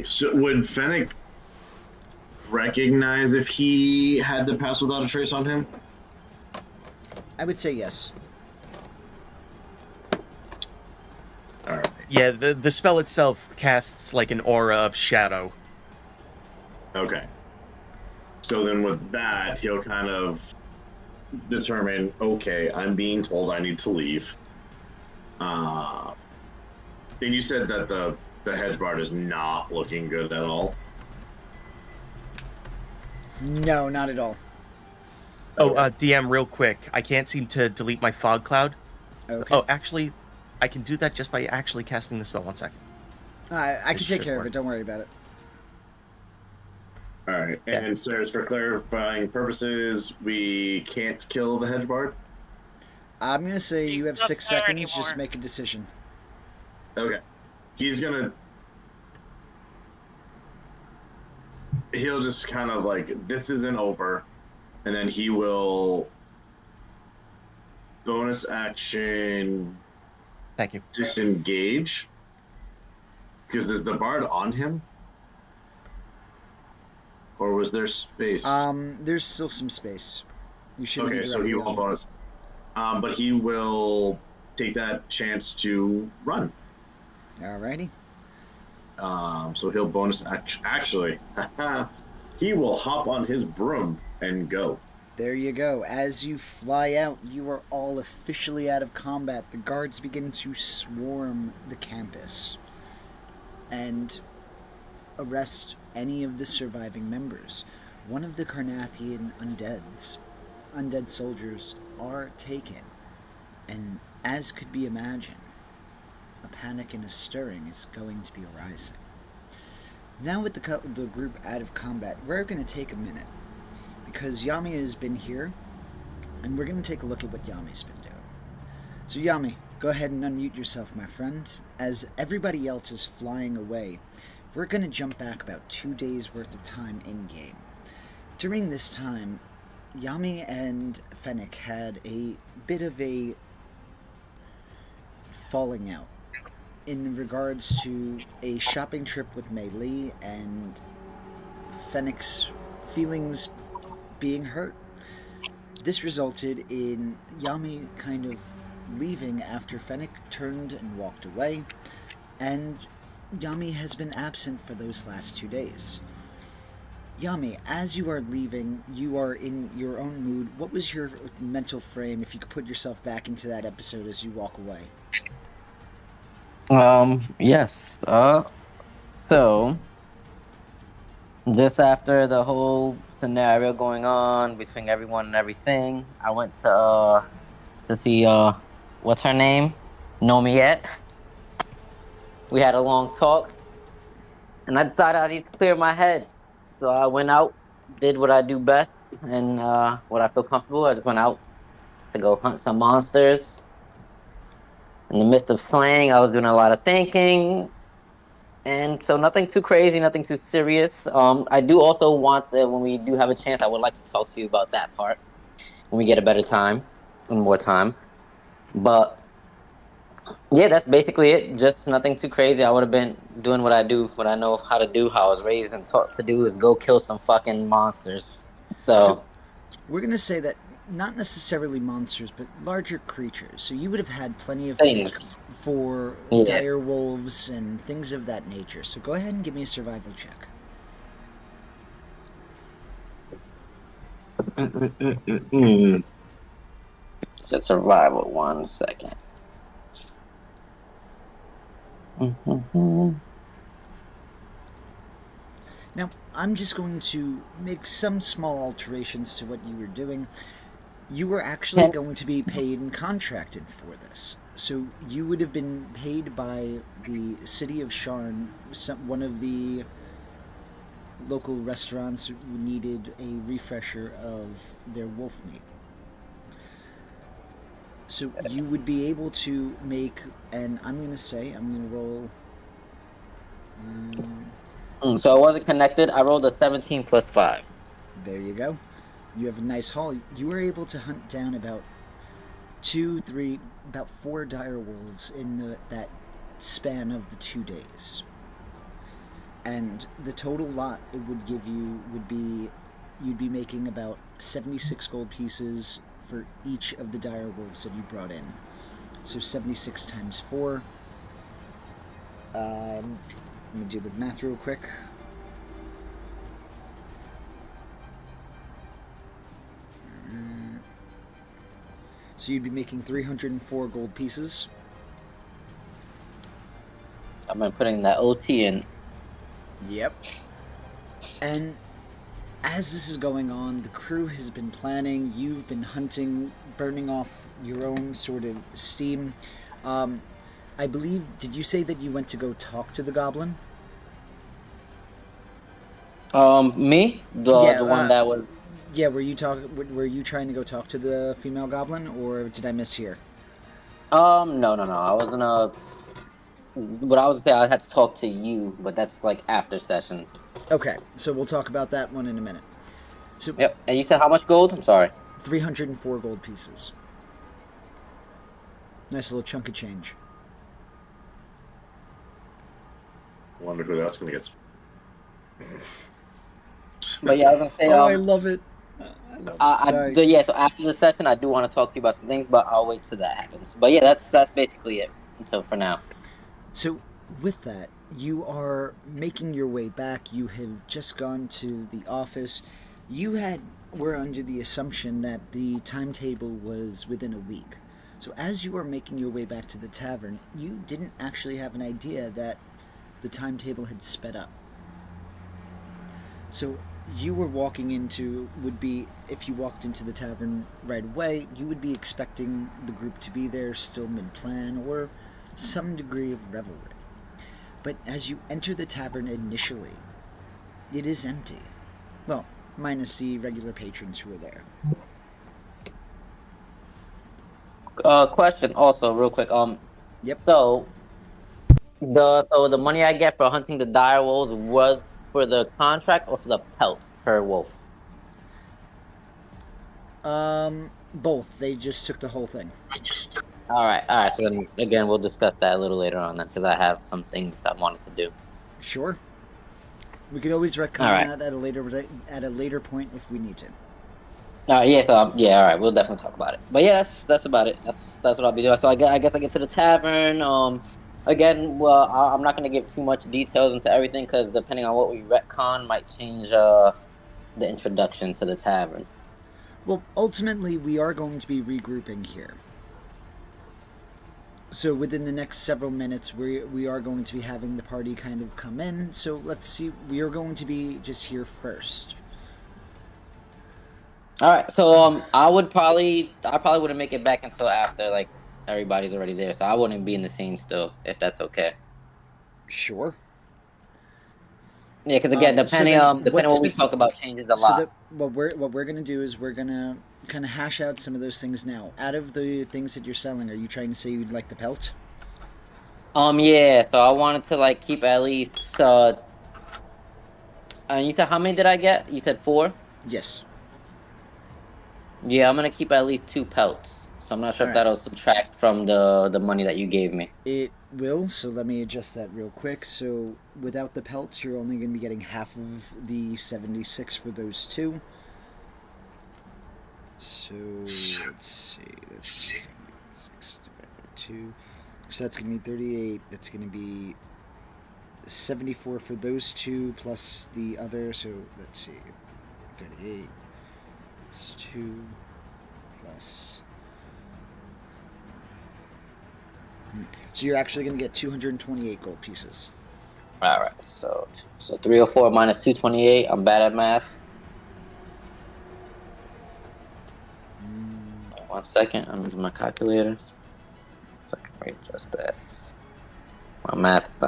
S4: So would Fennec recognize if he had the Pass Without a Trace on him?
S1: I would say yes.
S4: Alright.
S5: Yeah, the spell itself casts like an aura of shadow.
S4: Okay. So then with that, he'll kind of determine, okay, I'm being told I need to leave. And you said that the Hedgebard is not looking good at all?
S1: No, not at all.
S5: Oh, DM, real quick. I can't seem to delete my fog cloud.
S1: Okay.
S5: Oh, actually, I can do that just by actually casting the spell. 1 second.
S1: I can
S5: This
S1: take
S5: should
S1: care of
S5: work.
S1: it. Don't worry about it.
S4: Alright,
S5: Yeah.
S4: and sirs, for clarifying purposes, we can't kill the Hedgebard?
S1: I'm going to say
S2: He's
S1: you have
S2: not
S1: 6
S2: there
S1: seconds. Just
S2: anymore.
S1: make a decision.
S4: Okay. He'll just kind of like, this isn't over, and then he will bonus action
S5: Thank you.
S4: disengage. Because is the bard on him? Or was there space?
S1: There's still some space. You should be
S4: Okay, so he
S1: directly
S4: won't
S1: on.
S4: bonus. But he will take that chance to run.
S1: Alrighty.
S4: So he'll bonus actually, he will hop on his broom and go.
S1: There you go. As you fly out, you are all officially out of combat. The guards begin to swarm the campus and arrest any of the surviving members. One of the Carnathian undead soldiers are taken, and as could be imagined, a panic and a stirring is going to be arising. Now with the group out of combat, we're going to take a minute, because Yami has been here, and we're going to take a look at what Yami's been doing. So Yami, go ahead and unmute yourself, my friend. As everybody else is flying away, we're going to jump back about 2 days worth of time in-game. During this time, Yami and Fennec had a bit of a falling out in regards to a shopping trip with Mei Li and Fennec's feelings being hurt. This resulted in Yami kind of leaving after Fennec turned and walked away, and Yami has been absent for those last 2 days. Yami, as you are leaving, you are in your own mood. What was your mental frame, if you could put yourself back into that episode as you walk away?
S9: Yes. So, just after the whole scenario going on between everyone and everything, I went to see, what's her name? Nomiette. We had a long talk, and I decided I need to clear my head. So I went out, did what I do best, and what I feel comfortable. I just went out to go hunt some monsters. In the midst of slaying, I was doing a lot of thinking, And so nothing too crazy, nothing too serious. I do also want that when we do have a chance, I would like to talk to you about that part when we get a better time and more time. But yeah, that's basically it. Just nothing too crazy. I would have been doing what I do, what I know how to do, how I was raised and taught to do is go kill some fucking monsters. So
S1: we're going to say that not necessarily monsters, but larger creatures. So you would have had plenty of
S9: Things.
S1: things for
S9: Yeah.
S1: dire wolves and things of that nature. So go ahead and give me a survival check.
S9: It's a survival. 1 second.
S1: Now, I'm just going to make some small alterations to what you were doing. You were actually
S9: Okay.
S1: going to be paid and contracted for this. So you would have been paid by the city of Sharn, one of the local restaurants who needed a refresher of their wolf meat. So you would be able to make, and I'm going to roll...
S9: So I wasn't connected. I rolled a 17 plus 5.
S1: There you go. You have a nice haul. You were able to hunt down about 4 dire wolves in that span of the 2 days. And the total lot it would give you would be, you'd be making about 76 gold pieces for each of the dire wolves that you brought in. So 76 times 4. Let me do the math real quick. So you'd be making 304 gold pieces.
S9: I've been putting that OT in.
S1: Yep. And as this is going on, the crew has been planning, you've been hunting, burning off your own sort of steam. I believe, did you say that you went to go talk to the goblin?
S9: Me? The one that was...
S1: Yeah, were you trying to go talk to the female goblin, or did I mishear?
S9: No. I was gonna... What I was saying, I had to talk to you, but that's like after session.
S1: Okay, so we'll talk about that one in a minute. So
S9: Yep, and you said how much gold? I'm sorry.
S1: 304 gold pieces. Nice little chunk of change.
S4: Wonder who that's gonna get.
S9: But yeah, I was gonna say...
S1: I love it. Sorry.
S9: So after the session, I do want to talk to you about some things, but I'll wait till that happens. But yeah, that's basically it until for now.
S1: So, with that, you are making your way back. You have just gone to the office. You were under the assumption that the timetable was within a week. So, as you are making your way back to the tavern, you didn't actually have an idea that the timetable had sped up. So, you were if you walked into the tavern right away, you would be expecting the group to be there still mid-plan or some degree of revelry. But as you enter the tavern initially, it is empty. Well, minus the regular patrons who are there.
S9: Question also, real quick.
S1: Yep.
S9: So the money I get for hunting the dire wolves was for the contract or for the pelts per wolf?
S1: Both. They just took the whole thing.
S9: All right. So then again, we'll discuss that a little later on then, because I have some things I wanted to do.
S1: Sure. We could always retcon that at a later point if we need to.
S9: All right. We'll definitely talk about it. But yeah, that's about it. That's what I'll be doing. So I guess I get to the tavern. Again, well, I'm not going to give too much details into everything because depending on what we retcon might change the introduction to the tavern.
S1: Well, ultimately, we are going to be regrouping here. So within the next several minutes, we are going to be having the party kind of come in. So let's see. We are going to be just here first.
S9: All right. So I probably wouldn't make it back until after like everybody's already there. So I wouldn't be in the scene still, if that's okay.
S1: Sure.
S9: Yeah, because again, depending on what we talk about changes a lot.
S1: What we're gonna do is we're gonna kind of hash out some of those things now. Out of the things that you're selling, are you trying to say you'd like the pelt?
S9: Yeah. So I wanted to like keep at least. And you said how many did I get? You said 4.
S1: Yes.
S9: Yeah, I'm gonna keep at least 2 pelts. So I'm not sure if
S1: Alright.
S9: that'll subtract from the money that you gave me.
S1: It will, so let me adjust that real quick. So without the pelts, you're only going to be getting half of the 76 for those 2. So let's see, that's going to be 76 divided by 2. So that's going to be 38. That's going to be 74 for those 2 plus the other. So let's see, 38 plus 2 plus. So you're actually going to get 228 gold pieces.
S9: All right. So 304 minus 228. I'm bad at math. 1 second. I'm using my calculator. So I can readjust that. My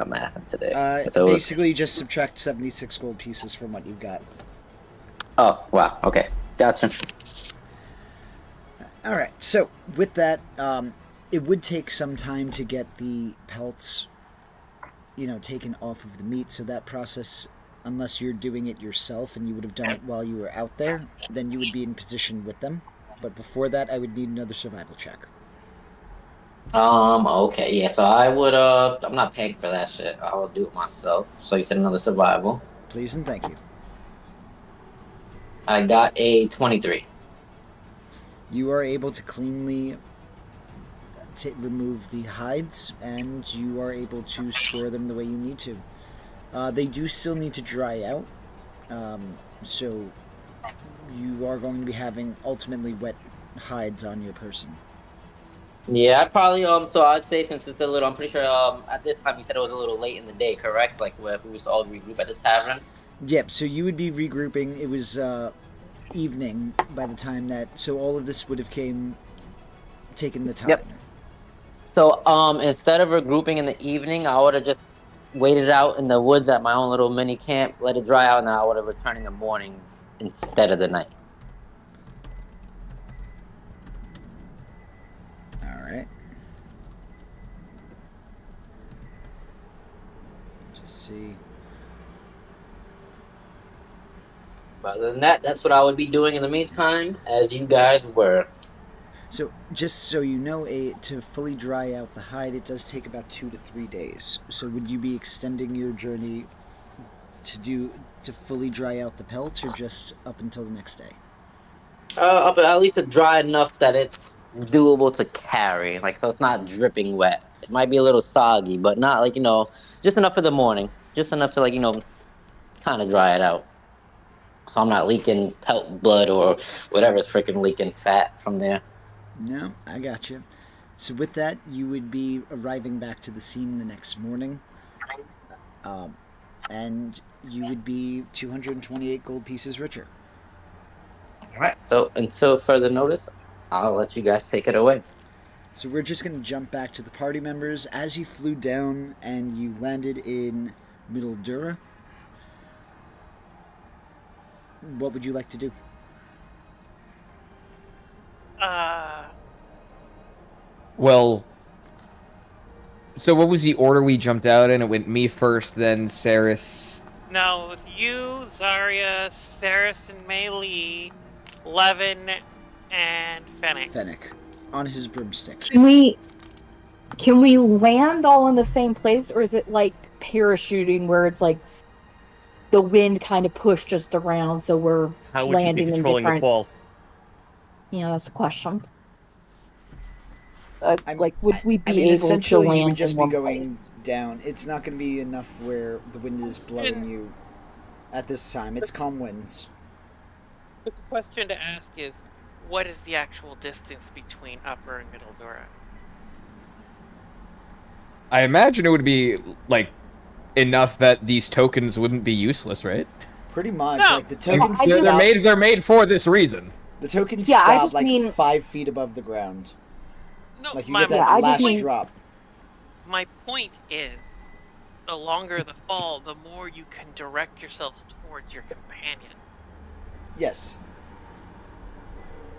S9: math today.
S1: Basically, just subtract 76 gold pieces from what you've got.
S9: Oh wow. Okay. Gotcha.
S1: All right. So with that, it would take some time to get the pelts, taken off of the meat. So that process, unless you're doing it yourself and you would have done it while you were out there, then you would be in position with them. But before that, I would need another survival check.
S9: Okay, yeah, so I would, I'm not paying for that shit. I will do it myself. So you said another survival.
S1: Please and thank you.
S9: I got a 23.
S1: You are able to cleanly remove the hides, and you are able to store them the way you need to. They do still need to dry out, so you are going to be having ultimately wet hides on your person.
S9: Yeah, I probably, so I'd say since it's a little, I'm pretty sure, at this time you said it was a little late in the day, correct? Like, where we was all regroup at the tavern?
S1: Yep, so you would be regrouping. It was, evening by the time that, so all of this would have taken the time.
S9: Yep. So, instead of regrouping in the evening, I would have just waited out in the woods at my own little mini camp, let it dry out, and I would have returned in the morning instead of the night.
S1: Alright. Just see.
S9: But other than that, that's what I would be doing in the meantime, as you guys were.
S1: So, just so you know, to fully dry out the hide, it does take about 2 to 3 days. So, would you be extending your journey to fully dry out the pelts, or just up until the next day?
S9: Up at least dry enough that it's doable to carry, like, so it's not dripping wet. It might be a little soggy, but not like, just enough for the morning, just enough to, like, kind of dry it out. So I'm not leaking pelt blood or whatever's freaking leaking fat from there.
S1: No, I got you. So with that, you would be arriving back to the scene the next morning, and you would be 228 gold pieces richer.
S9: All right. So until further notice, I'll let you guys take it away.
S1: So we're just going to jump back to the party members. As you flew down and you landed in Middle Dura, what would you like to do?
S6: Well, so what was the order we jumped out in? It went me first, then Saris.
S2: No, it was you, Zarya, Saris and Mei Li, Levin, and Fennec.
S1: Fennec, on his broomstick.
S3: Can we land all in the same place, or is it like parachuting where it's like the wind kind of pushed us around, so we're
S5: How would you be
S3: landing in
S5: controlling the
S3: different?
S5: fall?
S3: Yeah, that's a question. Would we be able to
S1: essentially,
S3: land
S1: you would just
S3: in
S1: be
S3: one
S1: going
S3: place?
S1: down. It's not going to be enough where the wind is blowing you at this time. It's calm winds.
S2: The question to ask is, what is the actual distance between Upper and Middle Dura?
S6: I imagine it would be, like, enough that these tokens wouldn't be useless, right?
S1: Pretty much.
S2: No.
S1: Like the tokens
S3: I
S1: stop.
S6: They're made for this reason.
S1: The tokens
S3: Yeah, I
S1: stop
S3: just
S1: like
S3: mean-
S1: 5 feet above the ground.
S2: No,
S1: Like you
S2: my,
S1: get that
S3: Yeah, I just
S1: last
S3: mean-
S1: drop.
S2: my point is, the longer the fall, the more you can direct yourselves towards your companion.
S1: Yes.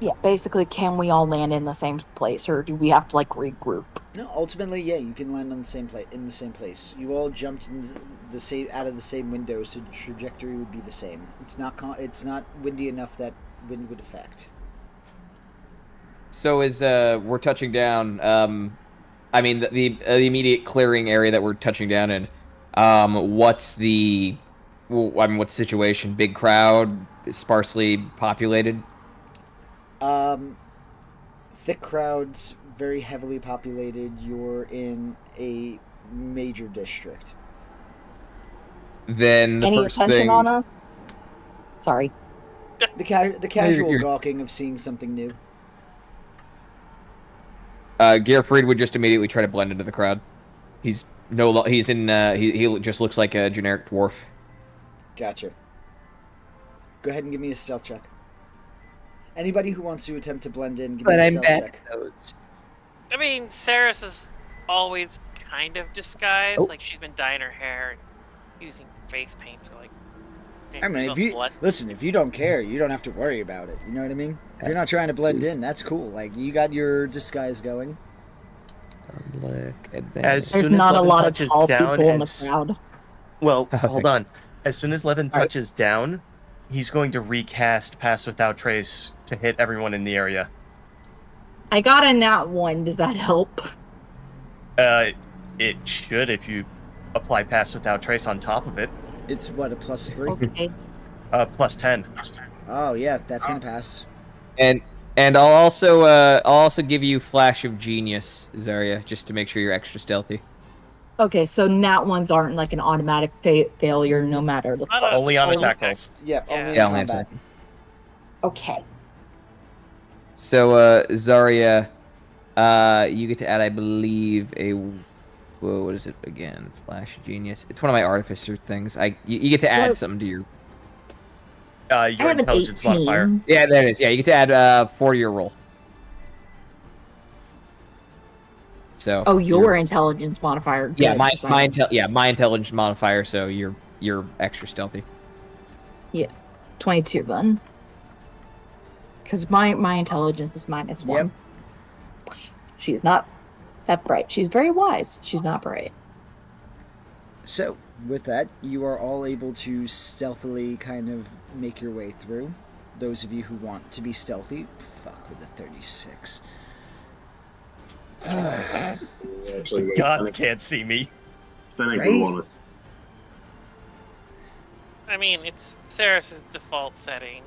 S3: Yeah, basically, can we all land in the same place, or do we have to like regroup?
S1: No, ultimately, yeah, you can land on the same in the same place. You all jumped in the same out of the same window, so the trajectory would be the same. It's not windy enough that wind would affect.
S6: So as we're touching down, I mean the immediate clearing area that we're touching down in, what's the what's the situation? Big crowd, sparsely populated.
S1: Thick crowds, very heavily populated. You're in a major district.
S6: Then the
S3: Any
S6: first
S3: attention
S6: thing
S3: on us? Sorry.
S1: The casual
S6: you're-
S1: gawking of seeing something new.
S6: Gearfried would just immediately try to blend into the crowd. He's he's in he just looks like a generic dwarf.
S1: Gotcha. Go ahead and give me a stealth check. Anybody who wants to attempt to blend in, give me a stealth check.
S2: I mean, Saris is always kind of disguised.
S6: Oh.
S2: Like, she's been dyeing her hair and using face paint to, like, make
S1: I mean,
S2: herself
S1: if you
S2: blood.
S1: listen, if you don't care, you don't have to worry about it. You know what I mean? If you're not trying to blend in, that's cool. Like, you got your disguise going.
S5: As
S3: There's
S5: soon as
S3: not a
S5: Levin
S3: lot of
S5: touches
S3: tall
S5: down
S3: people in
S5: and
S3: the crowd.
S5: Well,
S6: Okay.
S5: hold on. As soon as Levin
S3: All right.
S5: touches down, he's going to recast Pass Without Trace to hit everyone in the area.
S3: I got a nat 1. Does that help?
S5: It should if you apply Pass Without Trace on top of it.
S1: It's what, a +3?
S3: Okay.
S5: Plus 10.
S1: Oh yeah, that's gonna pass.
S6: And I'll also give you Flash of Genius, Zarya, just to make sure you're extra stealthy.
S3: Okay, so nat 1s aren't like an automatic failure no matter the.
S2: Not a-
S5: Only on
S2: only
S5: attack
S2: attack.
S5: rolls.
S1: Yeah,
S2: Yeah.
S1: only
S6: Yeah,
S1: in
S6: only
S1: combat.
S3: Okay.
S6: So Zarya, you get to add, I believe, whoa, what is it again? Flash of Genius. It's one of my artificer things. You get to add
S3: Well-
S6: something to your.
S3: I
S5: Your
S3: have an
S5: intelligence
S3: 18.
S5: modifier.
S6: Yeah, there it is. Yeah, you get to add 4 to your roll. So.
S3: Oh, your
S6: you're-
S3: intelligence modifier.
S6: Yeah,
S3: Good,
S6: my
S3: 'cause I-
S6: my intelligence modifier. So you're extra stealthy.
S3: 22 then. Because my intelligence is -1. She's not that bright. She's very wise. She's not bright.
S1: So, with that, you are all able to stealthily kind of make your way through. Those of you who want to be stealthy, fuck with a 36.
S4: Actually,
S5: God can't see me.
S4: Fennec
S1: Right?
S4: would want us.
S2: I mean, it's Saris's default setting.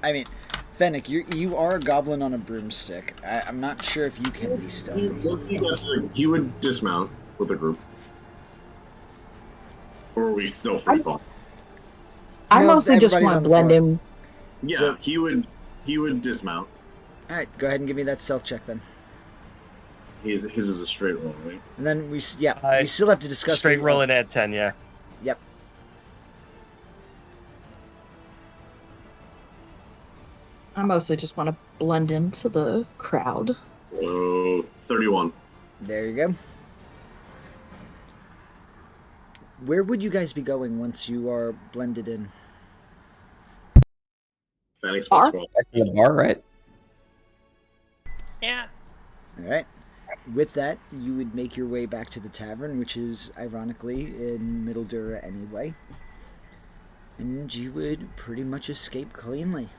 S1: I mean, Fennec, you are a goblin on a broomstick. I'm not sure if you can be stealthy.
S4: He would dismount with a group. Or are we still free fall?
S3: I
S1: No,
S3: mostly just
S1: everybody's
S3: want
S1: on
S3: to
S1: the
S3: blend
S1: floor.
S3: in.
S4: Yeah,
S1: So-
S4: he would dismount.
S1: All right, go ahead and give me that stealth check then.
S4: His is a straight roll, right?
S1: And then we still have to discuss
S5: Straight
S1: what-
S5: roll and add 10, yeah.
S1: Yep.
S3: I mostly just want to blend into the crowd.
S4: Oh, 31.
S1: There you go. Where would you guys be going once you are blended in?
S4: Fennec's
S3: Bar?
S4: plus 12.
S6: Back to the bar, right?
S2: Yeah.
S1: All right. With that, you would make your way back to the tavern, which is ironically in Middle Dura anyway. And you would pretty much escape cleanly.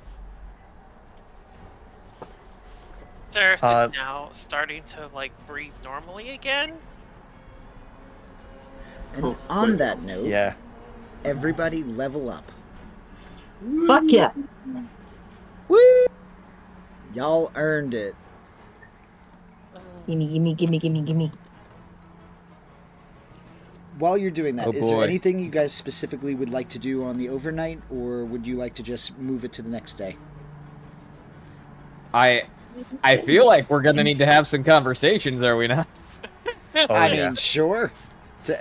S2: Saris
S5: Uh,
S2: is now starting to, like, breathe normally again.
S1: And
S4: Oh,
S1: on
S4: wait.
S1: that note,
S5: Yeah.
S1: everybody level up.
S3: Fuck yeah.
S1: Y'all earned it.
S3: Gimme, gimme, gimme, gimme, gimme.
S1: While you're doing that,
S6: Oh,
S1: is there
S6: boy.
S1: anything you guys specifically would like to do on the overnight, or would you like to just move it to the next day?
S6: I feel like we're gonna need to have some conversations, are we not?
S5: Oh,
S1: I
S5: yeah.
S1: mean, sure.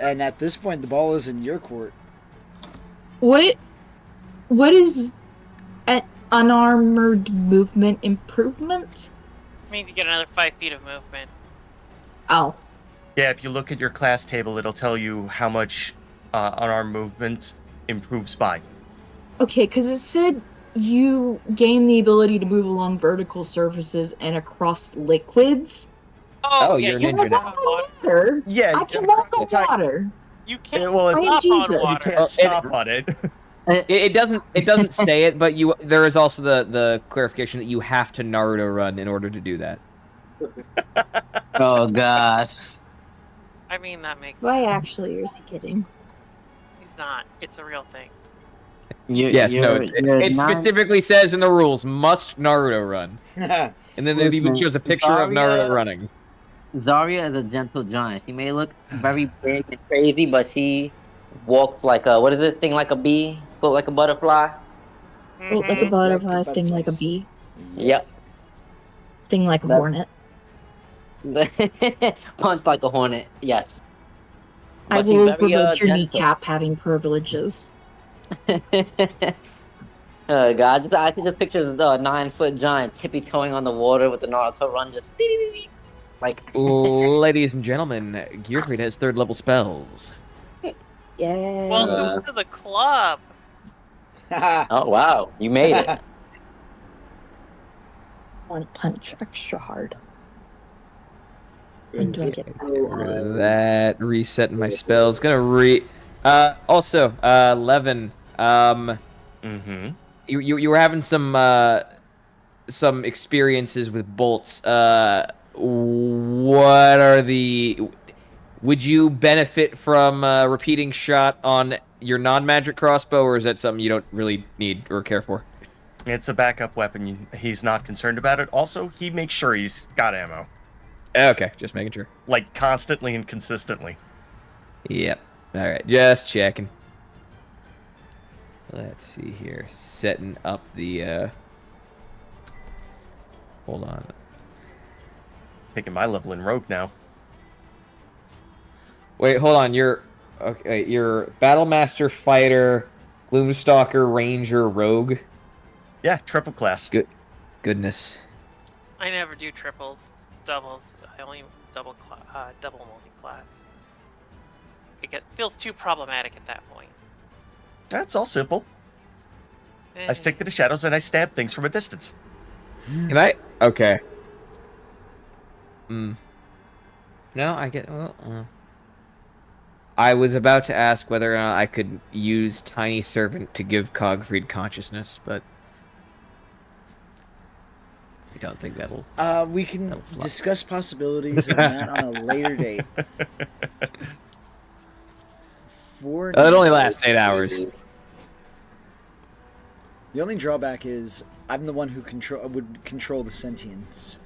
S1: And at this point, the ball is in your court.
S3: What is an unarmored movement improvement?
S2: Means you get another 5 feet of movement.
S3: Oh,
S5: Yeah, if you look at your class table, it'll tell you how much unarmed movement improves by.
S3: okay, because it said you gain the ability to move along vertical surfaces and across liquids.
S6: Oh,
S2: yeah,
S6: you're a
S2: you
S6: ninja
S2: can
S6: now.
S2: walk on water.
S3: Water.
S5: Yeah,
S3: I can walk on
S5: Ty-
S3: water.
S2: You can't
S5: well,
S3: I am
S2: stop
S3: Jesus.
S2: on
S3: You
S5: you
S2: water.
S5: can't stop on it.
S6: It doesn't say it, but there is also the clarification that you have to Naruto run in order to do that.
S9: Oh gosh.
S2: I mean, that makes
S3: Why
S2: sense.
S3: actually, or is he kidding?
S2: He's not. It's a real thing.
S6: Yes, no, it specifically says in the rules, must Naruto run. And then it even
S9: Listen,
S6: shows a picture of Naruto running.
S9: Zarya is a gentle giant. She may look very big and crazy, but she walks like a, what is this thing, like a bee? Float like a butterfly?
S3: Float like a
S2: Mhm.
S3: butterfly, sting like a bee,
S9: Yep.
S3: sting like a
S9: That-
S3: hornet.
S9: Punch like a hornet, yes.
S3: I
S9: But she's
S3: will
S9: very,
S3: provoke your
S9: gentle.
S3: kneecap having privileges.
S9: Oh god, I can just picture the 9-foot giant tippy-toeing on the water with the Naruto run, just like.
S6: Ladies and gentlemen, Gearfried has 3rd level spells.
S3: Yeah.
S2: Welcome to the club.
S9: Oh wow, you made it.
S3: Want to punch extra hard. When do I get
S6: That resetting my spells. Gonna also, Levin.
S5: Mm-hmm.
S6: You were having some experiences with bolts. What are the? Would you benefit from a repeating shot on your non-magic crossbow, or is that something you don't really need or care for?
S5: It's a backup weapon. He's not concerned about it. Also, he makes sure he's got ammo.
S6: Okay, just making sure.
S5: Like, constantly and consistently.
S6: Yep. All right, just checking. Let's see here. Setting up the. Hold on.
S5: Taking my level in Rogue now.
S6: Wait, hold on. You're Battlemaster, Fighter, Gloomstalker, Ranger, Rogue.
S5: Yeah, triple class.
S6: Good. Goodness.
S2: I never do triples, doubles. I only double multi-class. It feels too problematic at that point.
S5: That's all simple. I stick to the shadows and I stab things from a distance.
S6: Can I? Okay. No, I get. Well, I was about to ask whether or not I could use Tiny Servant to give Cogfried consciousness, but I don't think that'll.
S1: We can
S6: That'll fly.
S1: discuss possibilities of that on a later date. For
S6: It only
S1: now,
S6: lasts 8 hours.
S1: The only drawback is I'm the one who would control the sentience.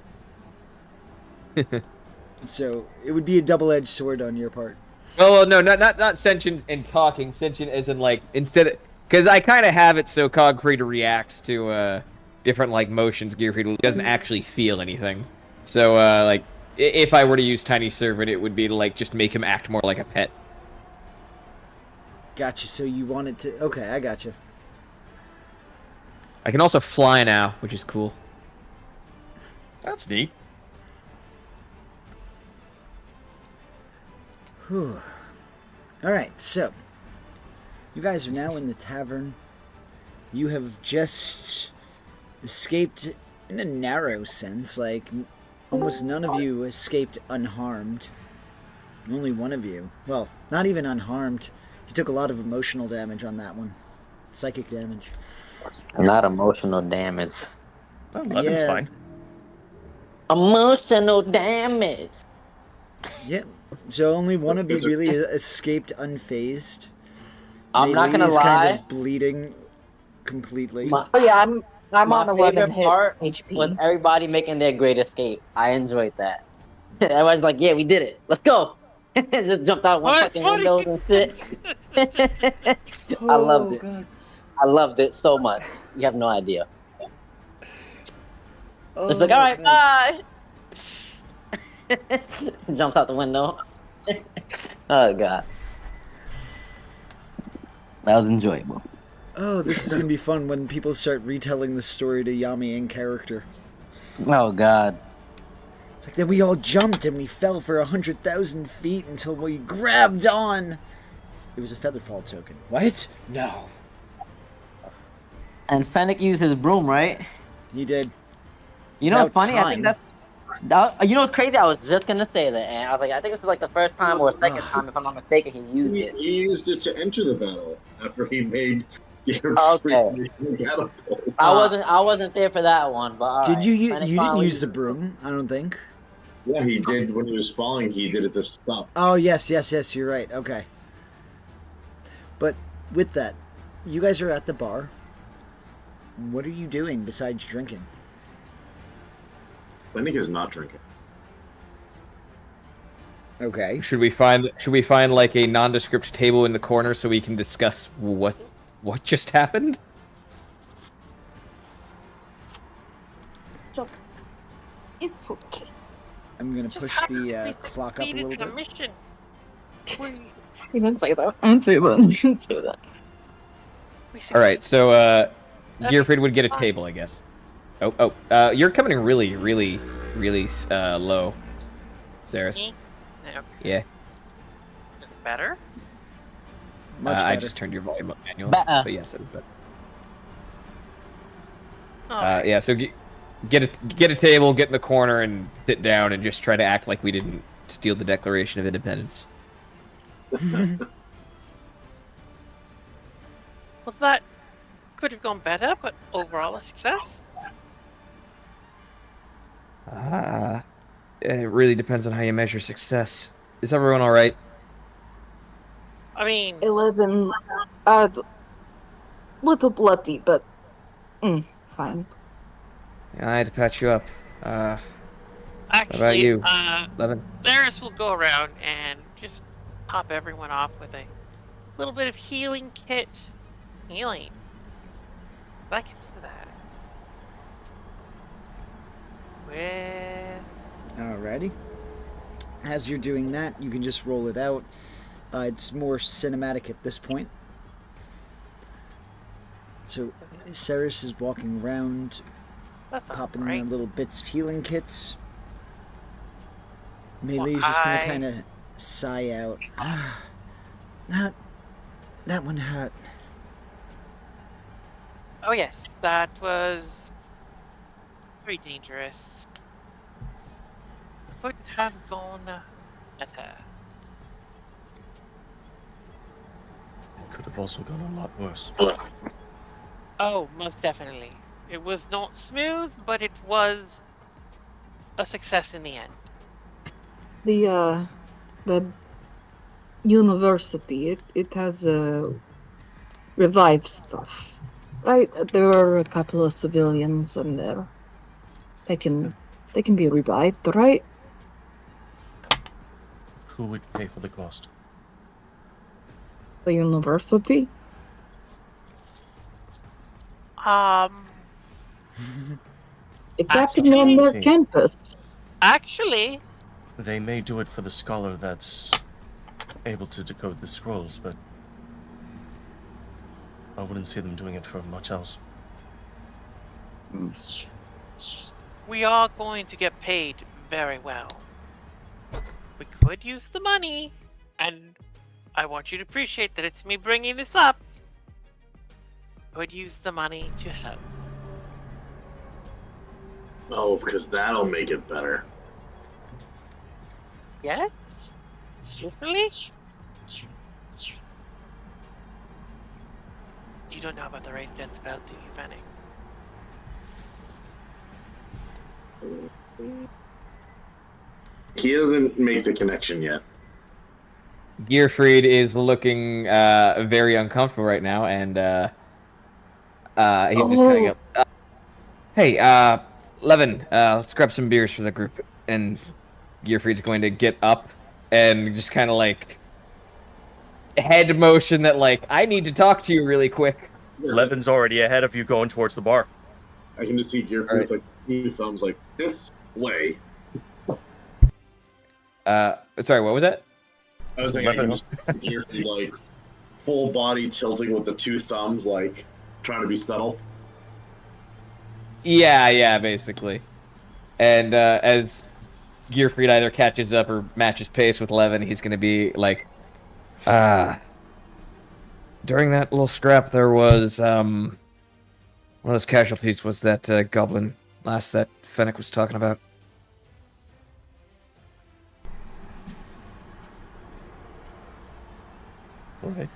S1: So it would be a double-edged sword on your part.
S6: Oh no, not sentient and talking. Sentient as in like because I kind of have it so Cogfried reacts to different like motions. Gearfried doesn't actually feel anything. So like if I were to use Tiny Servant, it would be to like just make him act more like a pet.
S1: Gotcha. So you wanted to? Okay, I gotcha.
S6: I can also fly now, which is cool.
S5: That's neat.
S1: Whew. All right, so you guys are now in the tavern. You have just escaped in a narrow sense. Like almost none of you escaped unharmed. Only one of you. Well, not even unharmed. He took a lot of emotional damage on that one. Psychic damage.
S9: Not emotional damage.
S5: Oh, Levin's
S1: Yeah.
S5: fine.
S9: Emotional damage.
S1: Yep. So only one of you really escaped unfazed.
S9: I'm not gonna
S1: Is
S9: lie.
S1: kind of bleeding completely.
S9: My,
S3: Oh yeah, I'm
S9: my
S3: on 11
S9: favorite
S3: hit
S9: part
S3: HP.
S9: was everybody making their great escape. I enjoyed that. Everybody's like, "Yeah, we did it. Let's go!" Just jumped out one
S2: What?
S9: fucking windows and shit. I loved it.
S1: God.
S9: I loved it so much. You have no idea. It's like,
S1: Oh,
S9: all right,
S1: God.
S9: bye. Jumps out the window. Oh god, that was enjoyable.
S1: Oh, this is gonna be fun when people start retelling the story to Yami in character.
S9: Oh god.
S1: It's like then we all jumped and we fell for 100,000 feet until we grabbed on. It was a Featherfall token. What? No.
S9: And Fennec used his broom, right?
S1: He did.
S9: You know what's
S1: About
S9: funny? I think
S1: time.
S9: You know what's crazy? I was just gonna say that, and I was like, I think this was like the first time or second time, if I'm not mistaken, he used it.
S4: He used it to enter the battle after he made
S9: Okay.
S4: catapult.
S9: I wasn't there for that one, but all
S1: Did
S9: right.
S1: you? You
S9: Fennec
S1: didn't
S9: finally
S1: use the
S9: used it.
S1: broom. I don't think.
S4: Yeah, he did when he was falling. He did it to stop.
S1: Oh yes. You're right. Okay. But with that, you guys are at the bar. What are you doing besides drinking?
S4: Fennec is not drinking.
S1: Okay.
S6: Should we find like a nondescript table in the corner so we can discuss what just happened?
S3: It's okay.
S1: I'm gonna
S2: Just
S1: push
S2: happened
S1: the
S2: to be
S1: clock up a
S2: completed
S1: little
S2: a
S1: bit.
S2: mission.
S3: You didn't say that. I didn't say that. You didn't say that.
S6: All right, so Gearfried would get a table, I guess. You're coming in really low, Saris.
S2: Me? No,
S6: Yeah.
S2: it's better.
S1: Much better.
S6: I just turned your volume up manually,
S9: Better.
S6: but yes, it was better.
S2: Alright.
S6: Yeah, so get a table, get in the corner, and sit down, and just try to act like we didn't steal the Declaration of Independence.
S2: Well, that could have gone better, but overall a success.
S6: It really depends on how you measure success. Is everyone all right?
S2: I mean,
S3: 11. Little bloody, but fine.
S6: Yeah, I had to patch you up.
S2: actually,
S6: you? Levin?
S2: Varys will go around and just pop everyone off with a little bit of healing kit. Healing. I can do that. With
S1: Alrighty. As you're doing that, you can just roll it out. It's more cinematic at this point. So, Saris is walking around,
S2: that's not
S1: popping
S2: right.
S1: in little bits of healing kits. Melee's just gonna
S2: I-
S1: kind of sigh out. That one hurt.
S2: Oh yes, that was very dangerous. Could have gone better.
S5: It could have also gone a lot worse.
S2: Oh, most definitely. It was not smooth, but it was a success in the end.
S3: The university, it has revived stuff, right? There are a couple of civilians in there. They can be revived, right?
S5: Who would pay for the cost?
S3: The university. It happened on their
S5: Actually-
S3: campus.
S2: Actually,
S5: They may do it for the scholar that's able to decode the scrolls, but I wouldn't see them doing it for much else.
S2: we are going to get paid very well. We could use the money, and I want you to appreciate that it's me bringing this up. Could use the money to help.
S4: Oh, because that'll make it better.
S2: Yes? Really? You don't know about the raised dead spell, do you, Fanny?
S4: He doesn't make the connection yet.
S6: Gearfried is looking very uncomfortable right now, and he's just kind of hey, Levin, let's grab some beers for the group. And Gearfried's going to get up and just kind of like head motion that like, I need to talk to you really quick.
S5: Levin's already ahead of you going towards the bar.
S4: I can just see Gearfried
S6: Alright.
S4: with like two thumbs like this way.
S6: Sorry, what was that?
S4: I was thinking I can just see Gearfried like full body tilting with the two thumbs, like trying to be subtle.
S6: Yeah, basically. And as Gearfried either catches up or matches pace with Levin, he's going to be like, during that little scrap, there was, one of those casualties was that goblin lass that Fennec was talking about.
S5: All right.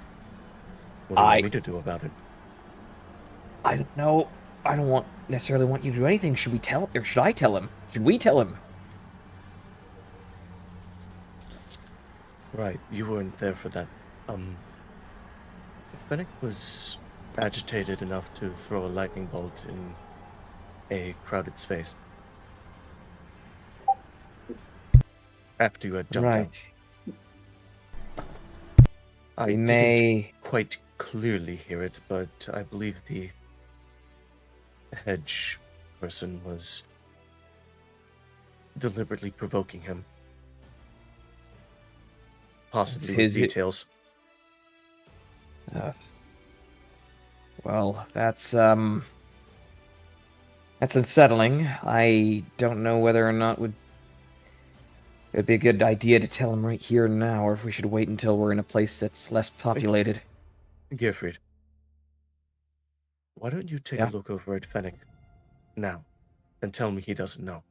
S5: What do you want me to do about it?
S6: I don't know. I don't necessarily want you to do anything. Should we tell, or should I tell him? Should we tell him?
S5: Right, you weren't there for that. Fennec was agitated enough to throw a lightning bolt in a crowded space. After you had jumped out. I didn't quite clearly hear it, but I believe the hedge person was deliberately provoking him. Possibly with details.
S6: Well, that's unsettling. I don't know whether or not it'd be a good idea to tell him right here and now, or if we should wait until we're in a place that's less populated.
S5: Gearfried, why don't you take a look over at Fennec now and tell me he doesn't know?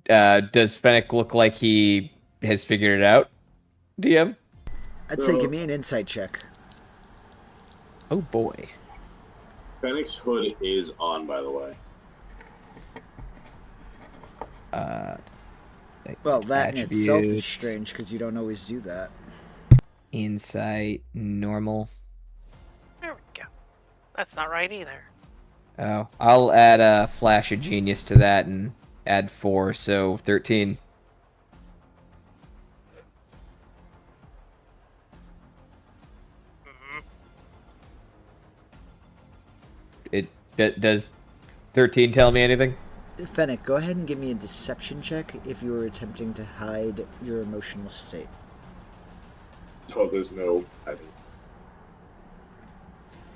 S6: Does Fennec look like he has figured it out, DM?
S1: I'd say give me an insight check.
S6: Oh boy.
S4: Fennec's hood is on, by the way.
S1: Well, that in itself is strange, because you don't always do that.
S6: Insight, normal.
S2: There we go. That's not right either.
S6: Oh, I'll add a flash of genius to that and add 4, so 13. Does 13 tell me anything?
S1: Fennec, go ahead and give me a deception check if you were attempting to hide your emotional state.
S4: Oh, there's no hiding.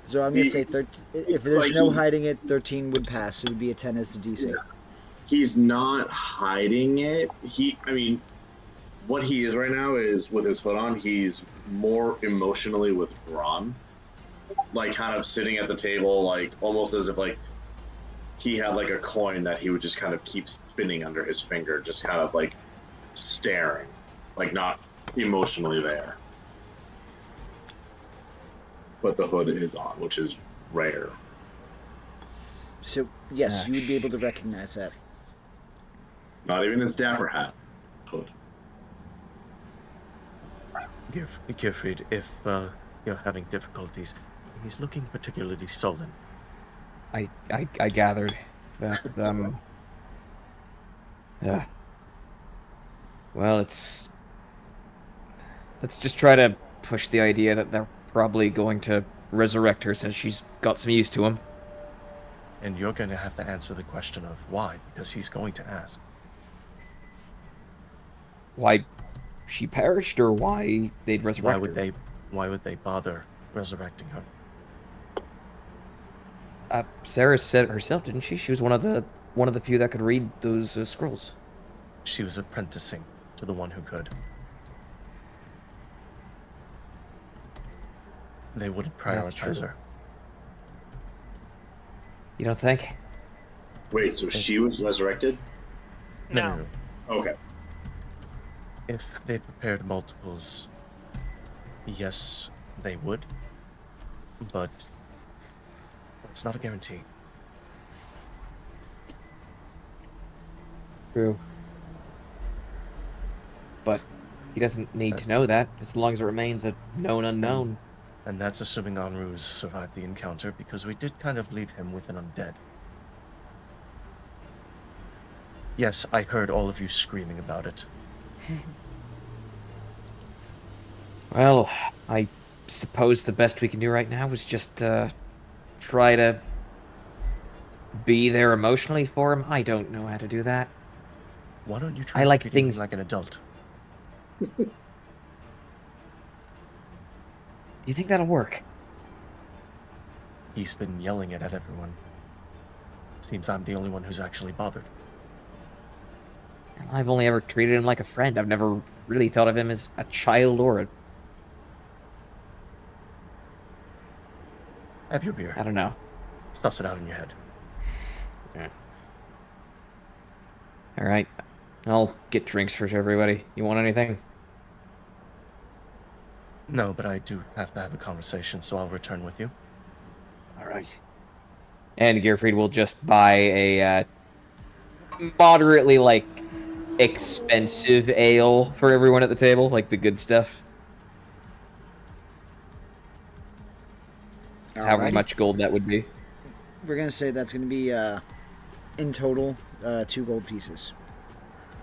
S1: So I'm going to say 13. If there's no hiding it, 13 would pass. It would be a 10 as the DC.
S4: Yeah. He's not hiding it. What he is right now is, with his foot on, he's more emotionally withdrawn. Like, kind of sitting at the table, like, almost as if, like, he had, like, a coin that he would just kind of keep spinning under his finger, just kind of, like, staring. Like, not emotionally there. But the hood is on, which is rare.
S1: So, yes, you would be able to recognize that.
S4: Not even his dapper hat hood.
S5: Gearfried, if you're having difficulties, he's looking particularly sullen.
S6: I gathered that. Yeah. Well, let's just try to push the idea that they're probably going to resurrect her since she's got some use to him.
S5: And you're going to have to answer the question of why, because he's going to ask.
S6: Why she perished, or why they'd resurrect her?
S5: Why would they bother resurrecting her?
S6: Sarah said it herself, didn't she? She was one of the few that could read those scrolls.
S5: She was apprenticing to the one who could. They wouldn't prioritize her.
S6: You don't think?
S4: Wait, so she was resurrected?
S2: No.
S4: Okay.
S5: If they prepared multiples, yes, they would. But it's not a guarantee.
S6: True. But he doesn't need to know that, as long as it remains a known unknown.
S5: And that's assuming Anruz survived the encounter, because we did kind of leave him with an undead. Yes, I heard all of you screaming about it.
S6: Well, I suppose the best we can do right now is just try to be there emotionally for him. I don't know how to do that.
S5: Why don't you try
S6: I like
S5: treating
S6: things
S5: him like an adult?
S6: Do you think that'll work?
S5: He's been yelling it at everyone. Seems I'm the only one who's actually bothered.
S6: I've only ever treated him like a friend. I've never really thought of him as a child or a...
S5: Have your beer.
S6: I don't know.
S5: Suss it out in your head.
S6: Yeah. Alright. I'll get drinks for everybody. You want anything?
S5: No, but I do have to have a conversation, so I'll return with you.
S6: All right. And Gearfried will just buy a moderately expensive ale for everyone at the table, like the good stuff. However
S1: Alrighty.
S6: much gold that would be.
S1: We're gonna say that's gonna be in total 2 gold pieces.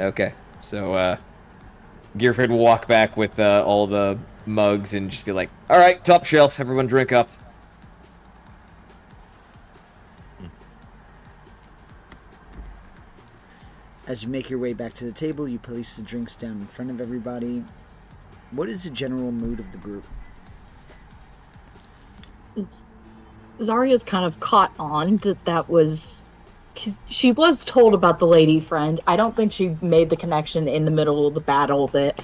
S6: Okay, so Gearfried will walk back with all the mugs and just be like, "All right, top shelf, everyone drink up."
S1: As you make your way back to the table, you place the drinks down in front of everybody. What is the general mood of the group?
S3: Zarya's kind of caught on that was... 'cause she was told about the lady friend. I don't think she made the connection in the middle of the battle that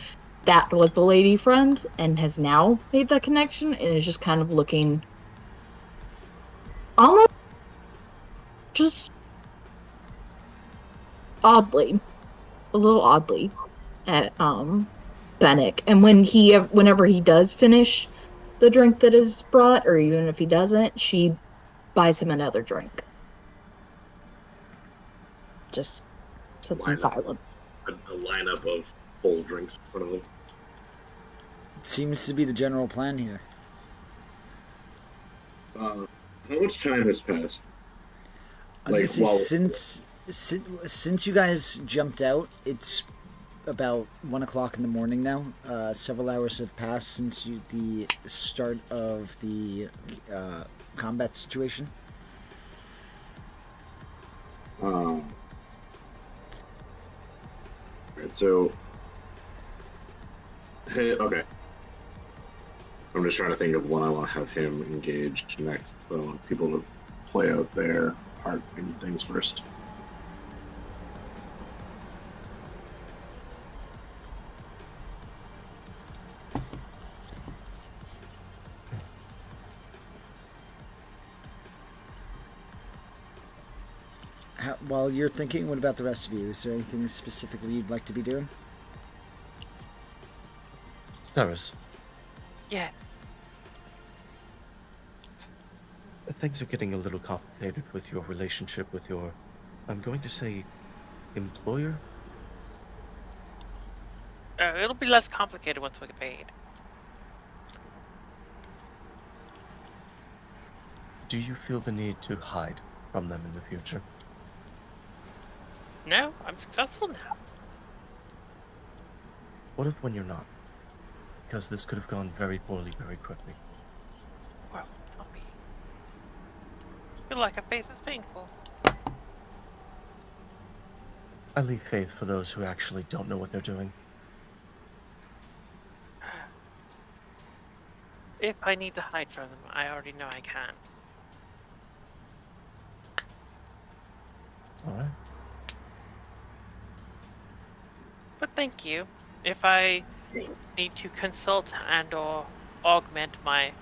S3: was the lady friend, and has now made that connection, and is just kind of looking almost just a little oddly at Fennec. And whenever he does finish the drink that is brought, or even if he doesn't, she buys him another drink. Just sit in silence.
S4: A lineup of full drinks in front of them.
S1: Seems to be the general plan here.
S4: How much time has passed?
S1: I'm gonna say since you guys jumped out, it's about 1 o'clock in the morning now. Several hours have passed since the start of the combat situation.
S4: Right, so, hey, okay. I'm just trying to think of when I want to have him engaged next. So I want people to play out their part and things first.
S1: While you're thinking, what about the rest of you? Is there anything specifically you'd like to be doing?
S5: Ceres,
S2: Yes.
S5: things are getting a little complicated with your relationship with your, I'm going to say, employer?
S2: It'll be less complicated once we get paid.
S5: Do you feel the need to hide from them in the future?
S2: No, I'm successful now.
S5: What if when you're not? Because this could have gone very poorly very quickly.
S2: Well, tell me. I feel like a face is painful.
S5: I leave faith for those who actually don't know what they're doing.
S2: If I need to hide from them, I already know I can.
S5: Alright.
S2: But thank you. If I need to consult and or augment my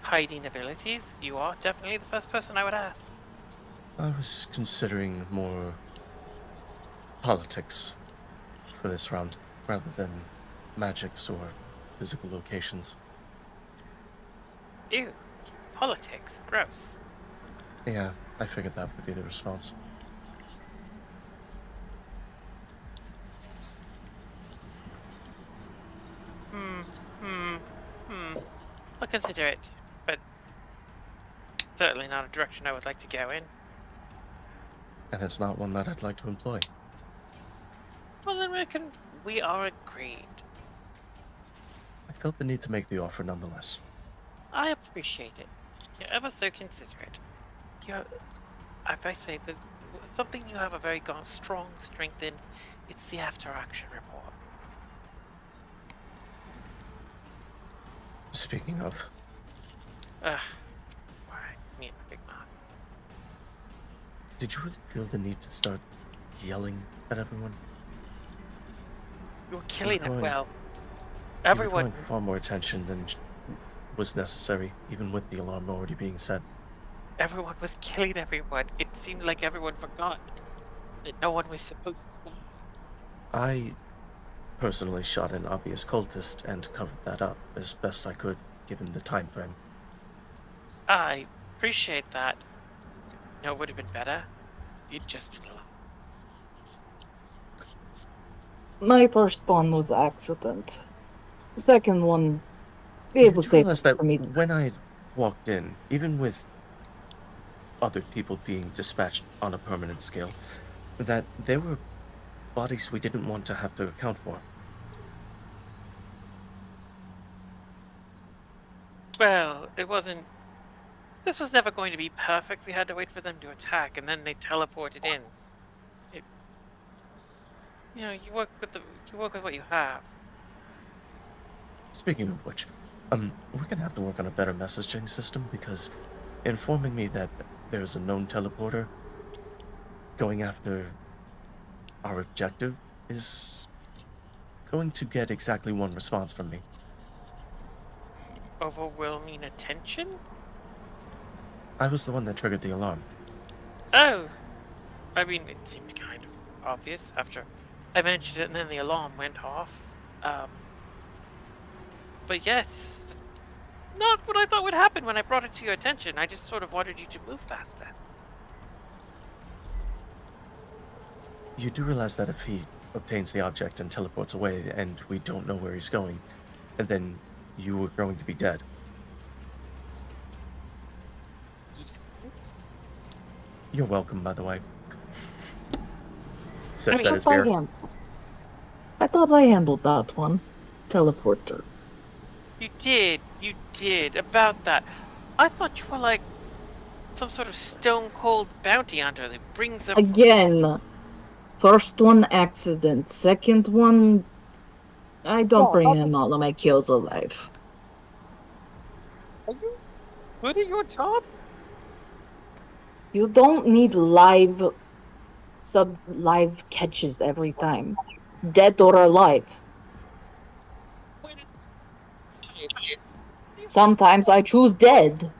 S2: hiding abilities, you are definitely the first person I would ask.
S5: I was considering more politics for this round, rather than magics or physical locations.
S2: Ew. Politics. Gross.
S5: Yeah, I figured that would be the response.
S2: I'll consider it, but certainly not a direction I would like to go in.
S5: And it's not one that I'd like to employ.
S2: Well, then we are agreed.
S5: I felt the need to make the offer nonetheless.
S2: I appreciate it. You're ever so considerate. If I say there's something you have a very strong strength in, it's the after-action report.
S5: Speaking of,
S2: Ugh. Why? Me and my big mouth.
S5: did you really feel the need to start yelling at everyone?
S2: You're killing it
S5: drawing-
S2: well.
S5: You were
S2: Everyone.
S5: drawing far more attention than was necessary, even with the alarm already being set.
S2: Everyone was killing everyone. It seemed like everyone forgot that no one was supposed to die.
S5: I personally shot an obvious cultist and covered that up as best I could, given the time frame.
S2: I appreciate that. No, it would have been better. You'd just been alone.
S3: My first one was accident. The second one, it was
S5: You
S3: safe
S5: realize that
S3: for me.
S5: when I walked in, even with other people being dispatched on a permanent scale, that there were bodies we didn't want to have to account for.
S2: Well, it wasn't. This was never going to be perfect. We had to wait for them to attack, and then they teleported in. You know, you work with what you have.
S5: Speaking of which, we're gonna have to work on a better messaging system because informing me that there's a known teleporter going after our objective is going to get exactly one response from me.
S2: Overwhelming attention?
S5: I was the one that triggered the alarm.
S2: Oh! I mean, it seemed kind of obvious after I mentioned it and then the alarm went off. But yes, not what I thought would happen when I brought it to your attention. I just sort of wanted you to move faster.
S5: You do realize that if he obtains the object and teleports away and we don't know where he's going, and then you are going to be dead. You're welcome, by the way. Sips at his beer.
S3: I thought I handled that one. Teleporter.
S2: You did, about that. I thought you were like some sort of stone cold bounty hunter that brings them.
S3: Again, first one accident. Second one, I don't bring in all of my kills alive.
S2: Are you good at your job?
S3: You don't need live catches every time. Dead or alive. Sometimes I choose dead.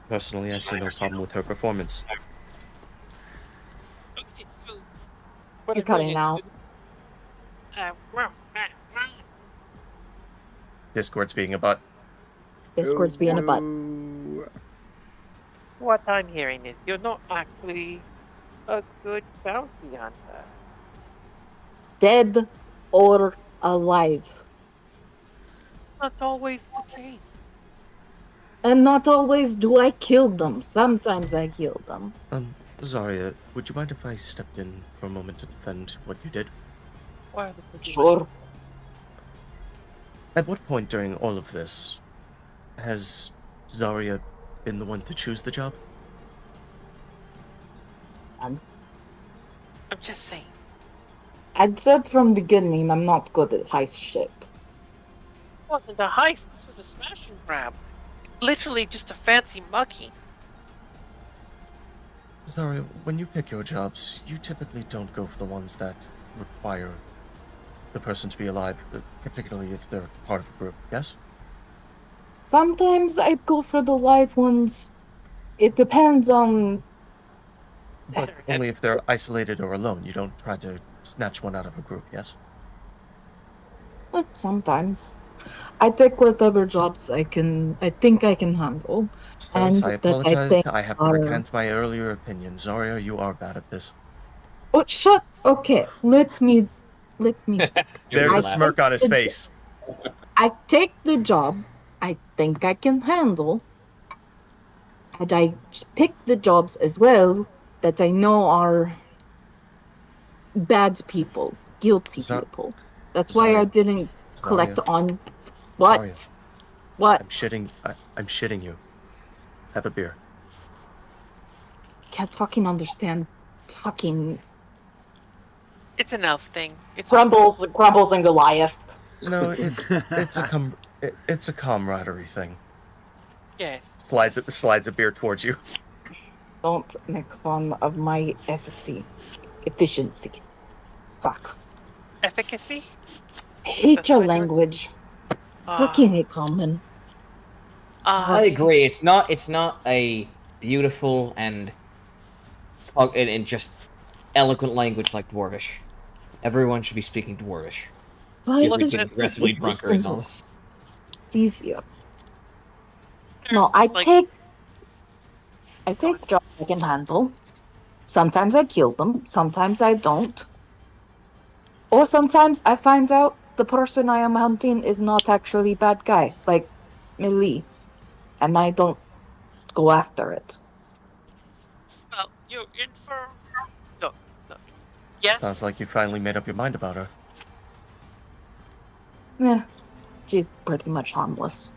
S5: Personally, I see no problem with her performance.
S2: Okay, so
S3: You're cutting out.
S5: Discord's being a butt.
S3: Discord's being a butt.
S2: What I'm hearing is you're not actually a good bounty hunter.
S3: Dead or alive.
S2: That's always the case.
S3: And not always do I kill them. Sometimes I heal them.
S5: Zarya, would you mind if I stepped in for a moment to defend what you did?
S2: Well,
S3: Sure.
S5: At what point during all of this has Zarya been the one to choose the job?
S2: I'm just saying.
S3: I'd said from the beginning I'm not good at heist shit.
S2: This wasn't a heist, this was a smash and grab. It's literally just a fancy mucky.
S5: Zarya, when you pick your jobs, you typically don't go for the ones that require the person to be alive, particularly if they're part of a group, yes?
S3: Sometimes I'd go for the live ones. It depends on...
S5: But only if they're isolated or alone. You don't try to snatch one out of a group, yes?
S3: But sometimes. I take whatever jobs I think I can handle.
S5: Sirs, I
S3: And that I
S5: apologize.
S3: think
S5: I have to
S3: are-
S5: recant my earlier opinion. Zarya, you are bad at this.
S3: Oh, shut... Okay, let me...
S5: There's
S3: I
S5: a smirk on his
S3: think-
S5: face.
S3: I take the job I think I can handle. And I pick the jobs as well that I know are bad people, guilty people. That's why I didn't collect
S5: Zarya,
S3: on... What?
S5: Zarya.
S3: What?
S5: I'm shitting you. Have a beer.
S3: Can't fucking understand. Fucking
S2: It's an elf thing. It's
S3: Grumbles and Goliath.
S5: No, it's a camaraderie thing.
S2: Yes.
S5: Slides a beer towards you.
S3: Don't make fun of my efficiency. Fuck.
S2: Efficacy?
S3: I hate
S2: That's
S3: your
S2: my word.
S3: language.
S2: Ah.
S3: Fucking hate common.
S6: I agree. It's not a beautiful and just eloquent language like Dwarvish. Everyone should be speaking Dwarvish.
S3: But
S6: You're
S2: Look,
S6: getting
S2: it's-
S6: aggressively
S3: it's
S6: drunker is all.
S3: it's easier.
S2: There's
S3: No, I
S2: just, like,
S3: take jobs I can handle. Sometimes I kill them, sometimes I don't. Or sometimes I find out the person I am hunting is not actually a bad guy, like Millie, and I don't go after it.
S2: well, you're in for. Look. Yes.
S5: Sounds like you finally made up your mind about her.
S3: Yeah, she's pretty much harmless.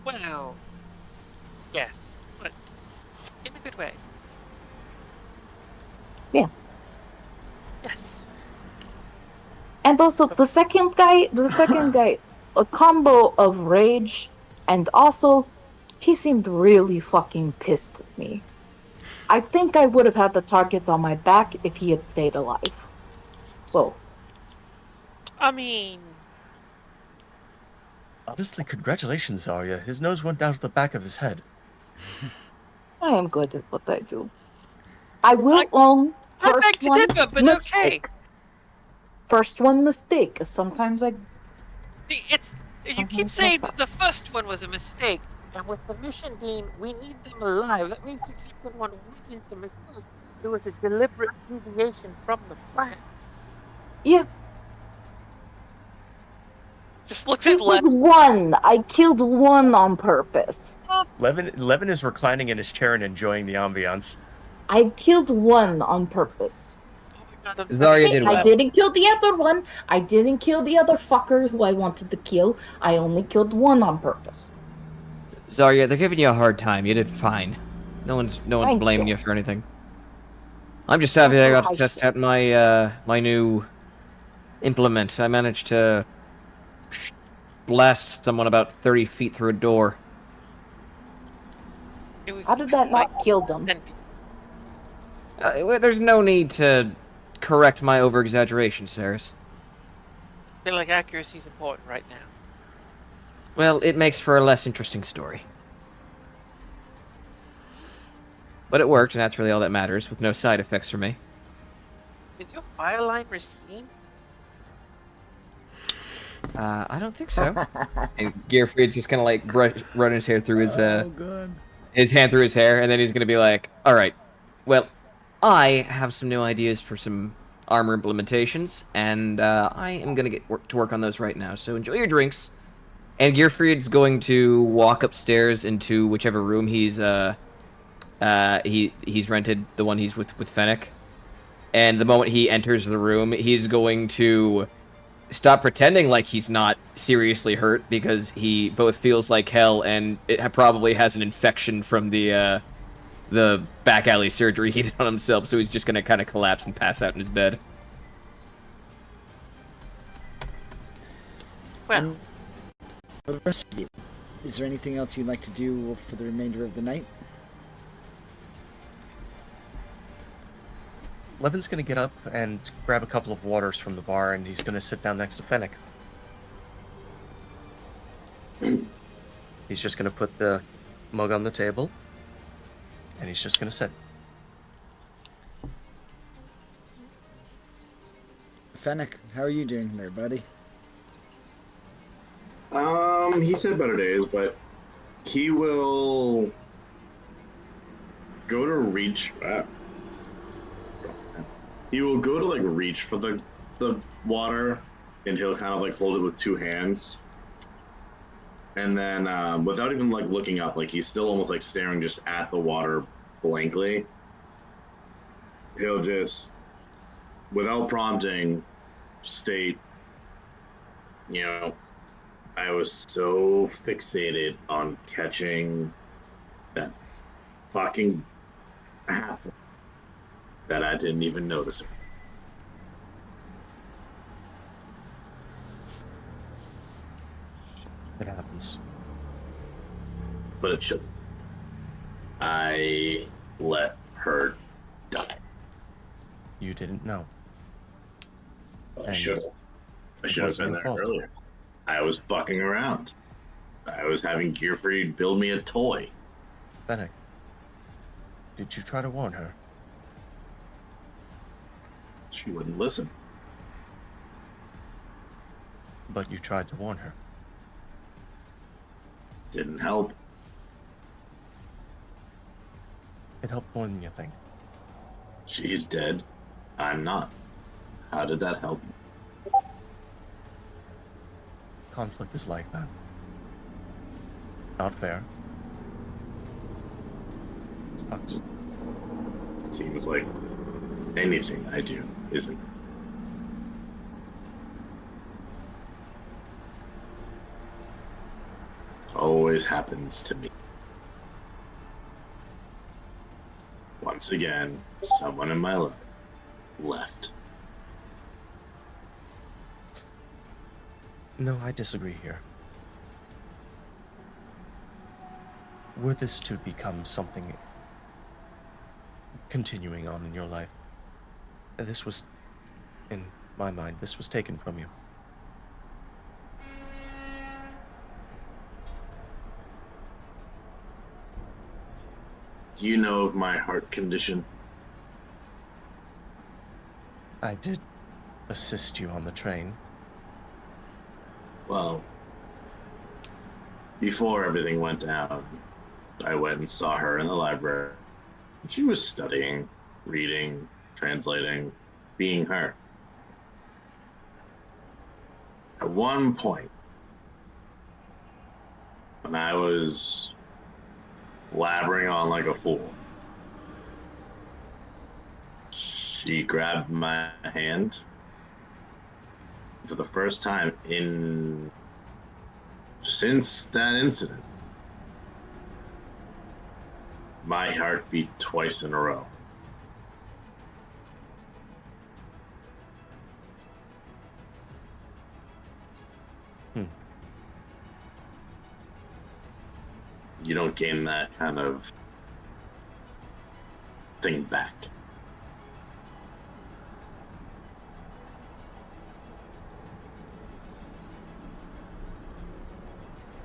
S2: Well. Yes, but in a good way.
S3: Yeah.
S2: Yes.
S3: And also the second guy, a combo of rage and also he seemed really fucking pissed at me. I think I would have had the targets on my back if he had stayed alive. So,
S2: I mean,
S5: Honestly, congratulations, Zarya. His nose went down to the back of his head.
S3: I am good at what I do. I will own
S2: I
S3: first
S2: beg to
S3: one
S2: differ, but
S3: mistake. First one mistake. Sometimes I
S2: see, it's you keep
S3: Sometimes
S2: saying
S3: mess up.
S2: that the first one was a mistake, and with the mission being we need them alive, that means the second one wasn't a mistake. It was a deliberate deviation from the plan.
S3: yeah.
S2: Just looks
S3: It
S2: at
S3: was
S2: left.
S3: one. I killed one on purpose.
S5: Levin is reclining in his chair and enjoying the ambiance.
S3: I killed one on purpose.
S2: Oh my God, I'm
S6: Zarya
S2: sorry.
S6: did
S3: I
S6: well.
S3: didn't kill the other one. I didn't kill the other fucker who I wanted to kill. I only killed one on purpose.
S7: Zarya, they're giving you a hard time. You did fine. No one's
S3: Thank
S7: blaming
S3: you.
S7: you for anything. I'm just happy I got
S3: Thank
S7: to test
S3: you.
S7: out my my new implement. I managed to blast someone about 30 feet through a door.
S2: It was
S3: How did that
S2: like
S3: not kill them?
S2: 10 feet.
S7: Well, there's no need to correct my over-exaggeration, Saris.
S2: I feel like accuracy is important right now.
S7: Well, it makes for a less interesting story. But it worked, and that's really all that matters, with no side effects for me.
S2: Is your fire line receding?
S7: I don't think so. And Gearfried's just kind of like running his hair through his
S1: God.
S7: his hand through his hair, and then he's gonna be like, "All right, well, I have some new ideas for some armor implementations, and I am gonna get to work on those right now. So enjoy your drinks." And Gearfried's going to walk upstairs into whichever room he's rented, the one he's with Fennec. And the moment he enters the room, he's going to stop pretending like he's not seriously hurt, because he both feels like hell and it probably has an infection from the back alley surgery he did on himself. So he's just gonna kind of collapse and pass out in his bed.
S2: Well,
S1: And for the rest of you, is there anything else you'd like to do for the remainder of the night?
S5: Levin's gonna get up and grab a couple of waters from the bar, and he's gonna sit down next to Fennec. He's just gonna put the mug on the table, and he's just gonna sit.
S1: Fennec, how are you doing there, buddy?
S4: He's had better days, but he will go to reach. He will go to like reach for the water, and he'll kind of like hold it with two hands, and then without even like looking up, like he's still almost like staring just at the water blankly. He'll just, without prompting, state, you know, I was so fixated on catching that fucking apple that I didn't even notice it.
S5: It happens.
S4: But it should. I let her die.
S5: You didn't know.
S4: I
S5: And
S4: should have. I should have
S5: wasn't
S4: been
S5: your
S4: there
S5: fault.
S4: earlier. I was fucking around. I was having Gearfried build me a toy.
S5: Fennec, did you try to warn her?
S4: She wouldn't listen.
S5: But you tried to warn her.
S4: Didn't help.
S5: It helped more than you think.
S4: She's dead. I'm not. How did that help?
S5: Conflict is like that. It's not fair. It sucks.
S4: Seems like anything I do isn't. Always happens to me. Once again, someone in my life left.
S5: No, I disagree here. Were this to become something continuing on in your life, this was, in my mind, this was taken from you.
S4: Do you know of my heart condition?
S5: I did assist you on the train.
S4: Well, before everything went down, I went and saw her in the library. She was studying, reading, translating, being her. At one point, when I was blabbering on like a fool, she grabbed my hand. For the first time since that incident, my heart beat twice in a row. You don't gain that kind of thing back.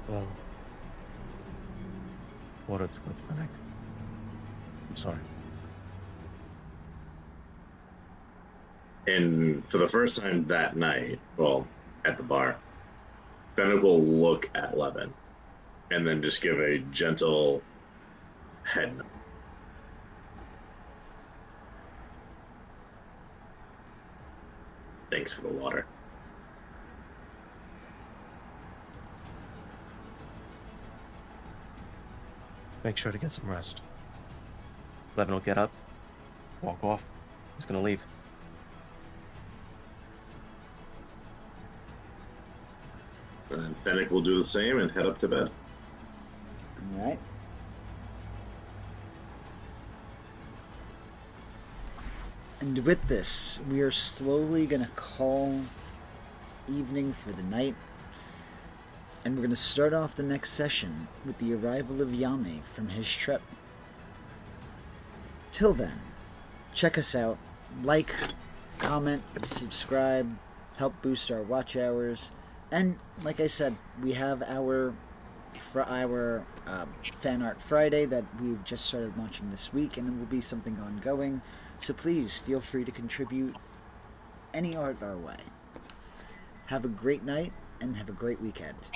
S5: Well, what it's worth, Fennec. I'm sorry.
S4: And for the first time that night, well, at the bar, Fennec will look at Levin and then just give a gentle head nod. Thanks for the water.
S5: Make sure to get some rest. Levin will get up, walk off. He's gonna leave.
S4: And Fennec will do the same and head up to bed.
S1: All right. And with this, we are slowly going to call evening for the night. And we're going to start off the next session with the arrival of Yami from his trip. Till then, check us out. Like, comment, subscribe, help boost our watch hours. And like I said, we have our Fan Art Friday that we've just started launching this week, and it will be something ongoing. So please feel free to contribute any art our way. Have a great night and have a great weekend.